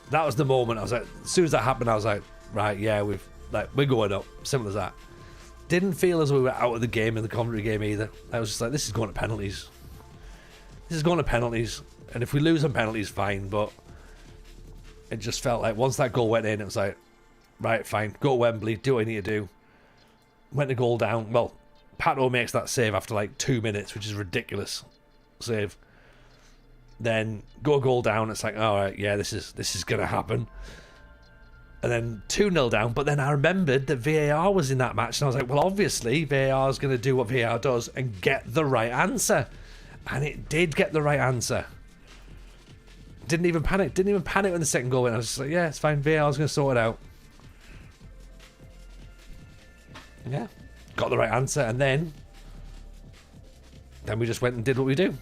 S4: That was the moment. I was like, as soon as that happened, I was like, right, yeah, we're going up. Simple as that. Didn't feel as we were out of the game in the commentary game either. I was just like, this is going to penalties. This is going to penalties. And if we lose on penalties, fine. But it just felt like once that goal went in, it was like, right, fine. Go to Wembley. Do what I need to do. Went the goal down. Well, Pato makes that save after like 2 minutes, which is ridiculous save. Then go a goal down. It's like, all right, yeah, this is going to happen. And then 2-0 down, but then I remembered that VAR was in that match, and I was like, well, obviously VAR is going to do what VAR does and get the right answer. And it did get the right answer. Didn't even panic when the second goal went. I was just like, yeah, it's fine, VAR's going to sort it out. Yeah, got the right answer, and then we just went and did what we do.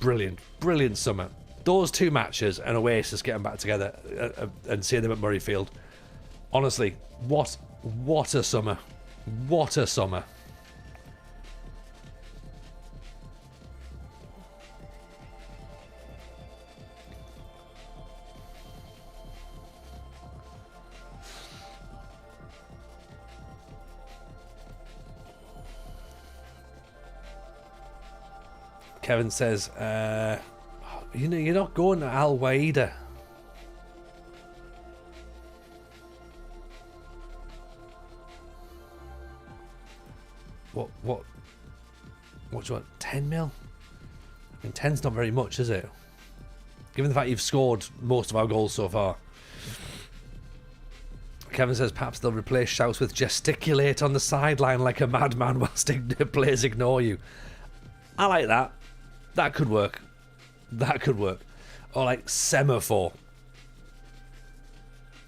S4: Brilliant summer. Those 2 matches and Oasis getting back together and seeing them at Murrayfield. Honestly, what a summer. What a summer. Kevin says, you're not going to Al Waida. What do you want? 10 mil? I mean, 10's not very much, is it? Given the fact you've scored most of our goals so far. Kevin says perhaps they'll replace shouts with gesticulate on the sideline like a madman whilst players ignore you. I like that. That could work. Or like semaphore.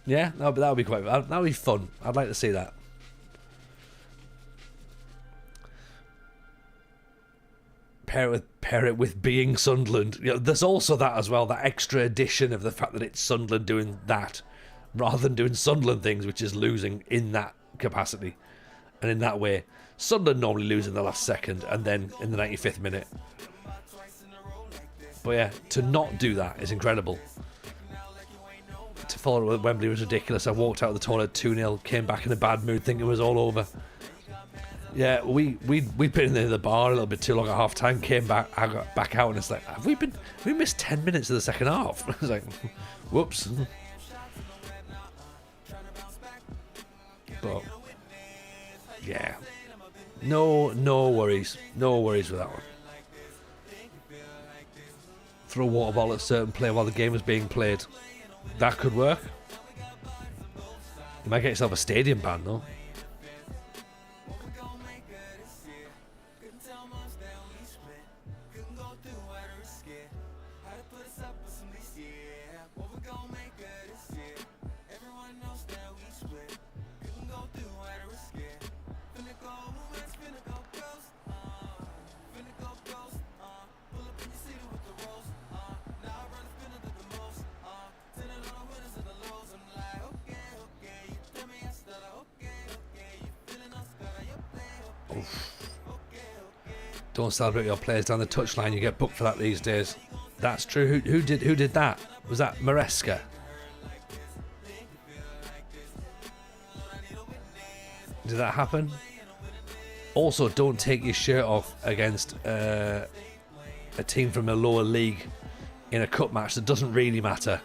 S4: Yeah, that would be that would be fun. I'd like to see that. Pair it with being Sunderland. You know, there's also that as well. That extra addition of the fact that it's Sunderland doing that, rather than doing Sunderland things, which is losing in that capacity, and in that way. Sunderland normally lose in the last second, and then in the 95th minute. But yeah, to not do that is incredible. To follow it with Wembley was ridiculous. I walked out of the toilet 2-0, came back in a bad mood, thinking it was all over. Yeah, we'd been in the bar a little bit too long at half time, came back, I got back out, and it's like, we missed 10 minutes of the second half. I was like, whoops. But yeah, no worries with that one. Throw a water ball at a certain player while the game was being played. That could work. You might get yourself a stadium ban though. Don't celebrate your players down the touchline. You get booked for that these days. That's true. Who did that? Was that Maresca? Did that happen? Also, don't take your shirt off against a team from a lower league in a cup match that doesn't really matter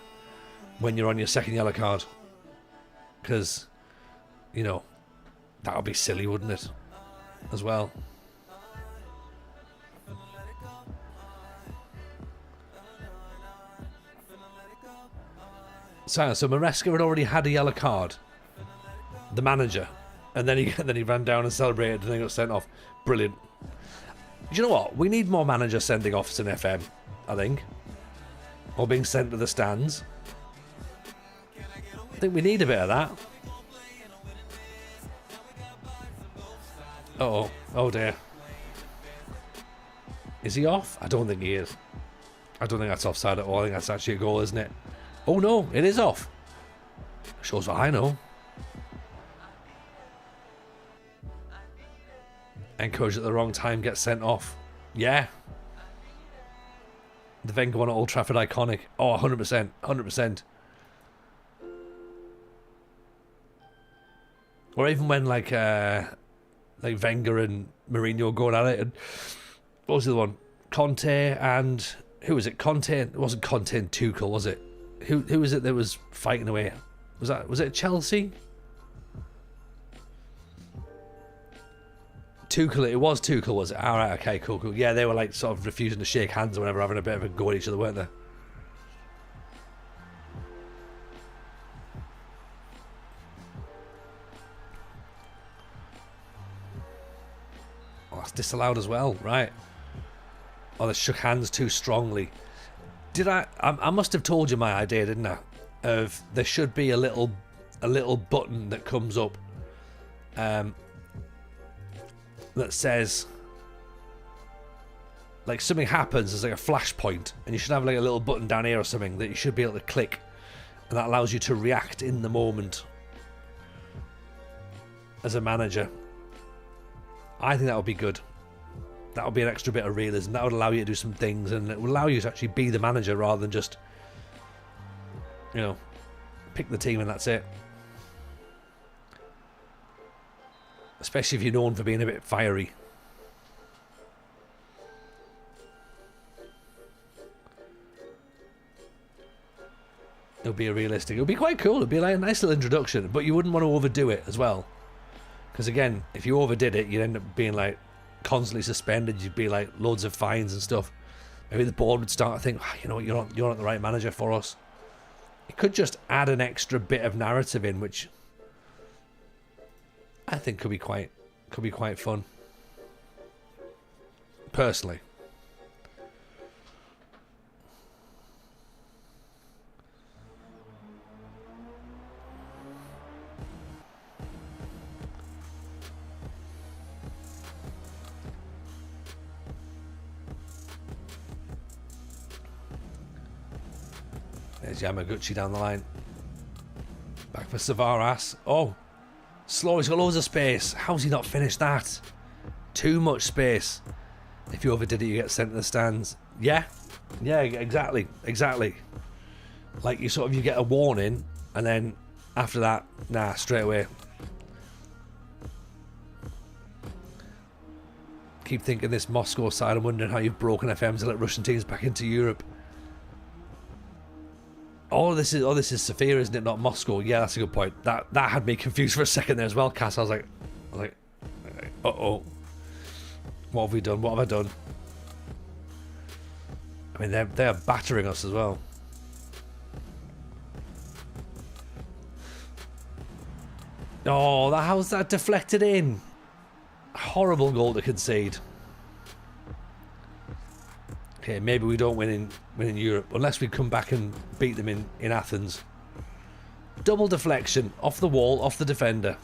S4: when you're on your second yellow card. Because, you know, that would be silly, wouldn't it? As well. So Maresca had already had a yellow card. The manager. And then he ran down and celebrated and then got sent off. Brilliant. Do you know what? We need more manager sending offs in FM, I think. Or being sent to the stands. I think we need a bit of that. Uh-oh. Oh dear. Is he off? I don't think he is. I don't think that's offside at all. I think that's actually a goal, isn't it? Oh no, it is off. Shows what I know. Encouraged at the wrong time, gets sent off. Yeah. The Wenger one at Old Trafford iconic. Oh, 100%. 100%. Or even when like Wenger and Mourinho were going at it, and what was the other one? Conte and who was it? Conte. It wasn't Conte and Tuchel, was it? Who was it that was fighting away? Was it Chelsea? Tuchel. It was Tuchel, was it? All right, okay, cool. Yeah, they were like sort of refusing to shake hands or whatever, having a bit of a go at each other, weren't they? Oh, that's disallowed as well, right? Oh, they shook hands too strongly. Did I must have told you my idea, didn't I? Of there should be a little button that comes up that says like something happens, there's like a flashpoint, and you should have like a little button down here or something that you should be able to click, and that allows you to react in the moment as a manager. I think that would be good. That would be an extra bit of realism. That would allow you to do some things, and it would allow you to actually be the manager rather than just, you know, pick the team and that's it. Especially if you're known for being a bit fiery. It'll be realistic. It'll be quite cool. It'll be like a nice little introduction, but you wouldn't want to overdo it as well. Because again, if you overdid it, you'd end up being like constantly suspended. You'd be like loads of fines and stuff. Maybe the board would start to think, oh, you know what, you're not the right manager for us. It could just add an extra bit of narrative in, which I think could be quite fun. Personally. There's Yamaguchi down the line. Back for Savaras. Oh, Slow, he's got loads of space. How's he not finished that? Too much space. If you overdid it, you get sent to the stands. Yeah, exactly. Like you get a warning, and then after that, nah, straight away. Keep thinking this Moscow side. I'm wondering how you've broken FMs to let Russian teams back into Europe. Oh, this is Sofia, isn't it? Not Moscow. Yeah, that's a good point. That had me confused for a second there as well, Cass. I was like, uh-oh. What have we done? What have I done? I mean, they're battering us as well. Oh, how's that deflected in? Horrible goal to concede. Okay, maybe we don't win in Europe unless we come back and beat them in Athens. Double deflection off the wall, off the defender.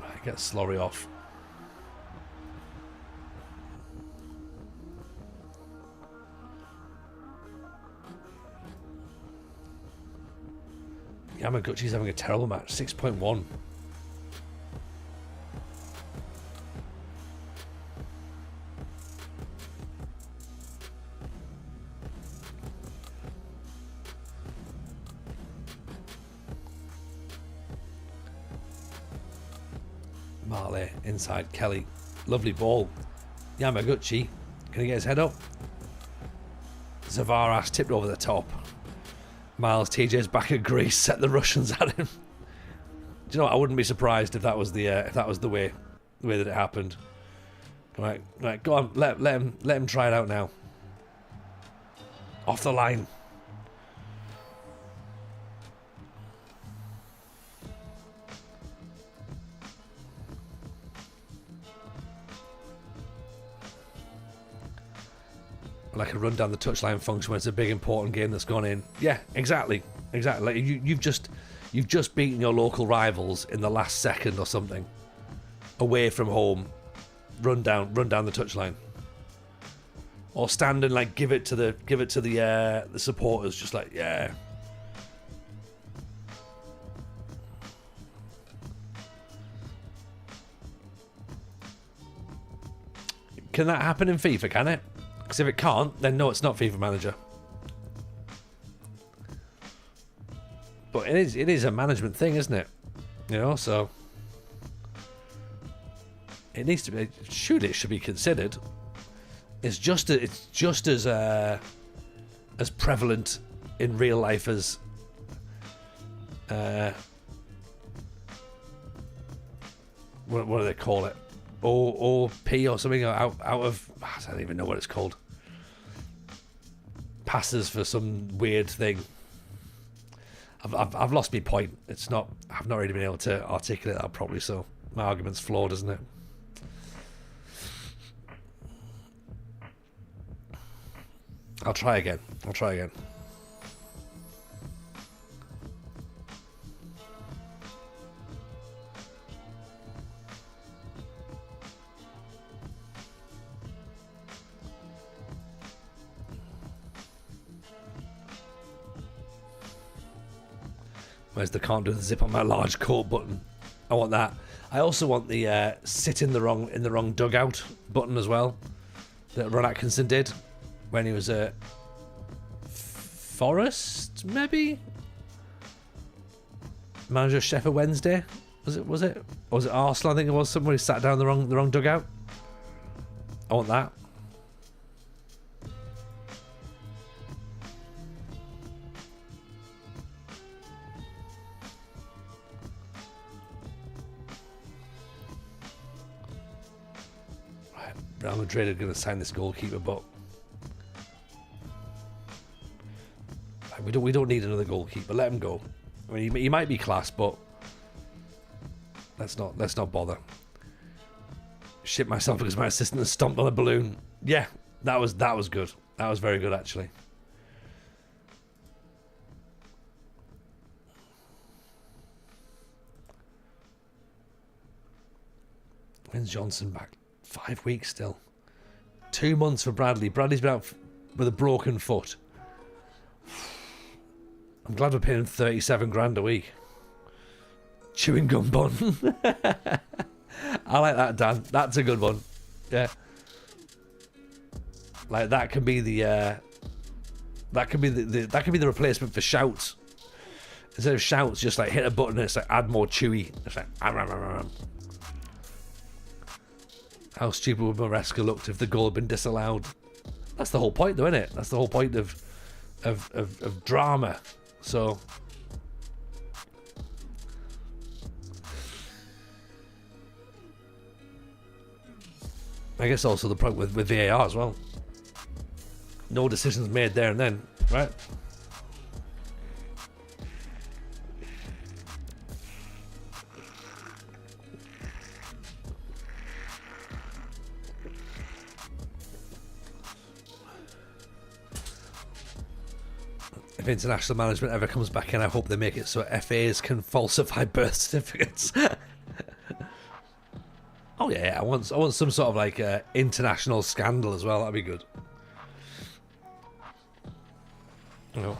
S4: Right, get Slurry off. Yamaguchi's having a terrible match. 6.1. Marley inside Kelly. Lovely ball. Yamaguchi. Can he get his head up? Zavaras tipped over the top. Miles TJ's back at Greece. Set the Russians at him. Do you know what? I wouldn't be surprised if that was the way that it happened. Right, go on. Let him try it out now. Off the line. Like a run down the touchline function when it's a big important game that's gone in. Yeah, exactly. Like you've just beaten your local rivals in the last second or something. Away from home. Run down the touchline. Or stand and like give it to the supporters, just like, yeah. Can that happen in FIFA, can it? Because if it can't, then no, it's not FIFA Manager. But it is a management thing, isn't it? You know, so it needs to be. It should be considered. It's just as prevalent in real life as what do they call it? OP or something out of, I don't even know what it's called. Passes for some weird thing. I've lost my point. It's not. I've not really been able to articulate that properly. So my argument's flawed, isn't it? I'll try again. Where's the can't do the zip on my large coat button? I want that. I also want the sit in the wrong dugout button as well, that Ron Atkinson did when he was at Forest, maybe? Manager of Sheffield Wednesday? Was it? Or was it Arsenal? I think it was. Somebody sat down the wrong dugout. I want that. Right, Real Madrid are going to sign this goalkeeper, but we don't need another goalkeeper. Let him go. I mean, he might be class, but let's not bother. Shit myself because my assistant has stomped on a balloon. Yeah, that was good. That was very good, actually. When's Johnson back? 5 weeks still. 2 months for Bradley. Bradley's been out with a broken foot. I'm glad we're paying him 37 grand a week. Chewing gum bun. I like that, Dan. That's a good one. Yeah. Like that can be the replacement for shouts. Instead of shouts, just like hit a button and it's like add more chewy. It's like how stupid would Maresca looked if the goal had been disallowed? That's the whole point, though, isn't it? That's the whole point of drama. So I guess also the problem with VAR as well. No decisions made there and then, right? If international management ever comes back in, I hope they make it so FAs can falsify birth certificates. Oh yeah, I want some sort of like international scandal as well. That'd be good. You know,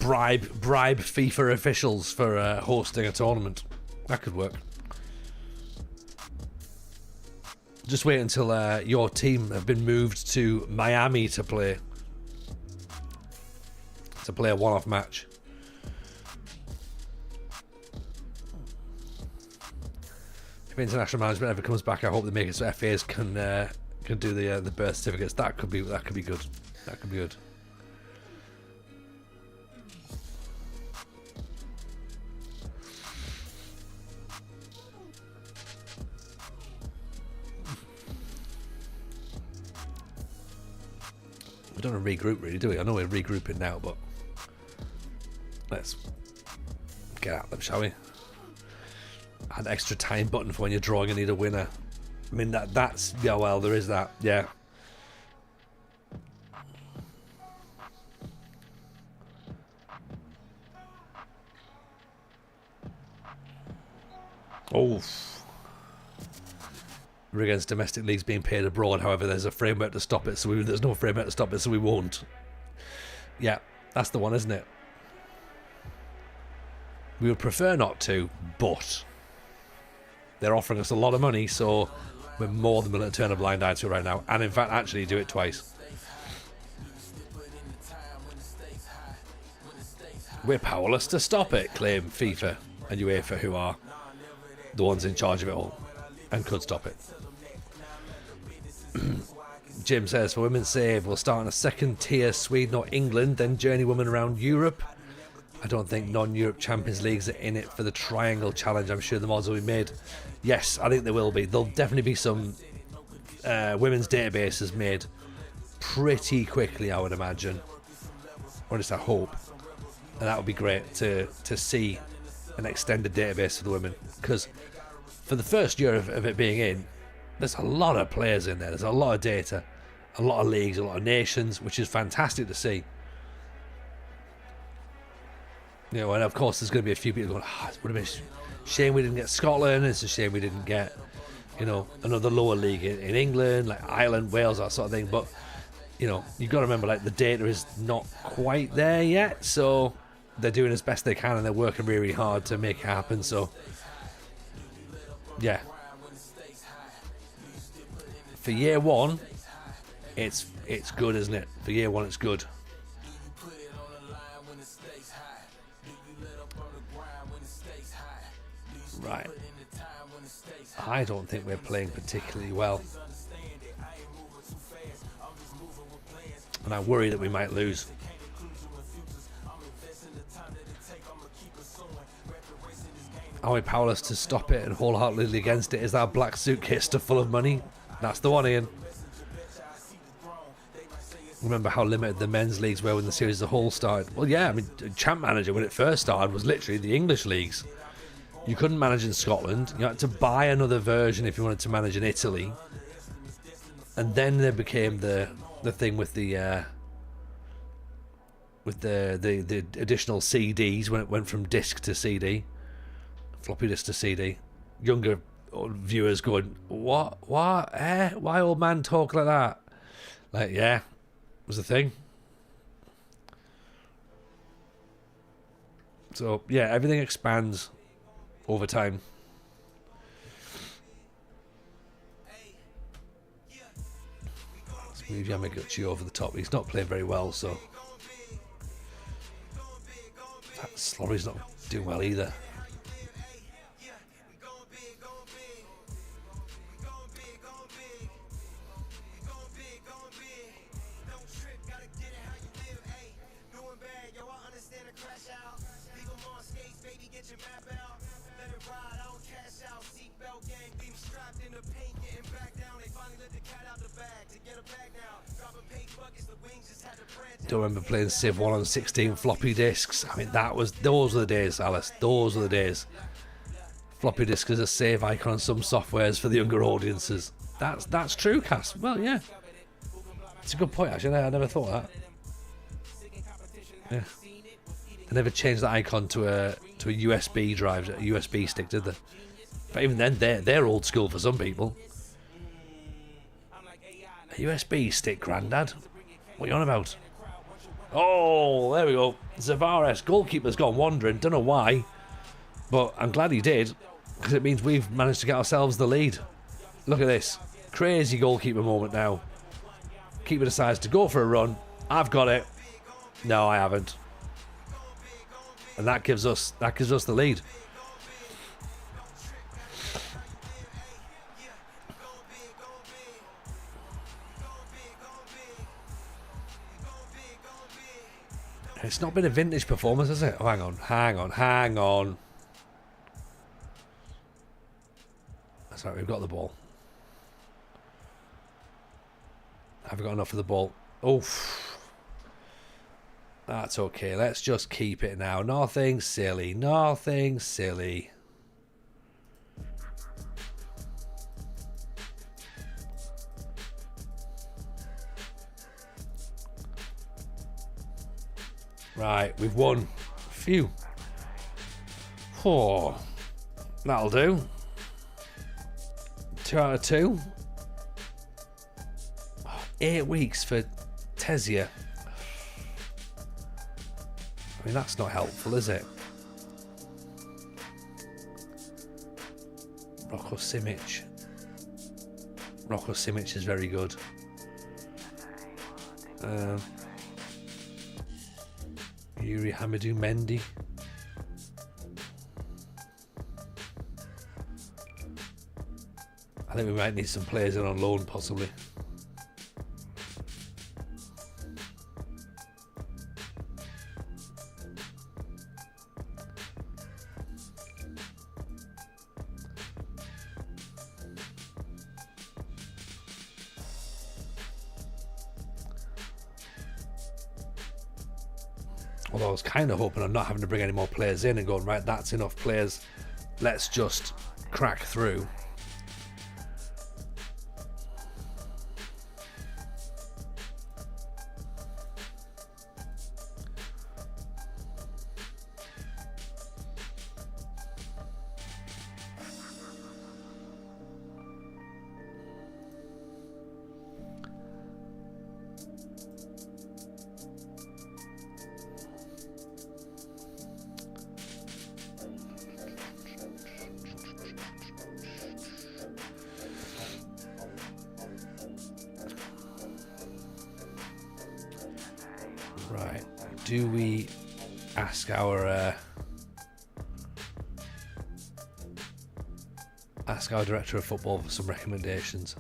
S4: bribe FIFA officials for hosting a tournament. That could work. Just wait until your team have been moved to Miami to play a one-off match. If international management ever comes back, I hope they make it so FAs can do the birth certificates. That could be good. That could be good. We don't want to regroup, really, do we? I know we're regrouping now, but let's get at them, shall we? Add extra time button for when you're drawing and need a winner. I mean, that's yeah, well, there is that, yeah. Oh. We're against domestic leagues being paid abroad. However, there's a framework to stop it, so there's no framework to stop it, so we won't. Yeah, that's the one, isn't it? We would prefer not to, but they're offering us a lot of money, so we're more than willing to turn a blind eye to it right now. And in fact, actually do it twice. We're powerless to stop it, claim FIFA and UEFA, who are the ones in charge of it all and could stop it. Jim says, for women's save, we'll start in a second tier, Sweden or England, then journeywomen around Europe. I don't think non-Europe Champions Leagues are in it for the Triangle Challenge. I'm sure the mods will be made. Yes, I think there will be. There'll definitely be some women's databases made pretty quickly, I would imagine. Or at least I hope. And that would be great to see an extended database for the women. Because for the first year of it being in, there's a lot of players in there. There's a lot of data, a lot of leagues, a lot of nations, which is fantastic to see. You know, and of course there's going to be a few people going, it would have been a shame we didn't get Scotland. It's a shame we didn't get, you know, another lower league in England, like Ireland, Wales, that sort of thing. But, you know, you've got to remember, like, the data is not quite there yet. So they're doing as best they can and they're working really, really hard to make it happen. So, yeah. For year one, it's good, isn't it? For year one, it's good. Right. I don't think we're playing particularly well. And I worry that we might lose. Are we powerless to stop it and wholeheartedly against it? Is that a black suitcase stuffed full of money? That's the one, Ian. Remember how limited the men's leagues were when the series as a whole started? Well, yeah, I mean, Champ Manager, when it first started, was literally the English leagues. You couldn't manage in Scotland. You had to buy another version if you wanted to manage in Italy. And then there became the thing with the additional CDs when it went from disc to CD, floppy disk to CD. Younger viewers going, what, why old man talk like that? Like, yeah, was the thing. So yeah, everything expands over time. Let's move Yamaguchi over the top. He's not playing very well, so that Slorry's not doing well either. Don't remember playing Civ 1 on 16 floppy disks. I mean, those were the days, Alice. Those were the days. Floppy disk is a save icon on some softwares for the younger audiences. That's true, Cass. Well, yeah. It's a good point, actually. I never thought that. Yeah. They never changed that icon to a USB drive, a USB stick, did they? But even then, they're old school for some people. A USB stick, Grandad? What are you on about? Oh, there we go. Zavares, goalkeeper's gone wandering. Don't know why, but I'm glad he did, because it means we've managed to get ourselves the lead. Look at this. Crazy goalkeeper moment now. Keeper decides to go for a run. I've got it. No, I haven't. And that gives us the lead. It's not been a vintage performance, has it? Oh, hang on. That's right, we've got the ball. Have we got enough of the ball? Oof. That's okay. Let's just keep it now. Nothing silly. Right, we've won. Phew. Oh, that'll do. 2 out of 2. 8 weeks for Tesia. I mean, that's not helpful, is it? Rocco Simic. Rocco Simic is very good. Yuri Hamidou Mendy. I think we might need some players in on loan, possibly. Although I was kind of hoping I'm not having to bring any more players in and going, right, that's enough players. Let's just crack through. Right, do we ask our director of football for some recommendations?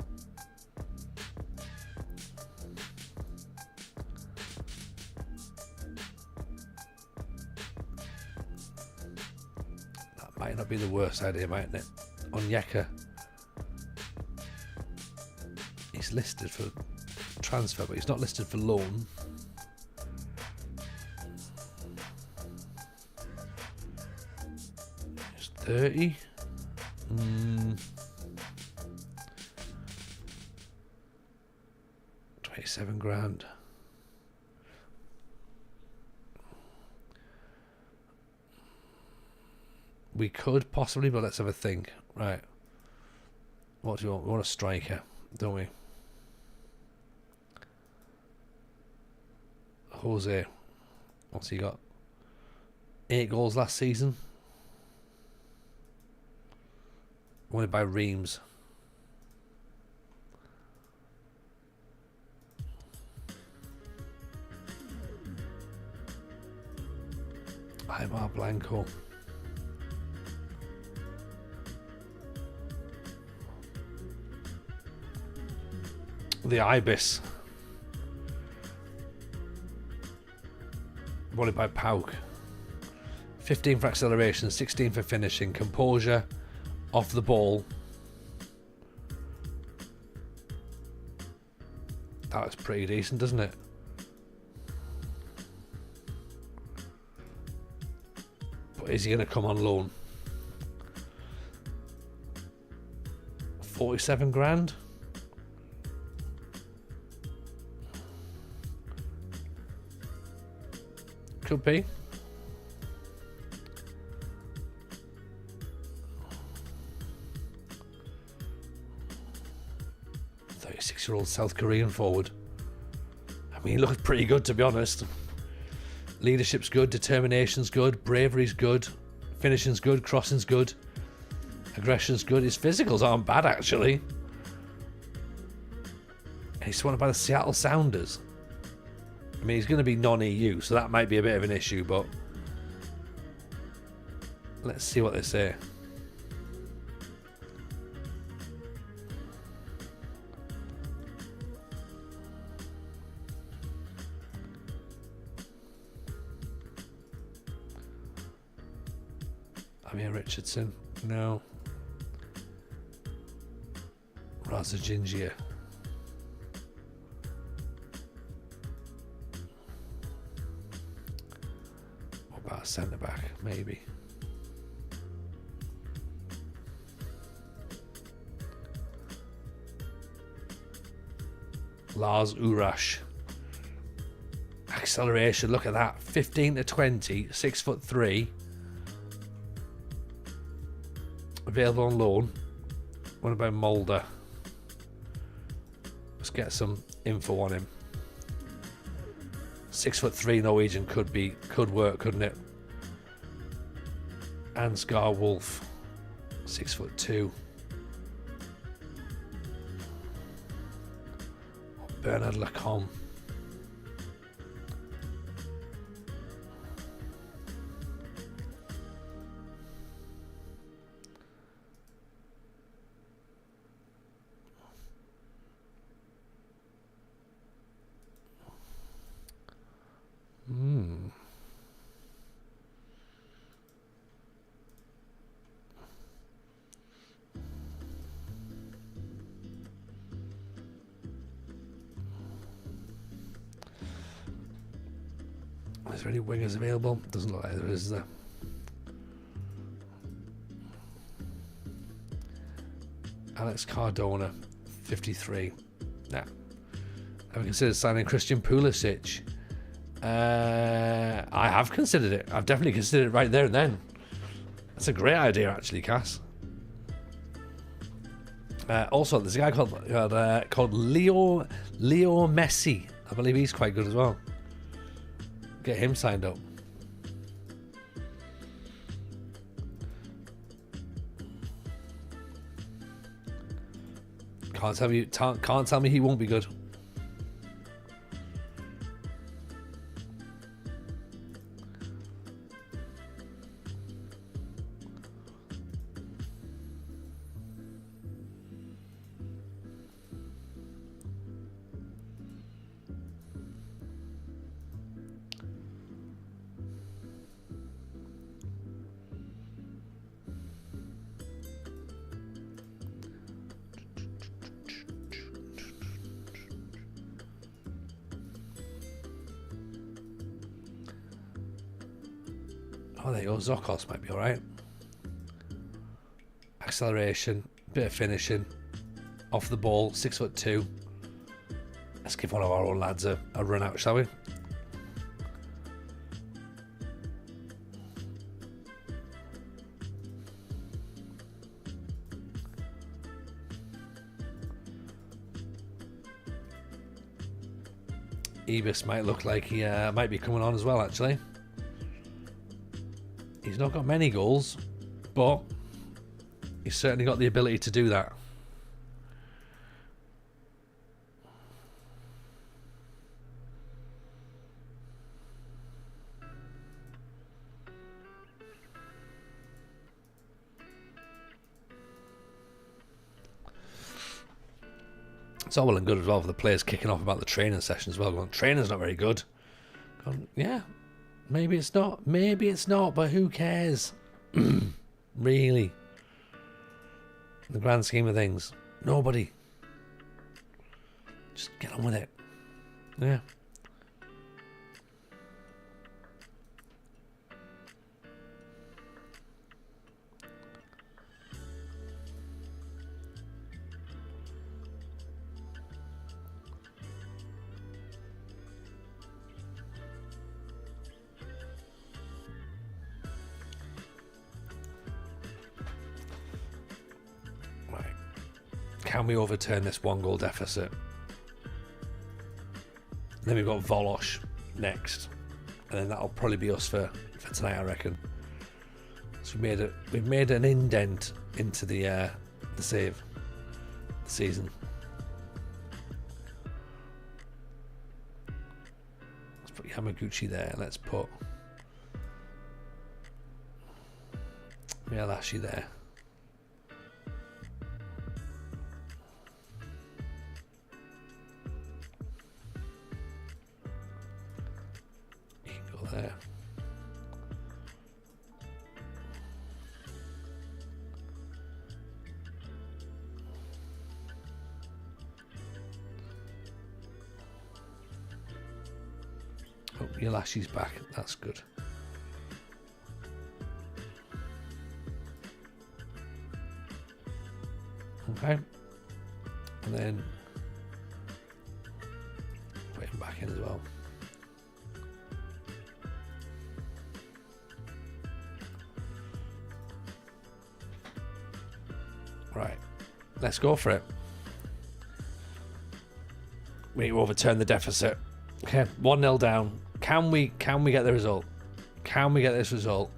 S4: That might not be the worst idea, mightn't it? Onyeka. He's listed for transfer, but he's not listed for loan. 30. 27 grand. We could possibly, but let's have a think. Right. What do you want? We want a striker, don't we? Jose. What's he got? 8 goals last season. Wanted by Reams. Aymar Blanco. The Ibis. Wanted by Pauk. 15 for acceleration, 16 for finishing, composure, off the ball. That was pretty decent, doesn't it? But is he going to come on loan? 47 grand? Could be. 36-year-old South Korean forward. I mean, he looked pretty good, to be honest. Leadership's good, determination's good, bravery's good, finishing's good, crossing's good, aggression's good. His physicals aren't bad, actually. And he's wanted by the Seattle Sounders. I mean, he's going to be non-EU, so that might be a bit of an issue, but let's see what they say. Amir Richardson. No. Raza Gingia. What about a centre back? Maybe. Lars Urash. Acceleration, look at that. 15 to 20, 6'3". Available on loan. What about Mulder? Let's get some info on him. 6'3" Norwegian could work, couldn't it? Ansgar Wolf, 6'2". Bernard Lacombe. Is there any wingers available? Doesn't look like there is, there. Alex Cardona, 53. Nah. Have we considered signing Christian Pulisic? I have considered it. I've definitely considered it right there and then. That's a great idea, actually, Cass. Also, there's a guy called Leo Messi. I believe he's quite good as well. Get him signed up. Can't tell me he won't be good. Oh, there you go. Zokos might be alright. Acceleration, bit of finishing. Off the ball, 6'2". Let's give one of our own lads a run out, shall we? Ibis might look like he might be coming on as well, actually. He's not got many goals, but he's certainly got the ability to do that. It's all well and good as well for the players kicking off about the training session as well. Going, training's not very good. Going, yeah. Maybe it's not, but who cares? Really? In the grand scheme of things, nobody. Just get on with it. Yeah. Can we overturn this 1-goal deficit? Then we've got Volosh next, and then that'll probably be us for tonight, I reckon. So we've made an indent into the season. Let's put Yamaguchi there. Let's put Mielashi there. There. Yolashi's back. That's good. Okay. And then put him back in as well. Right. Let's go for it. We need to overturn the deficit. Okay, 1-0 down. Can we get the result? Can we get this result?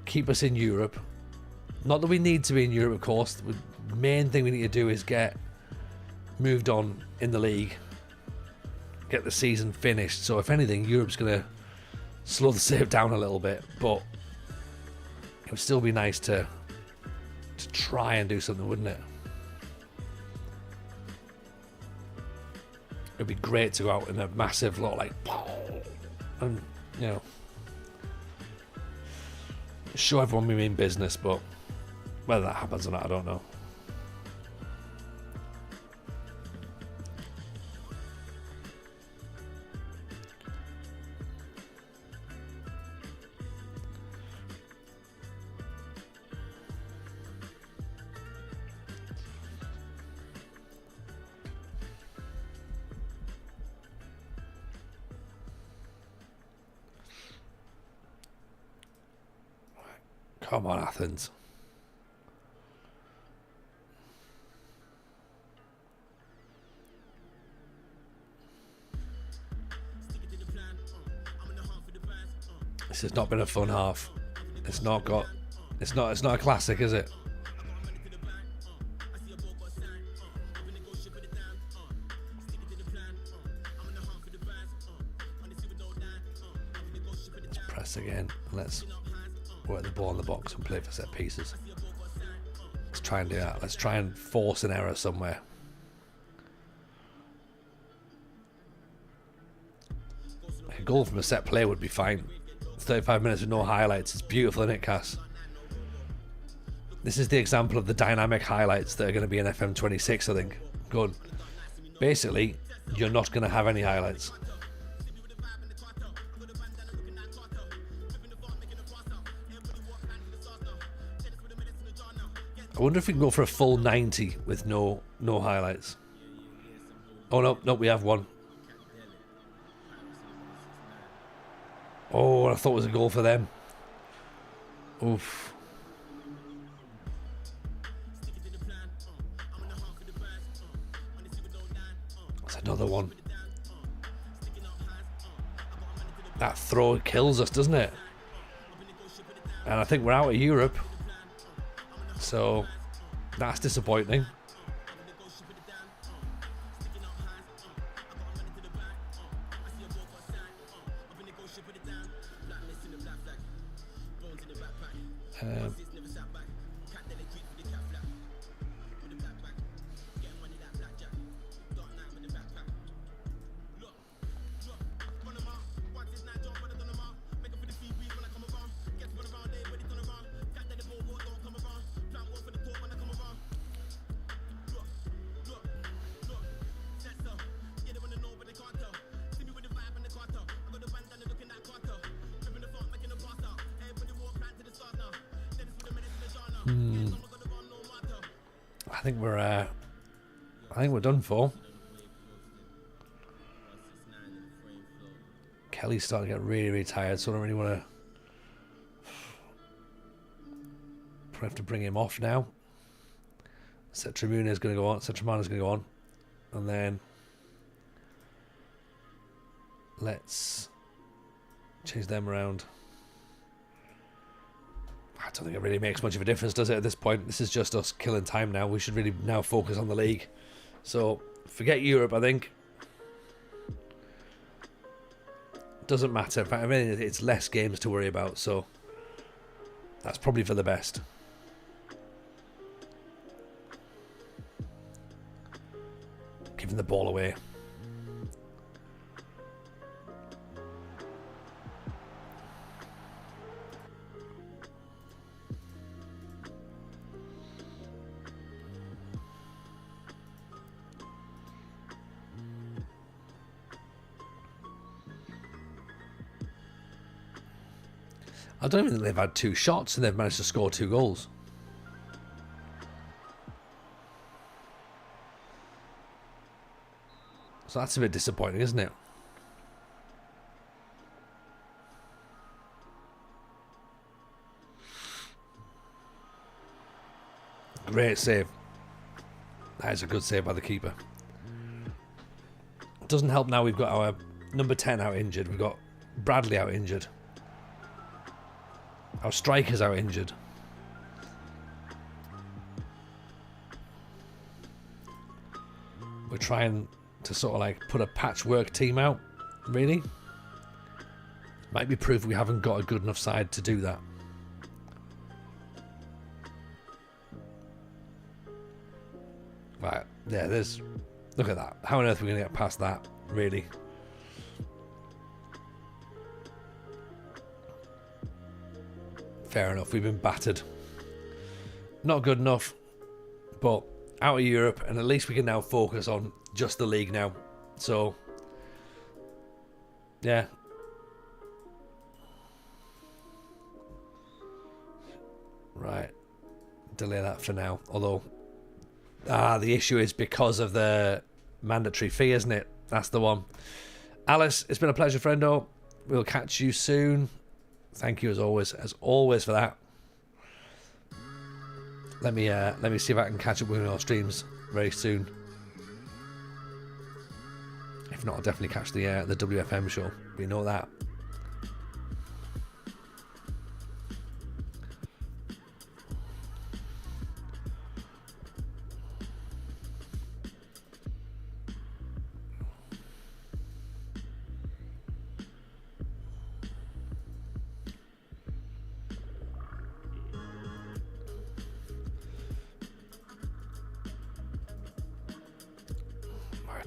S4: Keep us in Europe. Not that we need to be in Europe, of course. The main thing we need to do is get moved on in the league. Get the season finished. So if anything, Europe's going to slow the save down a little bit. But it would still be nice to try and do something, wouldn't it? It'd be great to go out in a massive lot, like, and you know, show everyone we mean business. But whether that happens or not, I don't know. Come on, Athens. This has not been a fun half. It's not a classic, is it? Let's press again. Let's work the ball in the box and play for set pieces. Let's try and do that. Let's try and force an error somewhere. A goal from a set play would be fine. 35 minutes with no highlights. It's beautiful, isn't it, Cass? This is the example of the dynamic highlights that are going to be in FM26, I think. Good. Basically, you're not going to have any highlights. I wonder if we can go for a full 90 with no highlights. Oh no, we have one. Oh, I thought it was a goal for them. Oof. That's another one. That throw kills us, doesn't it? And I think we're out of Europe. So that's disappointing. I think we're done for. Kelly's starting to get really tired, so I don't really want to. Probably have to bring him off now. Setramuna is going to go on. Setramana is going to go on, and then let's change them around. I don't think it really makes much of a difference, does it, at this point? This is just us killing time now. We should really now focus on the league. So, forget Europe, I think. Doesn't matter. In fact, I mean, it's less games to worry about, so that's probably for the best. Giving the ball away. I don't even think they've had 2 shots and they've managed to score 2 goals. So that's a bit disappointing, isn't it? Great save. That is a good save by the keeper. It doesn't help now we've got our number 10 out injured. We've got Bradley out injured. Our strikers out injured. We're trying to sort of like put a patchwork team out, really. Might be proof we haven't got a good enough side to do that. Right, yeah, there's... Look at that. How on earth are we going to get past that, really? Fair enough, we've been battered. Not good enough, but out of Europe, and at least we can now focus on just the league now. So, yeah. Right. Delay that for now. Although, the issue is because of the mandatory fee, isn't it? That's the one. Alice, it's been a pleasure, friendo. We'll catch you soon. Thank you as always for that. Let me see if I can catch up with your streams very soon. If not, I'll definitely catch the WFM show. We know that.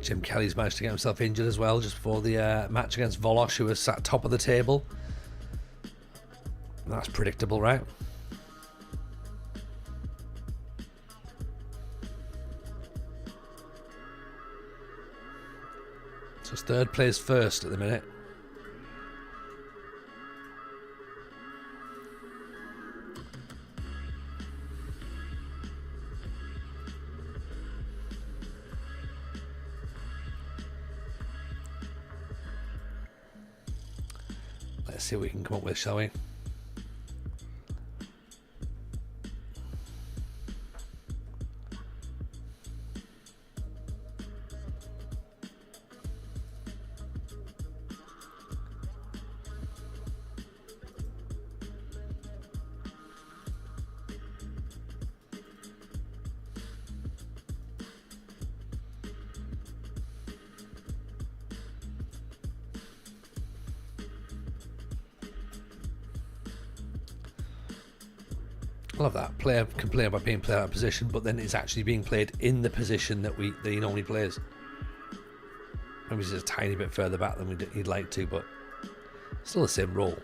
S4: Jim Kelly's managed to get himself injured as well just before the match against Volosh, who was sat top of the table. That's predictable, right? So third plays first at the minute. Let's see what we can come up with, shall we? I love that. Player can play by being played out of position, but then it's actually being played in the position that he normally plays. Maybe he's just a tiny bit further back than he'd like to, but still the same role.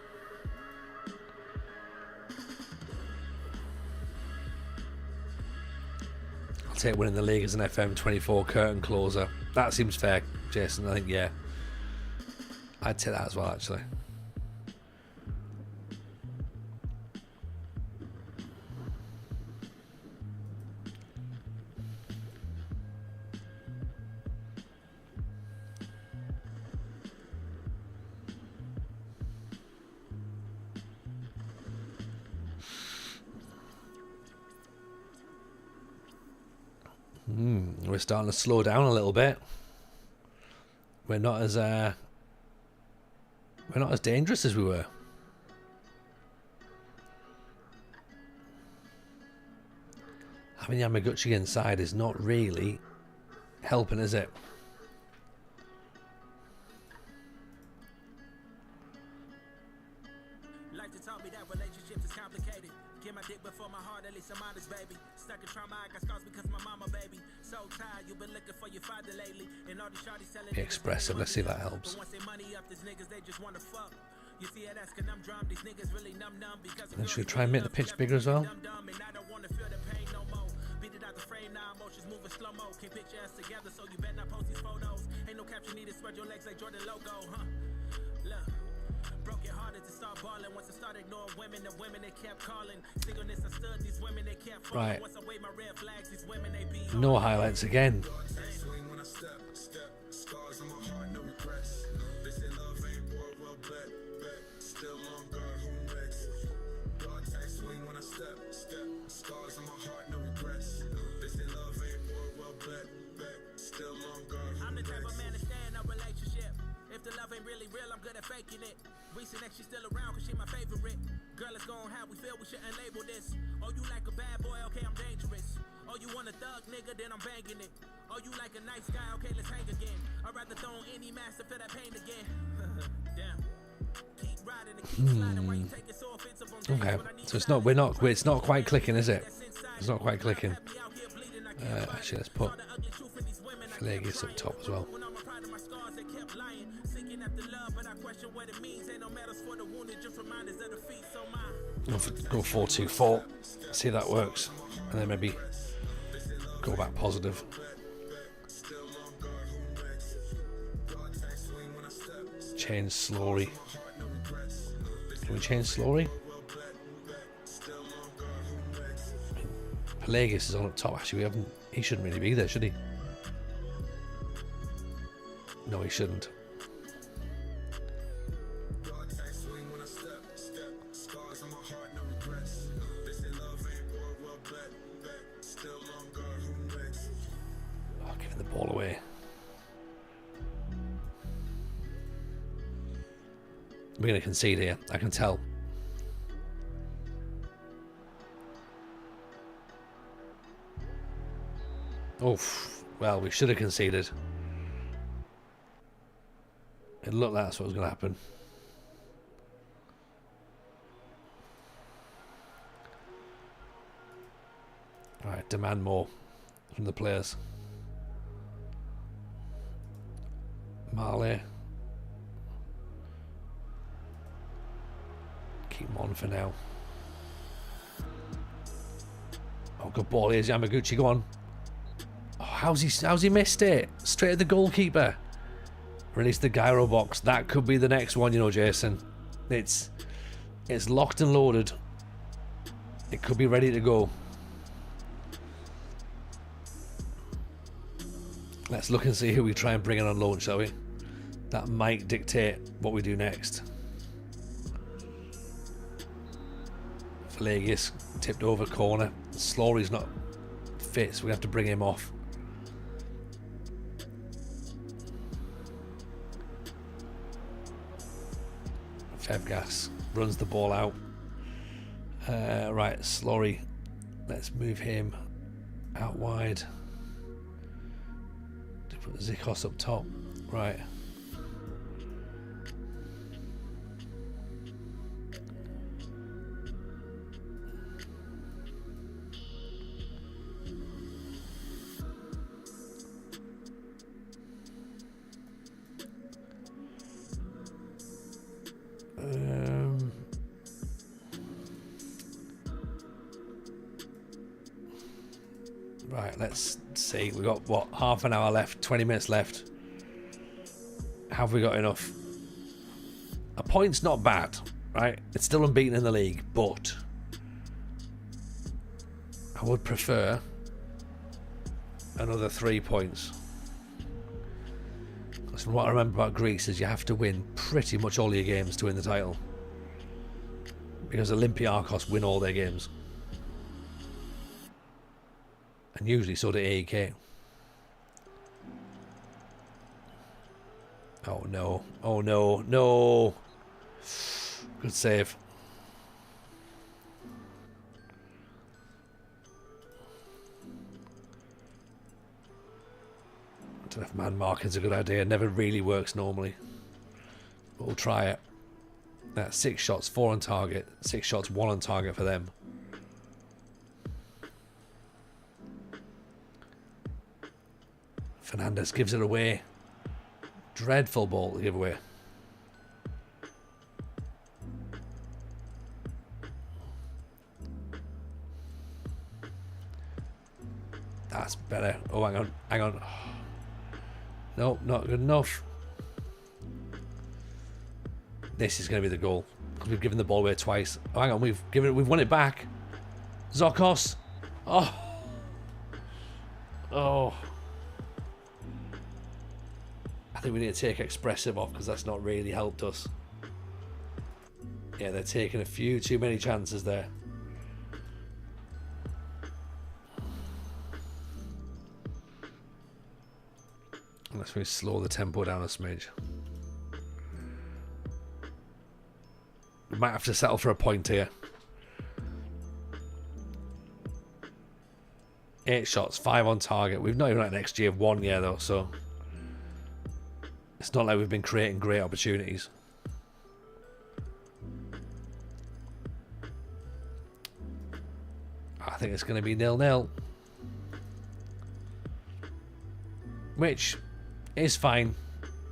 S4: I'll take winning the league as an FM24 curtain closer. That seems fair, Jason. I think, yeah. I'd take that as well, actually. We're starting to slow down a little bit. We're not as dangerous as we were. Having Yamaguchi inside is not really helping, is it?
S3: Like to tell me that relationship is complicated. Get my dick before my heart, at least I'm honest, baby. Stuck in trauma, I got scars because my mama, baby. So tired, you've been looking for your father lately. And all these shawties telling
S4: Be expressive, let's see if that helps.
S3: Once they money up, these niggas, they just wanna fuck. You see it as conundrum, these niggas really numb because
S4: And should we try and make the pitch bigger as well?
S3: and I don't wanna feel the pain no more. Beat it out the frame, now emotions moving slow-mo. Can't picture us together, so you better not post these photos. Ain't no caption needed, spread your legs like Jordan logo, huh? Look, broke your heart.
S4: Right. No highlights again.
S3: I'm the type of man to stay in a relationship. If the love ain't really real, I'm good at faking it. Recent ex, she's still around cause she my favorite. Girl, it's gon' how we feel, we shouldn't label this. Oh, you like a bad boy, okay, I'm dangerous. Oh, you want a thug nigga, then I'm banging it. Oh, you like a nice guy, okay, let's hang again. I'd rather throw on any mask to feel that pain again. Damn. Keep riding and keep sliding while you take it so offensive on days
S4: Okay,
S3: when I need
S4: so it's
S3: you
S4: not
S3: back.
S4: it's not quite clicking, is it? It's not quite clicking. Actually, let's put Pelagius up top as well. Go 4-2-4. See if that works, and then maybe go back positive. Change slowly. Can we change slowly? Pelagius is on up top. Actually, we haven't. He shouldn't really be there, should he? No, he shouldn't. Oh, giving the ball away. We're going to concede here. I can tell. Oh, well, we should have conceded. It looked like that's what was going to happen. Alright, demand more from the players. Marley. Keep him on for now. Oh, good ball. Here's Yamaguchi. Go on. Oh, how's he missed it? Straight at the goalkeeper. Release the gyro box. That could be the next one, you know, Jason. It's locked and loaded. It could be ready to go. Let's look and see who we try and bring in on loan, shall we? That might dictate what we do next. Pelagius tipped over corner. Slory's not fit, so we have to bring him off. Febgas runs the ball out. Right, Slory. Let's move him out wide. To put Zikos up top. Right. Right, let's see. We've got, what, half an hour left, 20 minutes left. Have we got enough? A point's not bad, right? It's still unbeaten in the league, but I would prefer another 3 points. Because from what I remember about Greece is you have to win pretty much all your games to win the title. Because Olympiacos win all their games. And usually so do AEK. Oh no. Oh no. No. Good save. I don't know if man marking's a good idea. It never really works normally. But we'll try it. That's 6 shots, 4 on target. 6 shots, 1 on target for them. Fernandez gives it away. Dreadful ball to give away. That's better. Oh, hang on. Hang on. Nope, not good enough. This is going to be the goal. We've given the ball away twice. Oh, hang on, we've won it back. Zokos. Oh. Oh. I think we need to take Expressive off because that's not really helped us. Yeah, they're taking a few too many chances there. Unless we slow the tempo down a smidge. We might have to settle for a point here. 8 shots, 5 on target. We've not even had an XG of 1 yet though, so it's not like we've been creating great opportunities. I think it's going to be 0-0. Which is fine.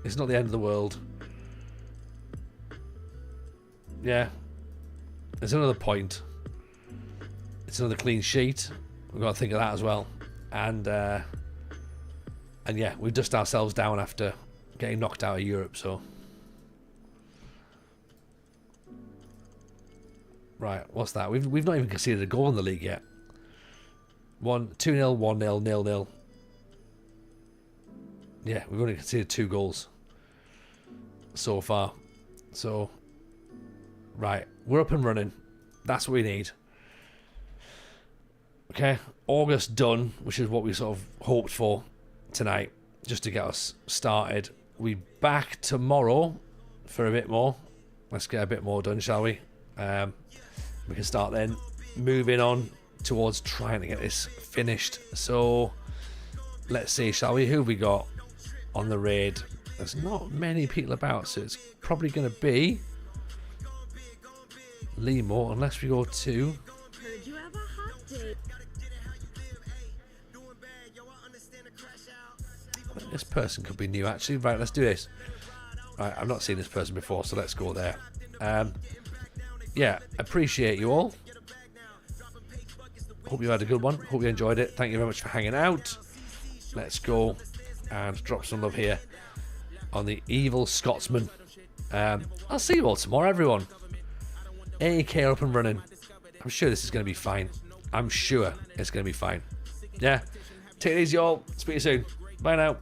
S4: It's not the end of the world. Yeah. There's another point. It's another clean sheet. We've got to think of that as well. And yeah, we've dusted ourselves down after getting knocked out of Europe, so. Right, what's that? We've not even conceded a goal in the league yet. 2-0, 1-0, 0-0. Yeah, we've only conceded 2 goals so far. So, right, we're up and running. That's what we need. Okay, August done, which is what we sort of hoped for tonight, just to get us started. We back tomorrow for a bit more. Let's get a bit more done, shall we? We can start then moving on towards trying to get this finished. So, let's see, shall we? Who have we got on the raid? There's not many people about, so it's probably going to be Limo, unless we go to...
S5: Heard you have a hot date.
S4: This person could be new, actually. Right, let's do this. Right, I've not seen this person before, so let's go there. Yeah, appreciate you all. Hope you had a good one. Hope you enjoyed it. Thank you very much for hanging out. Let's go and drop some love here on the Evil Scotsman. I'll see you all tomorrow, everyone. AEK are up and running. I'm sure this is going to be fine. I'm sure it's going to be fine. Yeah. Take it easy, all. Speak to you soon. Bye now.